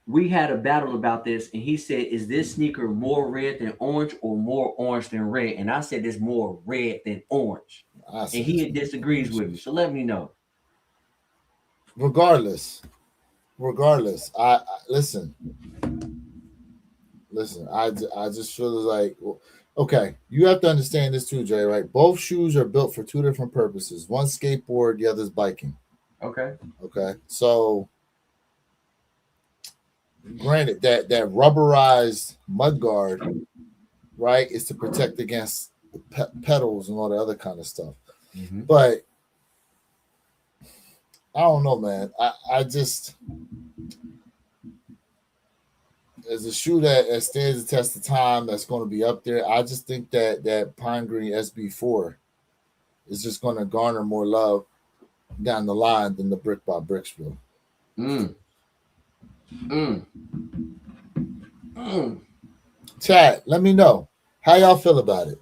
we had a battle about this, and he said, is this sneaker more red than orange or more orange than red? And I said it's more red than orange. And he disagrees with me. So let me know. Regardless, I listen. I just feel like, okay, you have to understand this too, Jay, right? Both shoes are built for two different purposes. One skateboard, the other's biking. Okay. So granted, that rubberized mud guard, right, is to protect against pedals and all the other kind of stuff. Mm-hmm. But I don't know, man. I just, as a shoe that stands the test of time, that's going to be up there, I just think that Pine Green SB4 is just going to garner more love down the line than the brick by bricks will. Chat, let me know how y'all feel about it.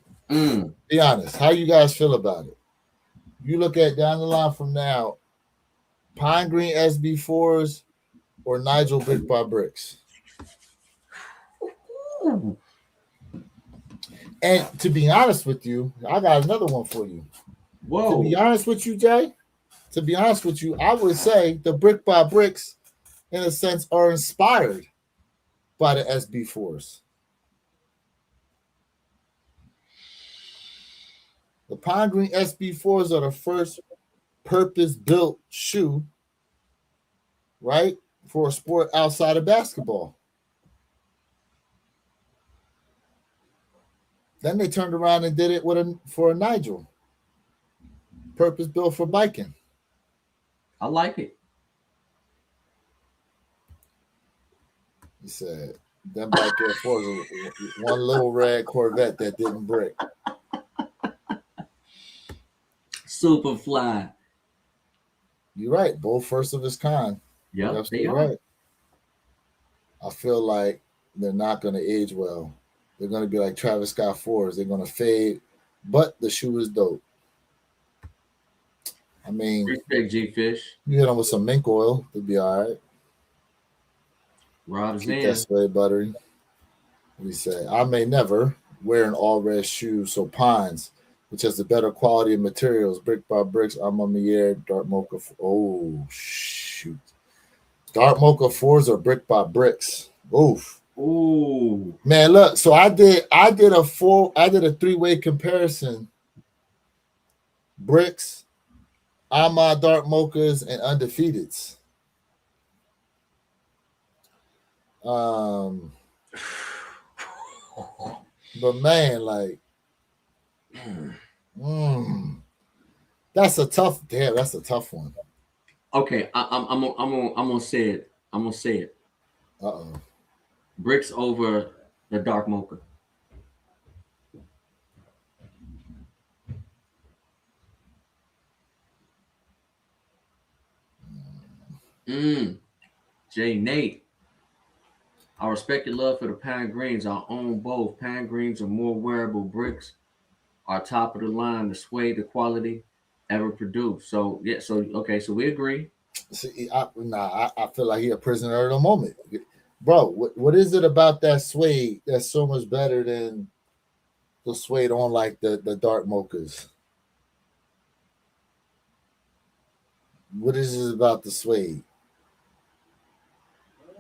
Be honest, how you guys feel about it. You look at down the line from now, Pine Green SB4s or Nigel brick by bricks. And to be honest with you, I got another one for you. Whoa. To be honest with you, Jay, I would say the brick by bricks in a sense, are inspired by the SB4s. The Pine Green SB4s are the first purpose-built shoe, right, for a sport outside of basketball. Then they turned around and did it for a Nigel, purpose-built for biking. I like it. He said, them bike Air Force, one little red Corvette that didn't break. Super fly. You're right. Both first of its kind. Yep, You're absolutely right. I feel like they're not going to age well. They're going to be like Travis Scott 4s. They're going to fade, but the shoe is dope. I mean, respect G-Fish. You hit them with some mink oil, they'll be all right. Rob's Keep in. that suede buttery. What do you say? I may never wear an all red shoe, so Pines, which has the better quality of materials, brick by bricks, Armamier, Dark Mocha. Oh, shoot. Dark Mocha 4s are brick by bricks. Oof. Ooh. Man, look, so I did a 3-way comparison. Bricks, Arma Dark Mochas, and Undefeateds. But man, like, that's a tough one. Okay, I'm gonna say it. I'm gonna say it. Bricks over the Dark Mocha. Jay Nate. I respect your love for the Pine Greens. I own both. Pine Greens are more wearable. Bricks are top of the line. The suede, the quality ever produced. So yeah, so okay, so we agree. See, I feel like he a prisoner of the moment, bro. What is it about that suede that's so much better than the suede on like the Dark Mochas? What is it about the suede?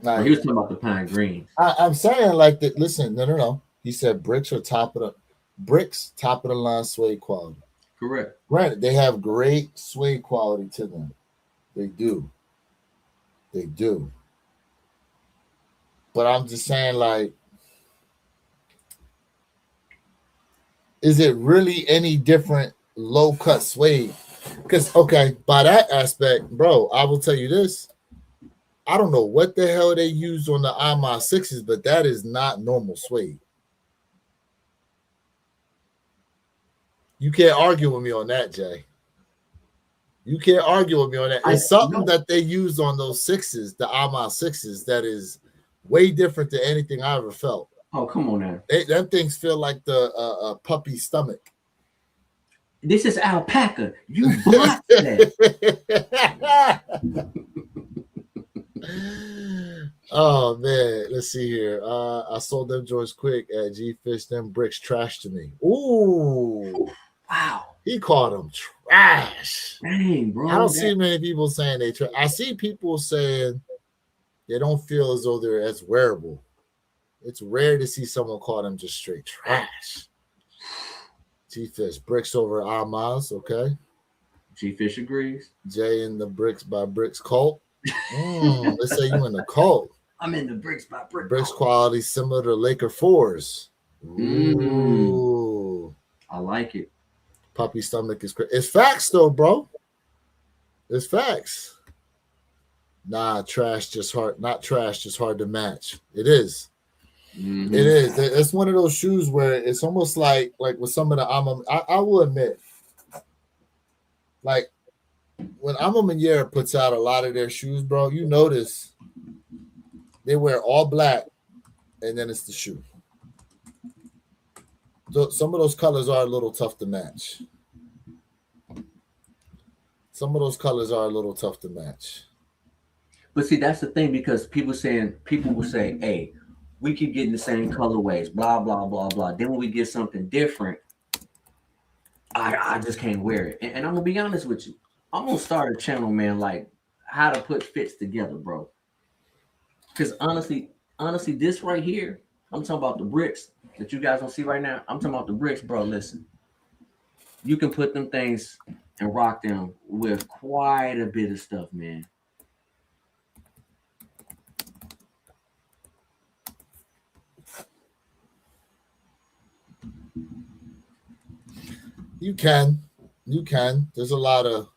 Like, he was talking about the Pine Greens. I'm saying like that. Listen, no. He said bricks are top of the line suede quality. Correct. Granted, they have great suede quality to them. They do. But I'm just saying, like, is it really any different low cut suede? Because, okay, by that aspect, bro, I will tell you this. I don't know what the hell they used on the Arma 6s, but that is not normal suede. You can't argue with me on that, Jay. You can't argue with me on that. It's something that they used on those 6s, the Arma 6s, that is way different than anything I ever felt. Oh, come on now. Them things feel like the puppy stomach. This is alpaca. You blocked that. Oh man, let's see here. I sold them joints quick at G Fish. Them bricks trash to me. Ooh, wow. He called them trash. Dang, bro. I don't see many people saying they trash. I see people saying they don't feel as though they're as wearable. It's rare to see someone call them just straight trash. G Fish bricks over Armas, okay. G Fish agrees. Jay in the bricks by bricks cult. Let's say you in the cult. I'm in the bricks by bricks. Bricks quality similar to Laker 4s. Ooh. I like it. Puppy stomach is crazy. It's facts though, bro. It's facts. Nah, trash just hard. Not trash, just hard to match. It is. It is. It's one of those shoes where it's almost like with some of the I will admit, like when Armamier puts out a lot of their shoes, bro, you notice they wear all black and then it's the shoe. So some of those colors are a little tough to match. But see, that's the thing, because people will say, hey, we keep getting the same colorways, blah, blah, blah, blah. Then when we get something different, I just can't wear it. And I'm going to be honest with you. I'm going to start a channel, man, like how to put fits together, bro. Because honestly, this right here, I'm talking about the bricks that you guys don't see right now. I'm talking about the bricks, bro. Listen, you can put them things and rock them with quite a bit of stuff, man. You can. You can. There's a lot of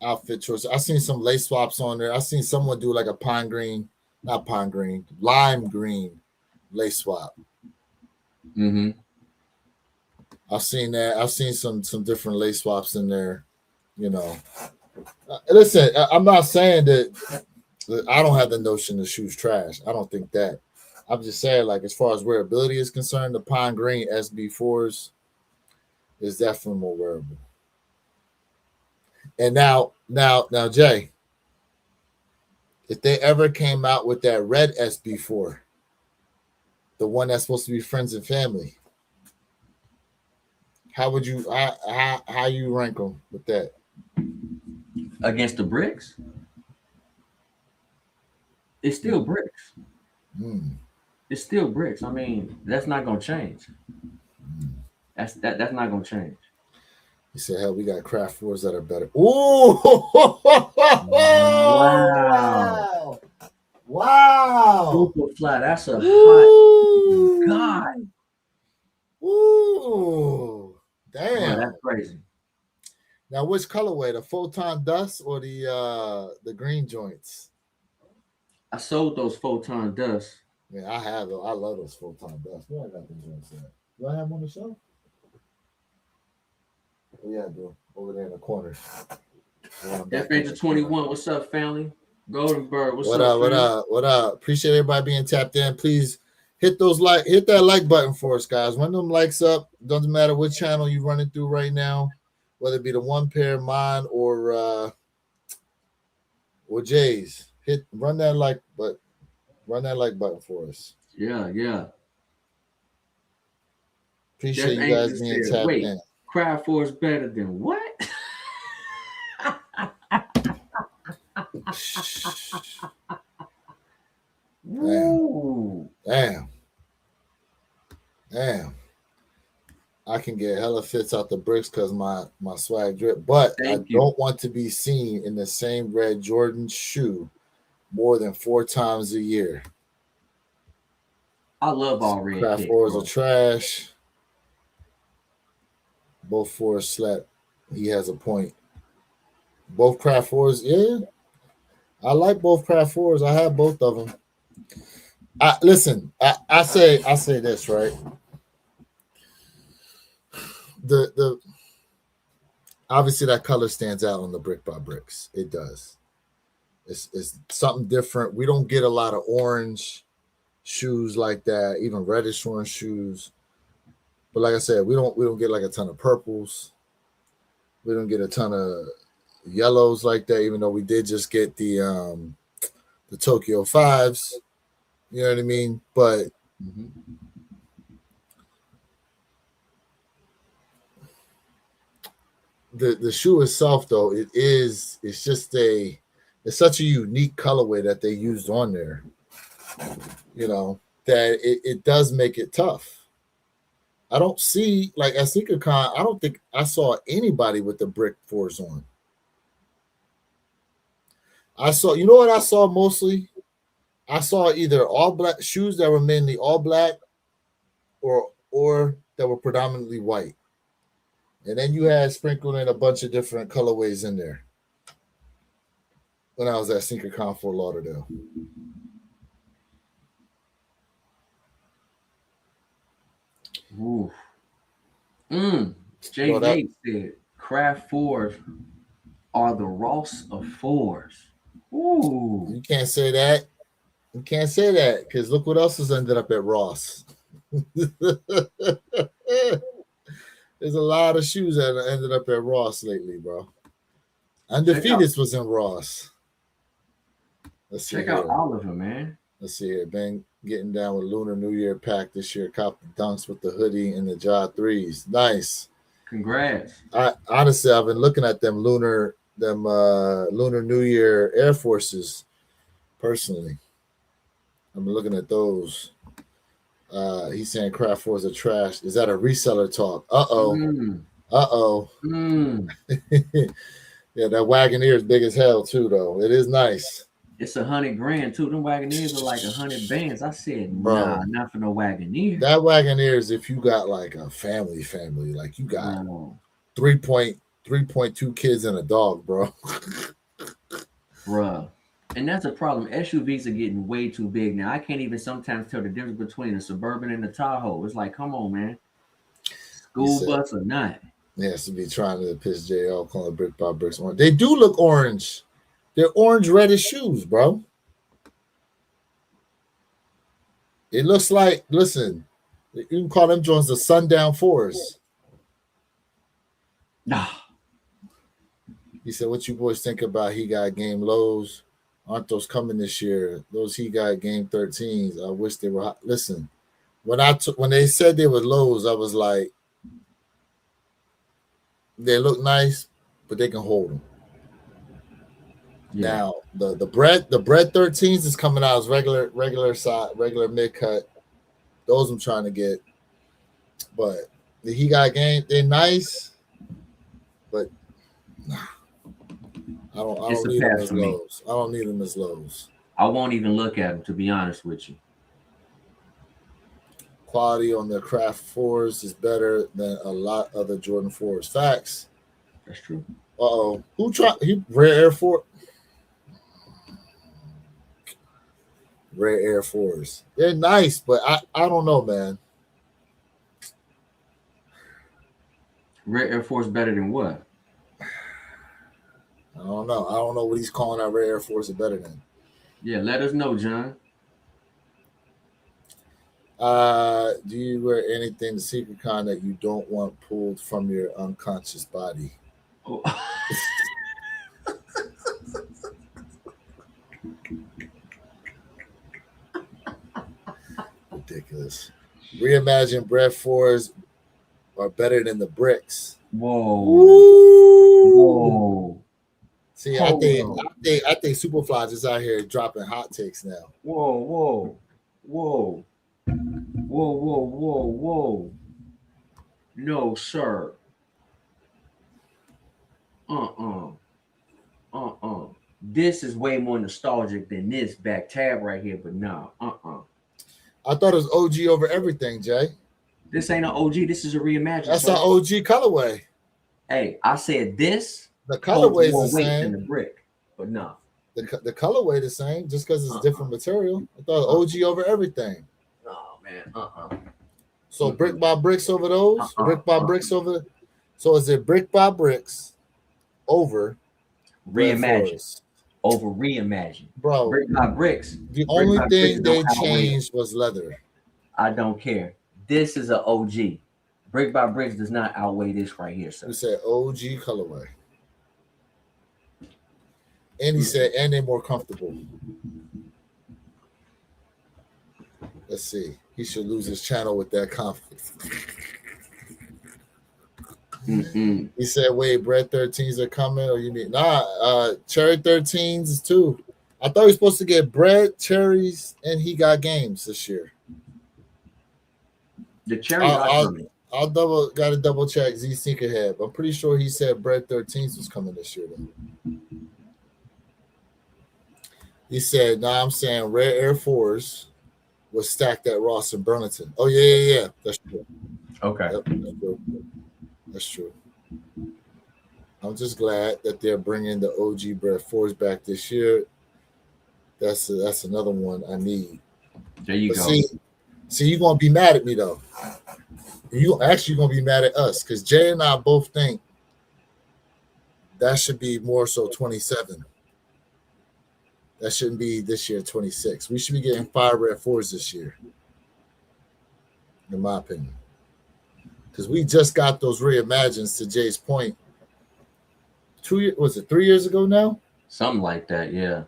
outfit choices. I seen some lace swaps on there. I seen someone do like a pine green, not pine green, lime green lace swap. Mm-hmm. I've seen that. I've seen some different lace swaps in there. You know, listen, I'm not saying that I don't have the notion the shoe's trash. I don't think that. I'm just saying, like, as far as wearability is concerned, the pine green SB4s is definitely more wearable. And now, Jay, if they ever came out with that red SB4, the one that's supposed to be friends and family, how would you how you rank them with that? Against the bricks, it's still bricks. Mm. It's still bricks. I mean, that's not gonna change. That's not gonna change. He said, "Hell, we got craft fours that are better." Ooh, Wow. wow, wow, Super fly. That's a hot ooh, God. ooh, Bro, damn. that's crazy. Now, which colorway, the photon dust or the green joints? I sold those photon dust. Yeah, I have them. I love those photon dust. Where I got them joints at? Do I have them on the shelf? Oh, yeah, I do. Over there in the corner. F Angel 21. What's up, family? Golden Bird. What's What up, up? What fam? up? What up? Appreciate everybody being tapped in. Please hit that like button for us, guys. Run them likes up. Doesn't matter what channel you're running through right now, whether it be the one pair, mine, or Jay's. Run that like button for us. Yeah, yeah. Appreciate Death you guys Angel being said, tapped wait, in. Cry for is better than what? Damn, Woo. damn, damn. I can get hella fits out the bricks because my swag drip, but I Thank you. don't want to be seen in the same red Jordan shoe more than 4 times a year. I love all red Craft kicks, fours are bro. trash. Both fours slept. He has a point. Both craft fours, yeah. I like both craft fours. I have both of them. Listen. I say this right. The obviously that color stands out on the brick by bricks. It does. It's something different. We don't get a lot of orange shoes like that, even reddish orange shoes. But like I said, we don't get like a ton of purples. We don't get a ton of yellows like that, even though we did just get the Tokyo fives. You know what I mean? But Mm-hmm. the shoe itself, though, it's just it's such a unique colorway that they used on there. You know that it does make it tough. I don't see like at SneakerCon. I don't think I saw anybody with the brick fours on. I saw, you know what I saw mostly? I saw either all black shoes that were mainly all black or that were predominantly white. And then you had sprinkled in a bunch of different colorways in there when I was at SneakerCon Fort Lauderdale. Ooh. Bro, that JJ said, craft fours are the Ross of fours. Ooh. you can't say that. You can't say that because look what else has ended up at Ross. There's a lot of shoes that ended up at Ross lately, bro. Check out Undefeated was in Ross. Let's see check out here. Oliver, man. Let's see here. Been getting down with Lunar New Year pack this year. Cop the dunks with the hoodie and the jaw threes. Nice. Congrats. I honestly I've been looking at them Lunar New Year Air Forces personally. I'm looking at those. He's saying Craft Fours are trash. Is that a reseller talk? Uh-oh. Uh-oh. Yeah, that Wagoneer is big as hell too, though. It is nice. It's $100,000 too. Them Wagoneers are like 100 bands. I said, Bro, nah, not for no Wagoneer. that Wagoneer is if you got like a family, like you got 3.2 kids and a dog, bro. Bruh. And that's a problem. SUVs are getting way too big now. I can't even sometimes tell the difference between a Suburban and a Tahoe. It's like, come on, man. School bus or not. Yes, to be trying to piss JL calling brick by bricks orange. They do look orange. They're orange reddish shoes, bro. It looks like, listen, you can call them joints the sundown fours. Nah. He said, what you boys think about He Got Game lows? Aren't those coming this year? Those He Got Game 13s. I wish they were hot. Listen, when they said they were lows, I was like, they look nice, but they can hold them. Yeah. Now the bread 13s is coming out as regular side, regular mid cut. Those I'm trying to get, but the He Got Game, they're nice, but nah, I don't need them as lows. I don't need them as lows. I won't even look at them, to be honest with you. Quality on the Craft Fours is better than a lot of the Jordan 4s. Facts. That's true. Uh-oh. Rare Air Force? Rare Air Force. They're nice, but I don't know, man. Rare Air Force better than what? I don't know. I don't know what he's calling our Rare Air Force is better than. Yeah, let us know, John. Do you wear anything to Secret Con that you don't want pulled from your unconscious body? Oh. Ridiculous. Reimagine Bread 4s are better than the bricks. Whoa. Woo. Whoa. See, I think Superfly is out here dropping hot takes now. Whoa. No, sir. This is way more nostalgic than this back tab right here, but no. I thought it was OG over everything, Jay. This ain't an OG. This is a reimagined. That's an OG colorway. Hey, I said this. The colorway is the same than the brick, but no. The colorway the same, just because it's different material. I thought OG over everything. Oh man. So brick by bricks over those. Brick by bricks over. So is it brick by bricks over reimagined? Over reimagined, bro. Brick by bricks. The only thing they changed was leather. I don't care. This is an OG. Brick by bricks does not outweigh this right here, sir. You said OG colorway, and he said, and they're more comfortable. Let's see. He should lose his channel with that confidence. He said, wait, bread 13s are coming, or you mean cherry 13s is too. I thought he was supposed to get bread, cherries, and He Got Games this year. The cherries are coming. Gotta double check Z Sneakerhead. I'm pretty sure he said bread 13s was coming this year though. He said, I'm saying Rare Air Force was stacked at Ross and Burlington. Oh yeah. That's true. Okay. Yep, that's true. I'm just glad that they're bringing the OG Bread 4s back this year. That's another one I need. There you go. See, you're gonna be mad at me though. You actually gonna be mad at us because Jay and I both think that should be more so 27. That shouldn't be this year 26. We should be getting 5 Red 4s this year, in my opinion. Because we just got those reimagines, to Jay's point. 3 years ago now? Something like that, yeah.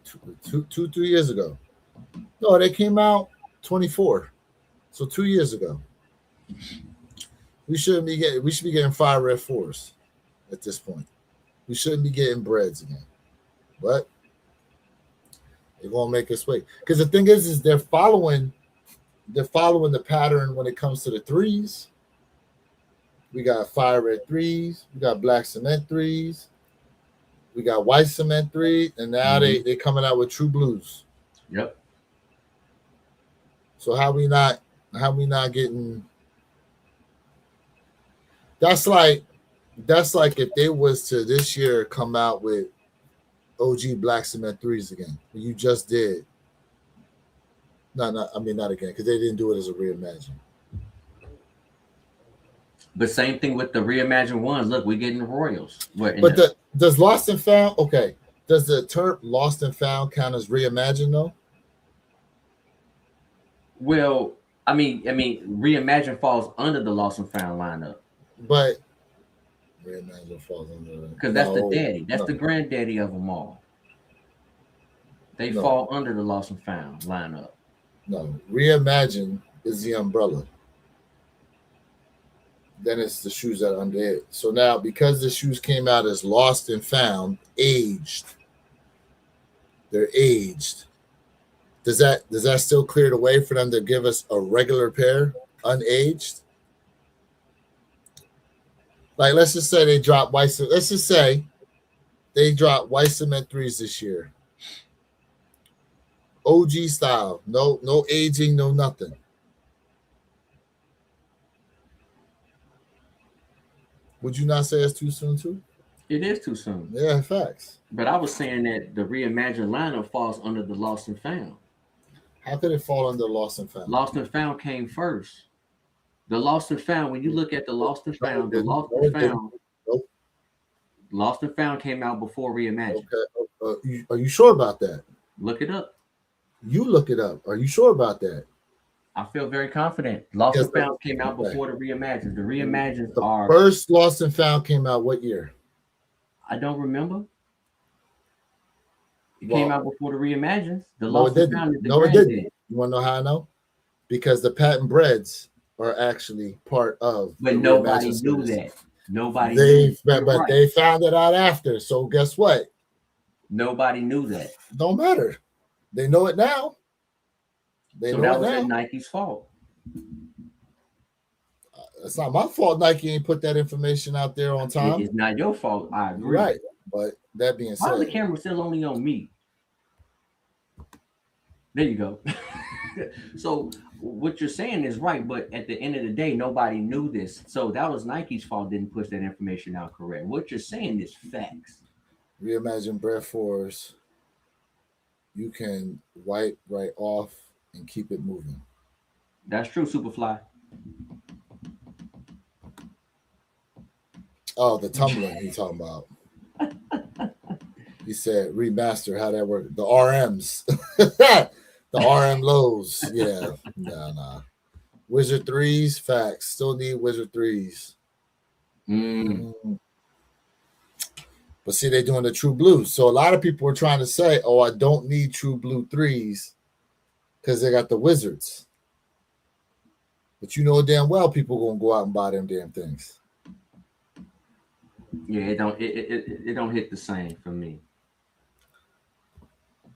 3 years ago. No, they came out 24. So 2 years ago. We should be getting 5 Red 4s at this point. We shouldn't be getting breads again. But They're gonna make us wait. Because the thing is they're following the pattern when it comes to the threes. We got fire red threes, we got black cement threes, we got white cement three, and now they coming out with true blues. Yep. So how we not getting? That's like if they was to this year come out with OG black cement threes again. You just did. No, I mean not again because they didn't do it as a reimagine. But same thing with the reimagined ones. Look, we're getting the Royals. But does Lost and Found? Okay, does the term Lost and Found count as reimagined though? Well, I mean, reimagined falls under the Lost and Found lineup. But reimagined falls under because that's the daddy. That's the granddaddy of them all. They fall under the Lost and Found lineup. No, reimagine is the umbrella. Then it's the shoes that are under it. So now, because the shoes came out as Lost and Found, aged, they're aged. Does that still clear the way for them to give us a regular pair, unaged? Like, let's just say they drop white. Let's just say they drop white cement threes this year. OG style, no aging, no nothing. Would you not say it's too soon too? It is too soon. Yeah, facts. But I was saying that the reimagined lineup falls under the Lost and Found. How could it fall under Lost and Found? Lost and Found came first. The Lost and Found, when you look at the Lost and Found, the Lost and Found, Lost and Found came out before Reimagined. Okay. Are you sure about that? Look it up. You look it up. Are you sure about that? I feel very confident. Lost and Found came out before the Reimagined. The Reimagined are first Lost and Found came out what year? I don't remember. It came out before the Reimagined. The Lost and Found is the No, it didn't. You want to know how I know? Because the patent breads are actually part of. But nobody knew that. Nobody knew that. But they found it out after. So guess what? Nobody knew that. Don't matter. They know it now. So that was Nike's fault. It's not my fault Nike ain't put that information out there on time. It's not your fault. I agree. Right. But that being said, why is the camera still only on me? There you go. So what you're saying is right, but at the end of the day, nobody knew this. So that was Nike's fault, didn't push that information out correct. What you're saying is facts. Reimagine bread fours. You can wipe right off and keep it moving. That's true, Superfly. Oh, the tumbling he's talking about. He said remaster, how that work? The RMs. The RM lows. Yeah. Nah. Wizard threes, facts. Still need Wizard threes. But see, they're doing the true blues. So a lot of people are trying to say, oh, I don't need true blue threes because they got the Wizards. But you know damn well people gonna go out and buy them damn things. Yeah, it don't hit the same for me.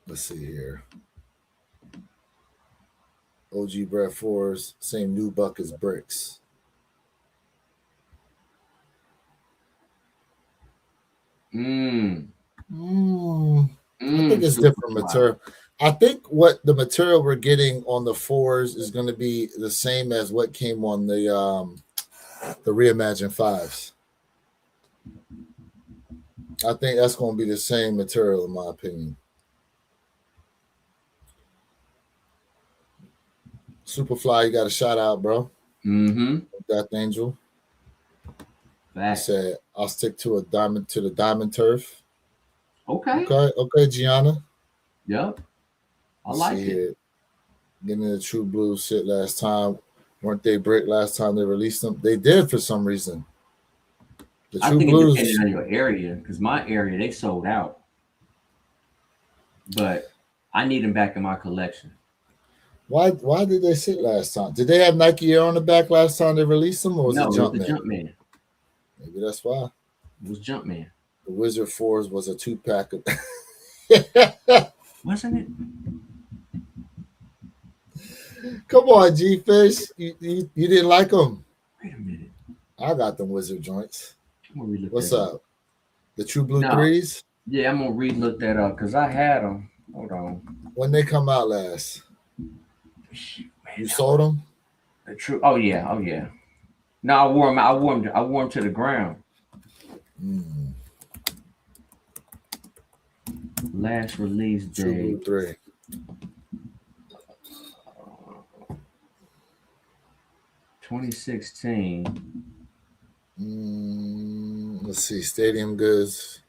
Let's see here. OG Bread fours, same new buck as bricks. I think it's different material. I think what the material we're getting on the fours is going to be the same as what came on the reimagined fives. I think that's going to be the same material, in my opinion. Superfly, you got a shout out, bro. Death Angel. I said I'll stick to the diamond turf. Okay, Gianna. Yep. I like it. Getting the true blue shit last time. Weren't they brick last time they released them? They did for some reason. The true blues. It depends on your area, because my area they sold out. But I need them back in my collection. Why did they sit last time? Did they have Nike Air on the back last time they released them, or was it Jumpman? Maybe that's why. It was Jumpman. The Wizard 4s was a 2-pack. Wasn't it? Come on, G Fish. You didn't like them. Wait a minute. I got them wizard joints. I'm gonna relook What's that up. up? The True Blue No, threes? yeah, I'm gonna relook that up because I had them. Hold on. When they come out last? You Wait, sold them? the true. Oh yeah. Oh yeah. No, I wore them. I wore them. I wore them to the ground. Mm. Last release True Blue date. 3. 2016. Let's see. Stadium Goods.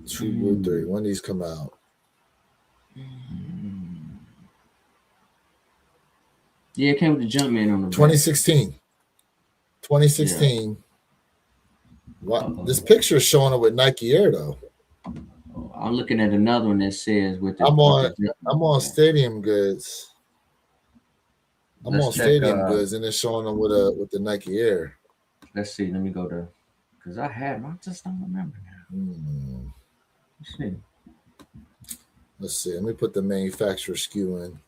True Blue 3. When these come out? Yeah, it came with the Jumpman on the back. 2016. 2016. Yeah. What? This picture is showing up with Nike Air though. I'm looking at another one that says with the. I'm on Stadium Goods. I'm on Stadium Goods, and it's showing them with the Nike Air. Let's see. Let me go to, because I had them. I just don't remember now. Let's see. Let me put the manufacturer SKU in.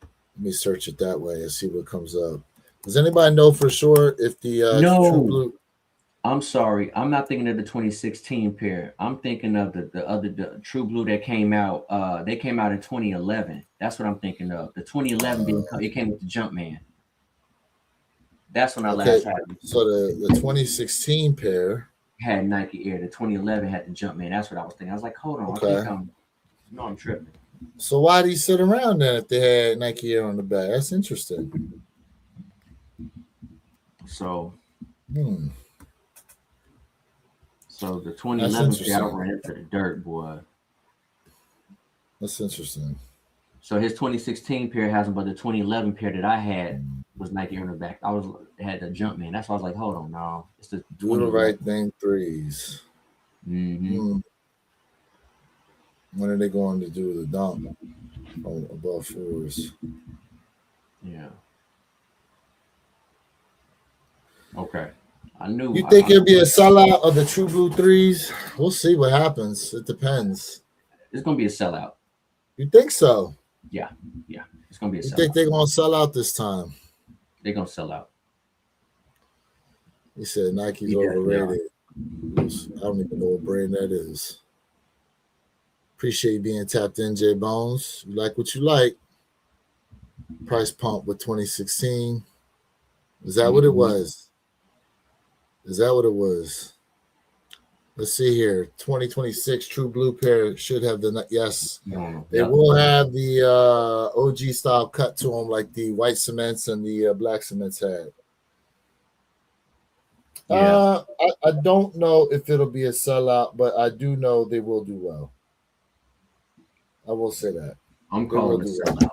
Let me search it that way and see what comes up. Does anybody know for sure if the True Blue? I'm sorry. I'm not thinking of the 2016 pair. I'm thinking of the True Blue that came out. They came out in 2011. That's what I'm thinking of. The 2011 it came with the Jumpman. That's when I last had it. So the 2016 pair had Nike Air. The 2011 had the Jumpman. That's what I was thinking. I was like, hold on. Okay. I'm tripping. So why do you sit around then if they had Nike Air on the back? That's interesting. So, So the 2011 pair, I ran into the dirt, boy. That's interesting. So his 2016 pair has them, but the 2011 pair that I had was Nike Air on the back. Had the Jumpman. That's why I was like, hold on, no, it's the Do the right thing threes. When are they going to do the dunk above fours? Yeah. Okay. I knew. You think it'll be a sellout of the True Blue threes? We'll see what happens. It depends. It's gonna be a sellout. You think so? Yeah. It's gonna be a sellout. You think they're gonna sell out this time? They're gonna sell out. He said Nike's overrated. I don't even know what brand that is. Appreciate you being tapped in, J Bones. You like what you like. Price pump with 2016. Is that what it was? Is that what it was? Let's see here. 2026 True Blue pair should have the yes. They will have the OG style cut to them like the white cements and the black cements had. I don't know if it'll be a sellout, but I do know they will do well. I will say that. I'm calling it a sellout.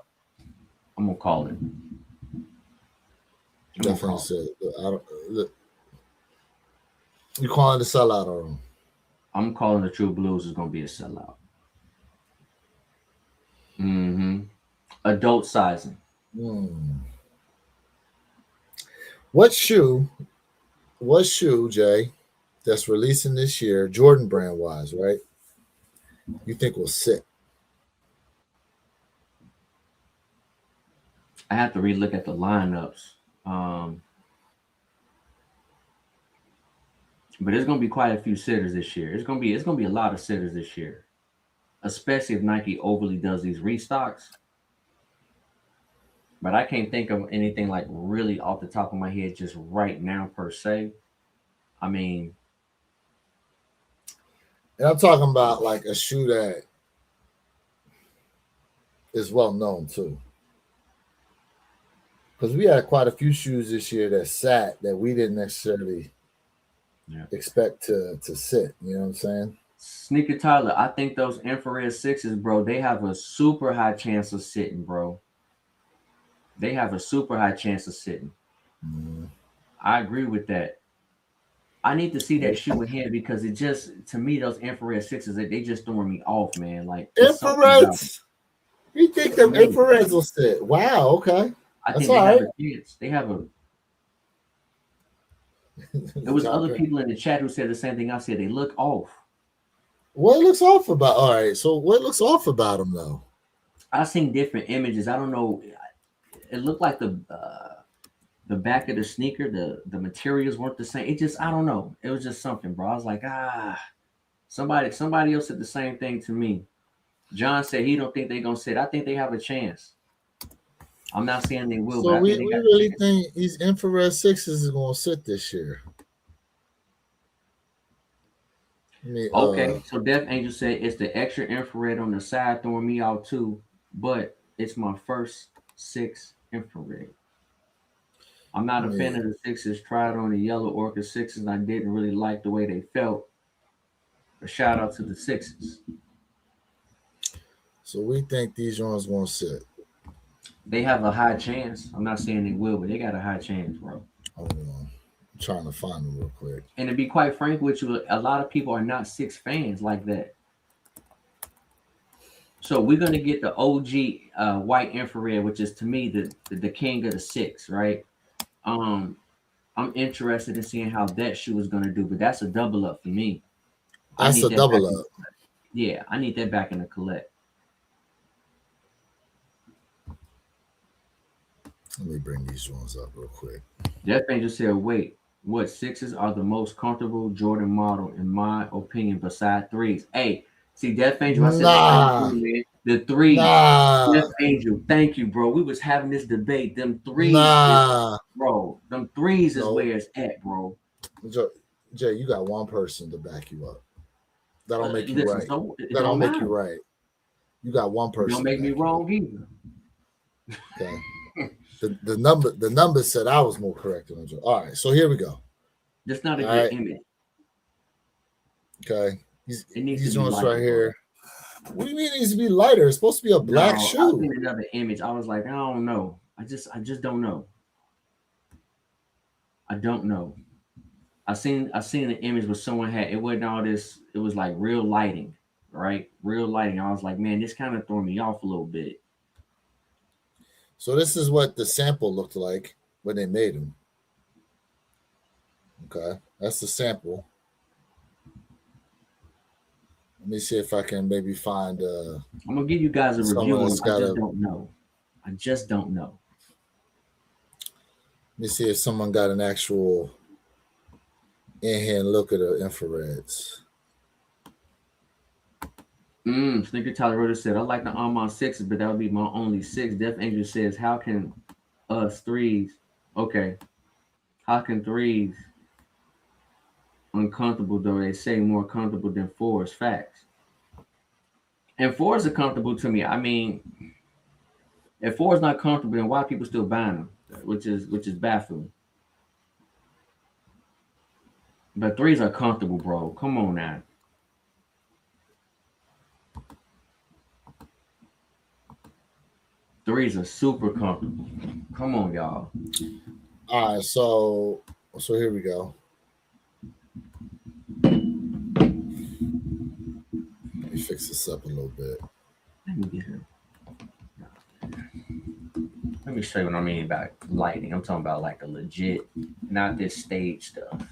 I'm gonna call it. Definitely said. Look. You calling the sellout on them? I'm calling the True Blues is gonna be a sellout. Adult sizing. What shoe, Jay, that's releasing this year, Jordan brand wise, right? You think will sit? I have to relook at the lineups. But there's gonna be quite a few sitters this year. It's gonna be a lot of sitters this year, especially if Nike overly does these restocks. But I can't think of anything like really off the top of my head just right now per se. I mean, and I'm talking about like a shoe that is well known too. Because we had quite a few shoes this year that sat that we didn't necessarily expect to sit. You know what I'm saying? Sneaker Tyler, I think those infrared sixes, bro, they have a super high chance of sitting, bro. They have a super high chance of sitting. I agree with that. I need to see that shoe ahead because it just, to me, those infrared sixes, they just throwing me off, man. Like infrareds. You think them infrareds will sit? Wow. Okay. I think they have a chance. They have a. There was other people in the chat who said the same thing I said. They look off. What looks off about? All right, so what looks off about him though? I seen different images. I don't know. It looked like the back of the sneaker, the materials weren't the same. It just I don't know. It was just something, bro. I was like, somebody else said the same thing to me. John said he don't think they're gonna sit. I think they have a chance. I'm not saying they will, but So I we, think they we got a really chance. think these infrared sixes is going to sit this year. I mean, Okay, so Death Angel said it's the extra infrared on the side throwing me out too, but it's my first six infrared. I'm not I a fan mean, of the sixes. Tried on the yellow orca sixes, and I didn't really like the way they felt. A shout out to the sixes. so we think these ones going to sit. They have a high chance. I'm not saying they will, but they got a high chance, bro. Hold on. I'm trying to find them real quick. And to be quite frank with you, a lot of people are not six fans like that. So we're gonna get the OG white infrared, which is to me the king of the six, right? Um, I'm interested in seeing how that shoe is gonna do, but that's a double up for me. I That's need a that back double in. up. Yeah, I need that back in the collect. Let me bring these ones up real quick. Death Angel said, "Wait, what sixes are the most comfortable Jordan model in my opinion, beside threes?" Hey, see, Death Angel, I said the same Nah, thing, man. The threes, Death nah, Angel. Thank you, bro. We was having this debate. Them threes is, nah. bro. Them threes is No, where it's at, bro. Jay, you got one person to back you up. That don't make you Listen, right. so it That don't don't make you matter. right. You got one It don't person to make me back you up. wrong either. Okay. The number said I was more correct than Joe. All right, so here we go. That's not a All good right, image. okay. These It needs to these be ones right lighter, bro. here. What do you mean it needs to be lighter? It's supposed to be a black No, I shoe. seen another image. I was like, I don't know. I just don't know. I don't know. I seen an image where someone had it wasn't all this. It was like real lighting, right? Real lighting. I was like, man, this kind of threw me off a little bit. So this is what the sample looked like when they made them. Okay, that's the sample. Let me see if I can maybe find I'm gonna give you guys a someone review on that's them. I got a. just don't know. I just don't know. Let me see if someone got an actual in hand look at the infrareds. Sneaker Tyler Roder said, I like the Armand sixes, but that would be my only six. Death Angel says, how can us threes? Okay, how can threes uncomfortable though? They say more comfortable than fours. Facts. And fours are comfortable to me. I mean, if four is not comfortable, then why are people still buying them? Which is baffling. But threes are comfortable, bro. Come on now. Threes are super comfortable. Come on, y'all. All right, so here we go. Let me fix this up a little bit. Let me get him. Let me show you what I mean about lighting. I'm talking about like a legit, not this stage stuff.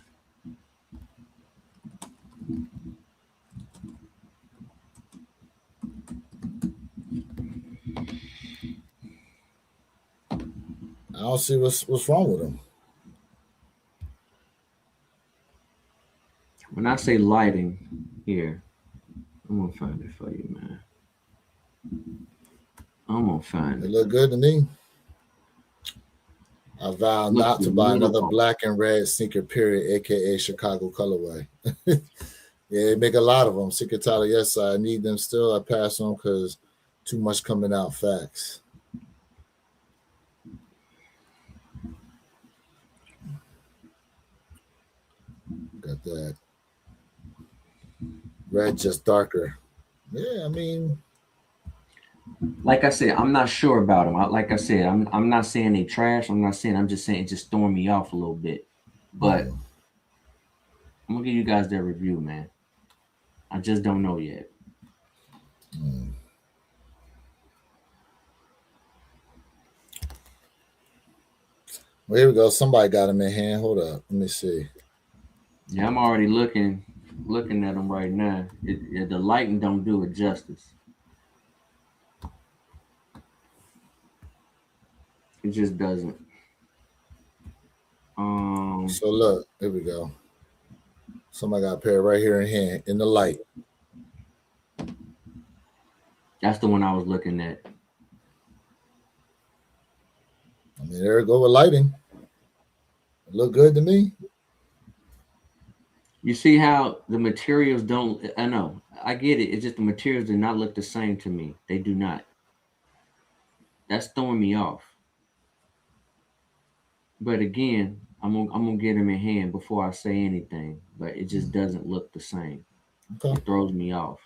I don't see what's wrong with them. When I say lighting, here, I'm gonna find it for you, man. I'm gonna find They it. look good to me. I vow Looks not a to buy little another off. black and red sneaker, period, aka Chicago colorway. Yeah, they make a lot of them. Secret Tyler, yes, I need them still. I pass on because too much coming out. Facts. Got that. Red just darker. Yeah, I mean, Like I said, I'm not sure about them. Like I said, I'm not saying they trash. I'm not saying. I'm just saying it just throwing me off a little bit. But hmm. I'm gonna give you guys their review, man. I just don't know yet. Hmm. Well, here we go. Somebody got them in hand. Hold up. Let me see. Yeah, I'm already looking. Looking at them right now, the lighting don't do it justice. It just doesn't. So look, here we go. Somebody got a pair right here in hand in the light. That's the one I was looking at. I mean, there we go with lighting. It look good to me. You see how the materials don't. I know. I get it. It's just the materials do not look the same to me. They do not. That's throwing me off. But again, I'm gonna get them in hand before I say anything. But it just doesn't look the same. Okay. It throws me off.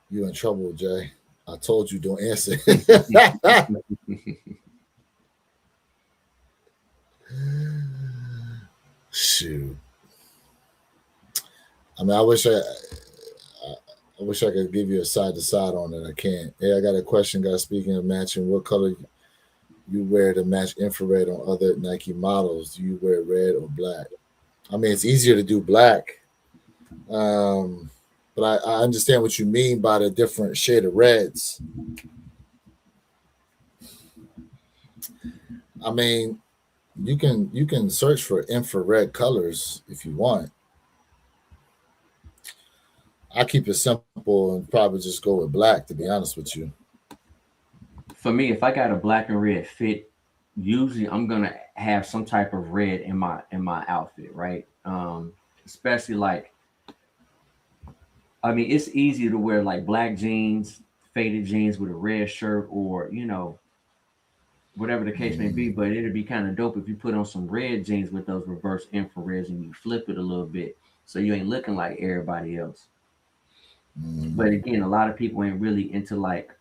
You in trouble, Jay. I told you don't answer. Shoot. I mean, I wish I could give you a side to side on it. I can't. Hey, I got a question, guys. Speaking of matching, what color you wear to match infrared on other Nike models? Do you wear red or black? I mean, it's easier to do black. But I understand what you mean by the different shade of reds. I mean, you can search for infrared colors if you want. I keep it simple and probably just go with black, to be honest with you. For me, if I got a black and red fit, usually I'm gonna have some type of red in my outfit, right? Especially like, I mean, it's easy to wear like black jeans, faded jeans with a red shirt, or whatever the case may be. But it'd be kind of dope if you put on some red jeans with those reverse infrareds and you flip it a little bit, so you ain't looking like everybody else. But again, a lot of people ain't really into like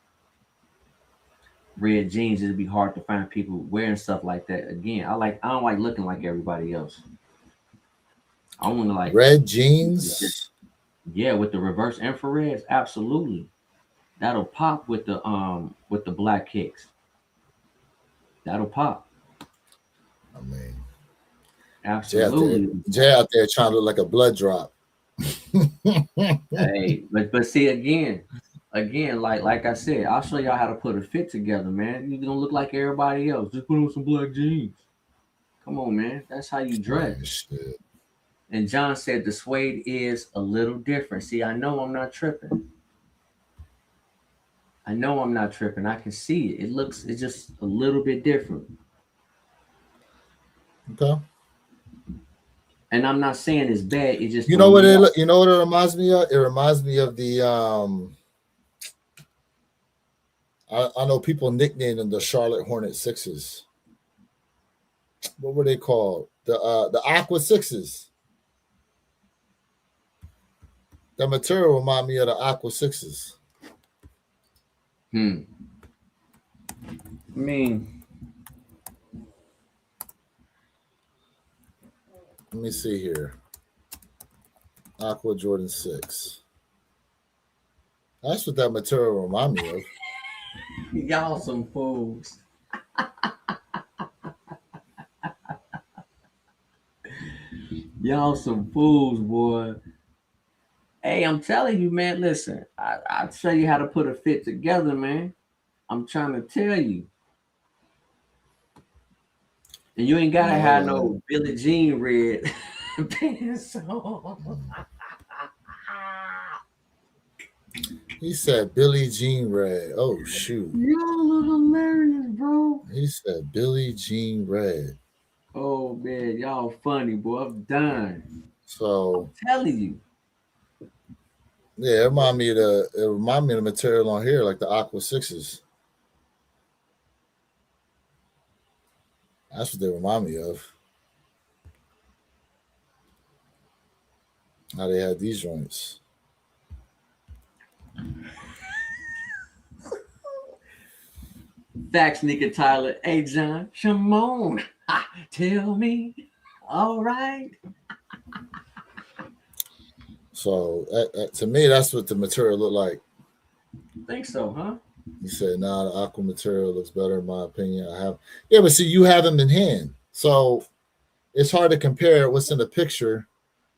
red jeans. It'd be hard to find people wearing stuff like that. Again, I don't like looking like everybody else. I want to like red jeans. Yeah, with the reverse infrareds, absolutely. That'll pop with the black kicks. That'll pop. I mean, Absolutely. Jay out there trying to look like a blood drop. Hey, but see again, like I said, I'll show y'all how to put a fit together, man. You don't look like everybody else. Just put on some black jeans. Come on, man. That's how you dress. Shit. And John said the suede is a little different. See, I know I'm not tripping. I know I'm not tripping. I can see it. It's just a little bit different. Okay. And I'm not saying it's bad. It just you know what it reminds me of? It reminds me of the I know people nicknamed them the Charlotte Hornet Sixes. What were they called? The Aqua Sixes. The material remind me of the Aqua Sixes. I mean, let me see here. Aqua Jordan 6. That's what that material remind me of. Y'all some fools. Y'all some fools, boy. Hey, I'm telling you, man, listen, I'll show you how to put a fit together, man. I'm trying to tell you. And you ain't gotta have no Billie Jean red pants on. He said Billie Jean red. Oh shoot. Y'all look hilarious, bro. He said Billie Jean red. Oh man, y'all funny, boy. I'm done. So I'm telling you. Yeah, it remind me of the material on here, like the Aqua Sixes. That's what they remind me of. How they had these joints. Facts, Nika Tyler. Hey, John, Shimon. Tell me. All right. So to me, that's what the material looked like. Think so, huh? You said, "Nah, the Aqua material looks better in my opinion." I have, yeah, but see, you have them in hand, so it's hard to compare what's in the picture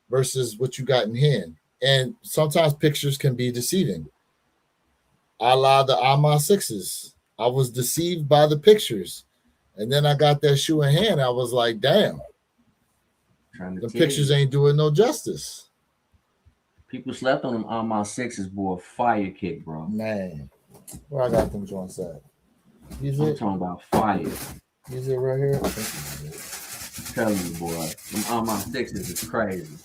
versus what you got in hand. And sometimes pictures can be deceiving. A la the Ama sixes. I was deceived by the pictures. And then I got that shoe in hand. I was like, damn, the pictures ain't doing no justice. People slept on them Ama sixes, boy. Fire kick, bro. Man, where I got them joints at? I'm talking about fire. Is it right here? I think it's telling you, boy, them Ama sixes is crazy.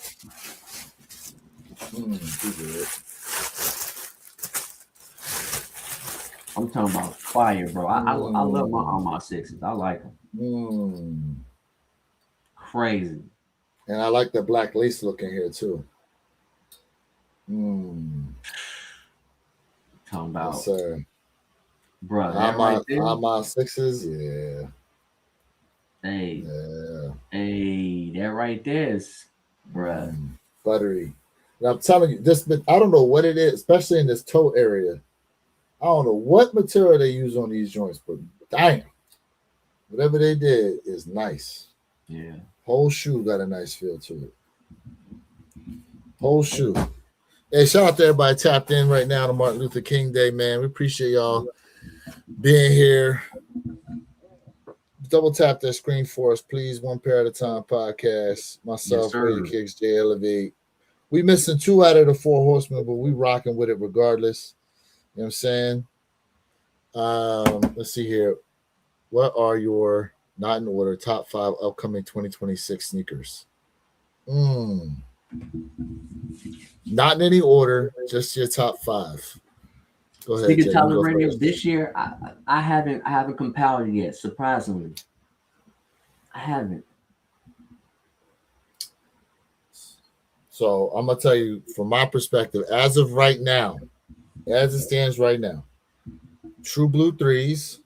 I'm talking about fire, bro. I love my Ama sixes. I like them. Crazy. And I like the black lace look in here too. Talking about, yes, sir. Bro, Ama sixes, yeah. Hey, hey, that right there is, bruh. Buttery. And I'm telling you, this, I don't know what it is, especially in this toe area. I don't know what material they use on these joints, but damn, whatever they did is nice. Yeah. Whole shoe got a nice feel to it. Whole shoe. Hey, shout out to everybody tapped in right now to Martin Luther King Day, man. We appreciate y'all being here. Double tap that screen for us, please. One pair at a time podcast. Myself, Willie Kicks, J Elevate. We missing 2 out of the 4 horsemen, but we rocking with it regardless. You know what I'm saying? Let's see here. What are your, not in order, top 5 upcoming 2026 sneakers? Not in any order, just your top 5. Go ahead. Sneaker Tyler Radio this year, I haven't compiled it yet. Surprisingly, I haven't. So I'm gonna tell you from my perspective, as of right now, as it stands right now, True Blue 3s,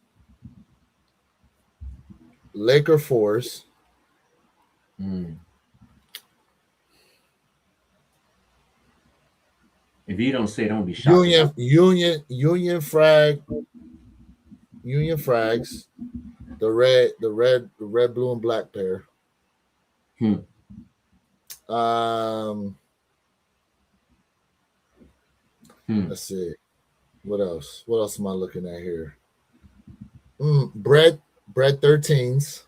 Laker 4s. If you don't say it, don't be shocked. Union Frags, the red, blue, and black pair. Let's see. What else? What else am I looking at here? Bread 13s.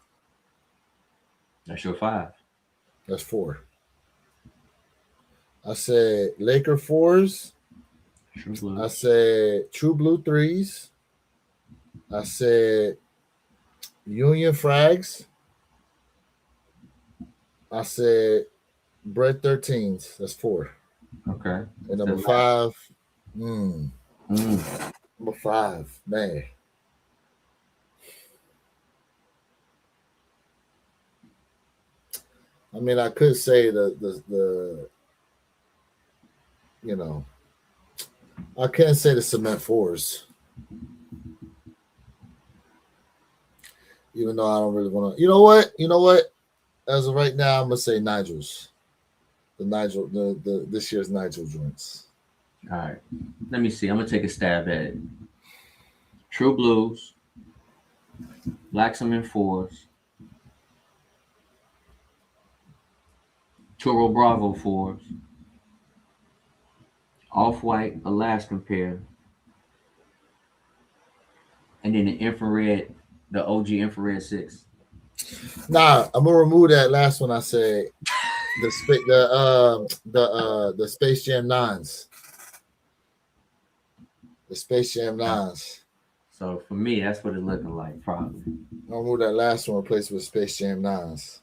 That's your 5. That's 4. I said Laker 4s. I said True Blue 3s. I said Union Frags. I said Bread 13s. That's 4. Okay. And number 5. Number 5, man. I mean, I could say the you know, I can't say the cement 4s, even though I don't really want to. You know what? As of right now, I'm gonna say Nigel's, the this year's Nigel joints. All right, let me see. I'm gonna take a stab at it. True Blues, Black Cement 4s, Toro Bravo 4s, Off-White Alaskan pair, and then the infrared, the OG infrared 6. Nah, I'm gonna remove that last one. I said the Space Jam 9s. The Space Jam 9s. So for me, that's what it's looking like, probably. I'll remove that last one, replace it with Space Jam 9s.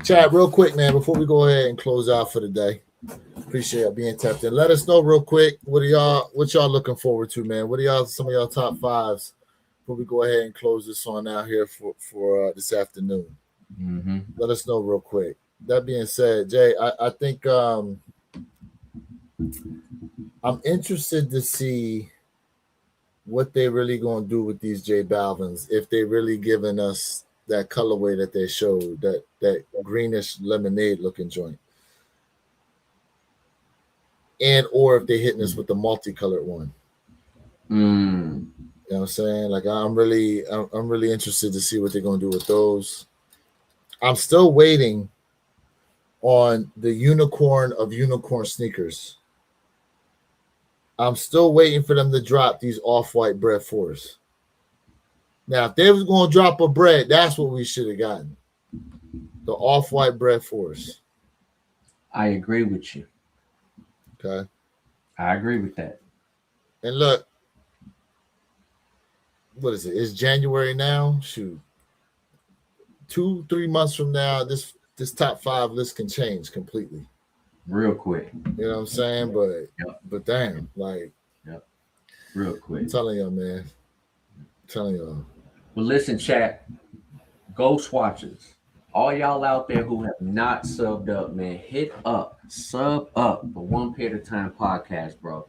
Chat, real quick, man, before we go ahead and close out for the day. Appreciate y'all being tapped in. Let us know real quick what y'all looking forward to, man. What are some of y'all top 5s before we go ahead and close this on out here for this afternoon? Let us know real quick. That being said, Jay, I think I'm interested to see what they really gonna do with these J Balvins, if they really giving us that colorway that they showed, that greenish lemonade looking joint. And or if they're hitting us with the multicolored one. You know what I'm saying? Like I'm really interested to see what they're gonna do with those. I'm still waiting on the unicorn of unicorn sneakers. I'm still waiting for them to drop these off-white bread 4s. Now, if they was going to drop a bread, that's what we should have gotten. The off-white bread 4s. I agree with you. Okay. I agree with that. And look, what is it? It's January now. Shoot. 2-3 months from now, this top 5 list can change completely. Real quick. You know what I'm saying? But damn, like, real quick. I'm telling y'all, man. I'm telling y'all. Well, listen, chat. Ghost Watchers. All y'all out there who have not subbed up, man, sub up the One Pair at a Time podcast, bro.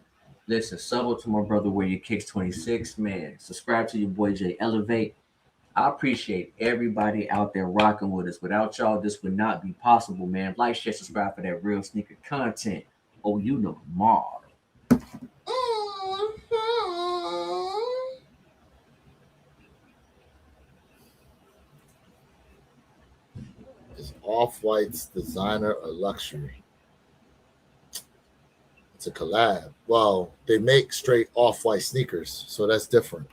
Listen, sub up to my brother Where Your Kicks 26, man. Subscribe to your boy Jay Elevate. I appreciate everybody out there rocking with us. Without y'all, this would not be possible, man. Like, share, subscribe for that real sneaker content. Oh, you know the mall. Is Off-White's designer or luxury? It's a collab. Well, they make straight Off-White sneakers, so that's different.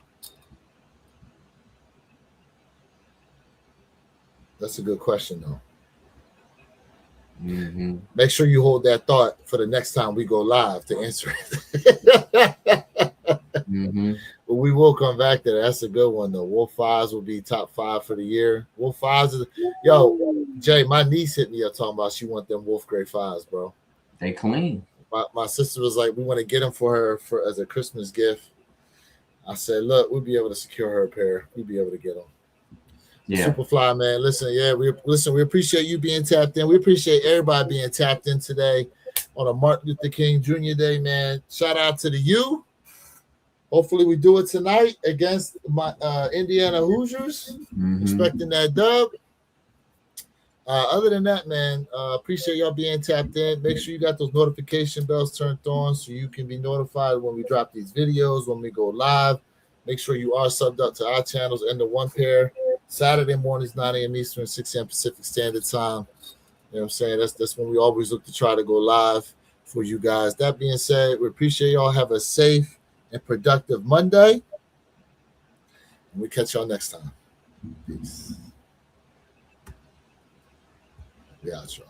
That's a good question, though. Mm-hmm. Make sure you hold that thought for the next time we go live to answer it. Mm-hmm. But we will come back to that. That's a good one, though. Wolf 5s will be top 5 for the year. Wolf 5s is, yo, Jay, my niece hit me up talking about she want them Wolf Gray 5s, bro. They clean. My sister was like, we want to get them for her as a Christmas gift. I said, look, we'll be able to secure her a pair. We'll be able to get them. Yeah. Superfly, man. Listen, we appreciate you being tapped in. We appreciate everybody being tapped in today on a Martin Luther King Jr. Day, man. Shout out to the U. Hopefully we do it tonight against my Indiana Hoosiers. Mm-hmm. Expecting that dub. Other than that, man, appreciate y'all being tapped in. Make sure you got those notification bells turned on so you can be notified when we drop these videos, when we go live. Make sure you are subbed up to our channels and the One Pair. Saturday mornings, 9 a.m. Eastern, 6 a.m. Pacific Standard Time. You know what I'm saying? That's when we always look to try to go live for you guys. That being said, we appreciate y'all. Have a safe and productive Monday. And we catch y'all next time. Peace. Yeah, that's right.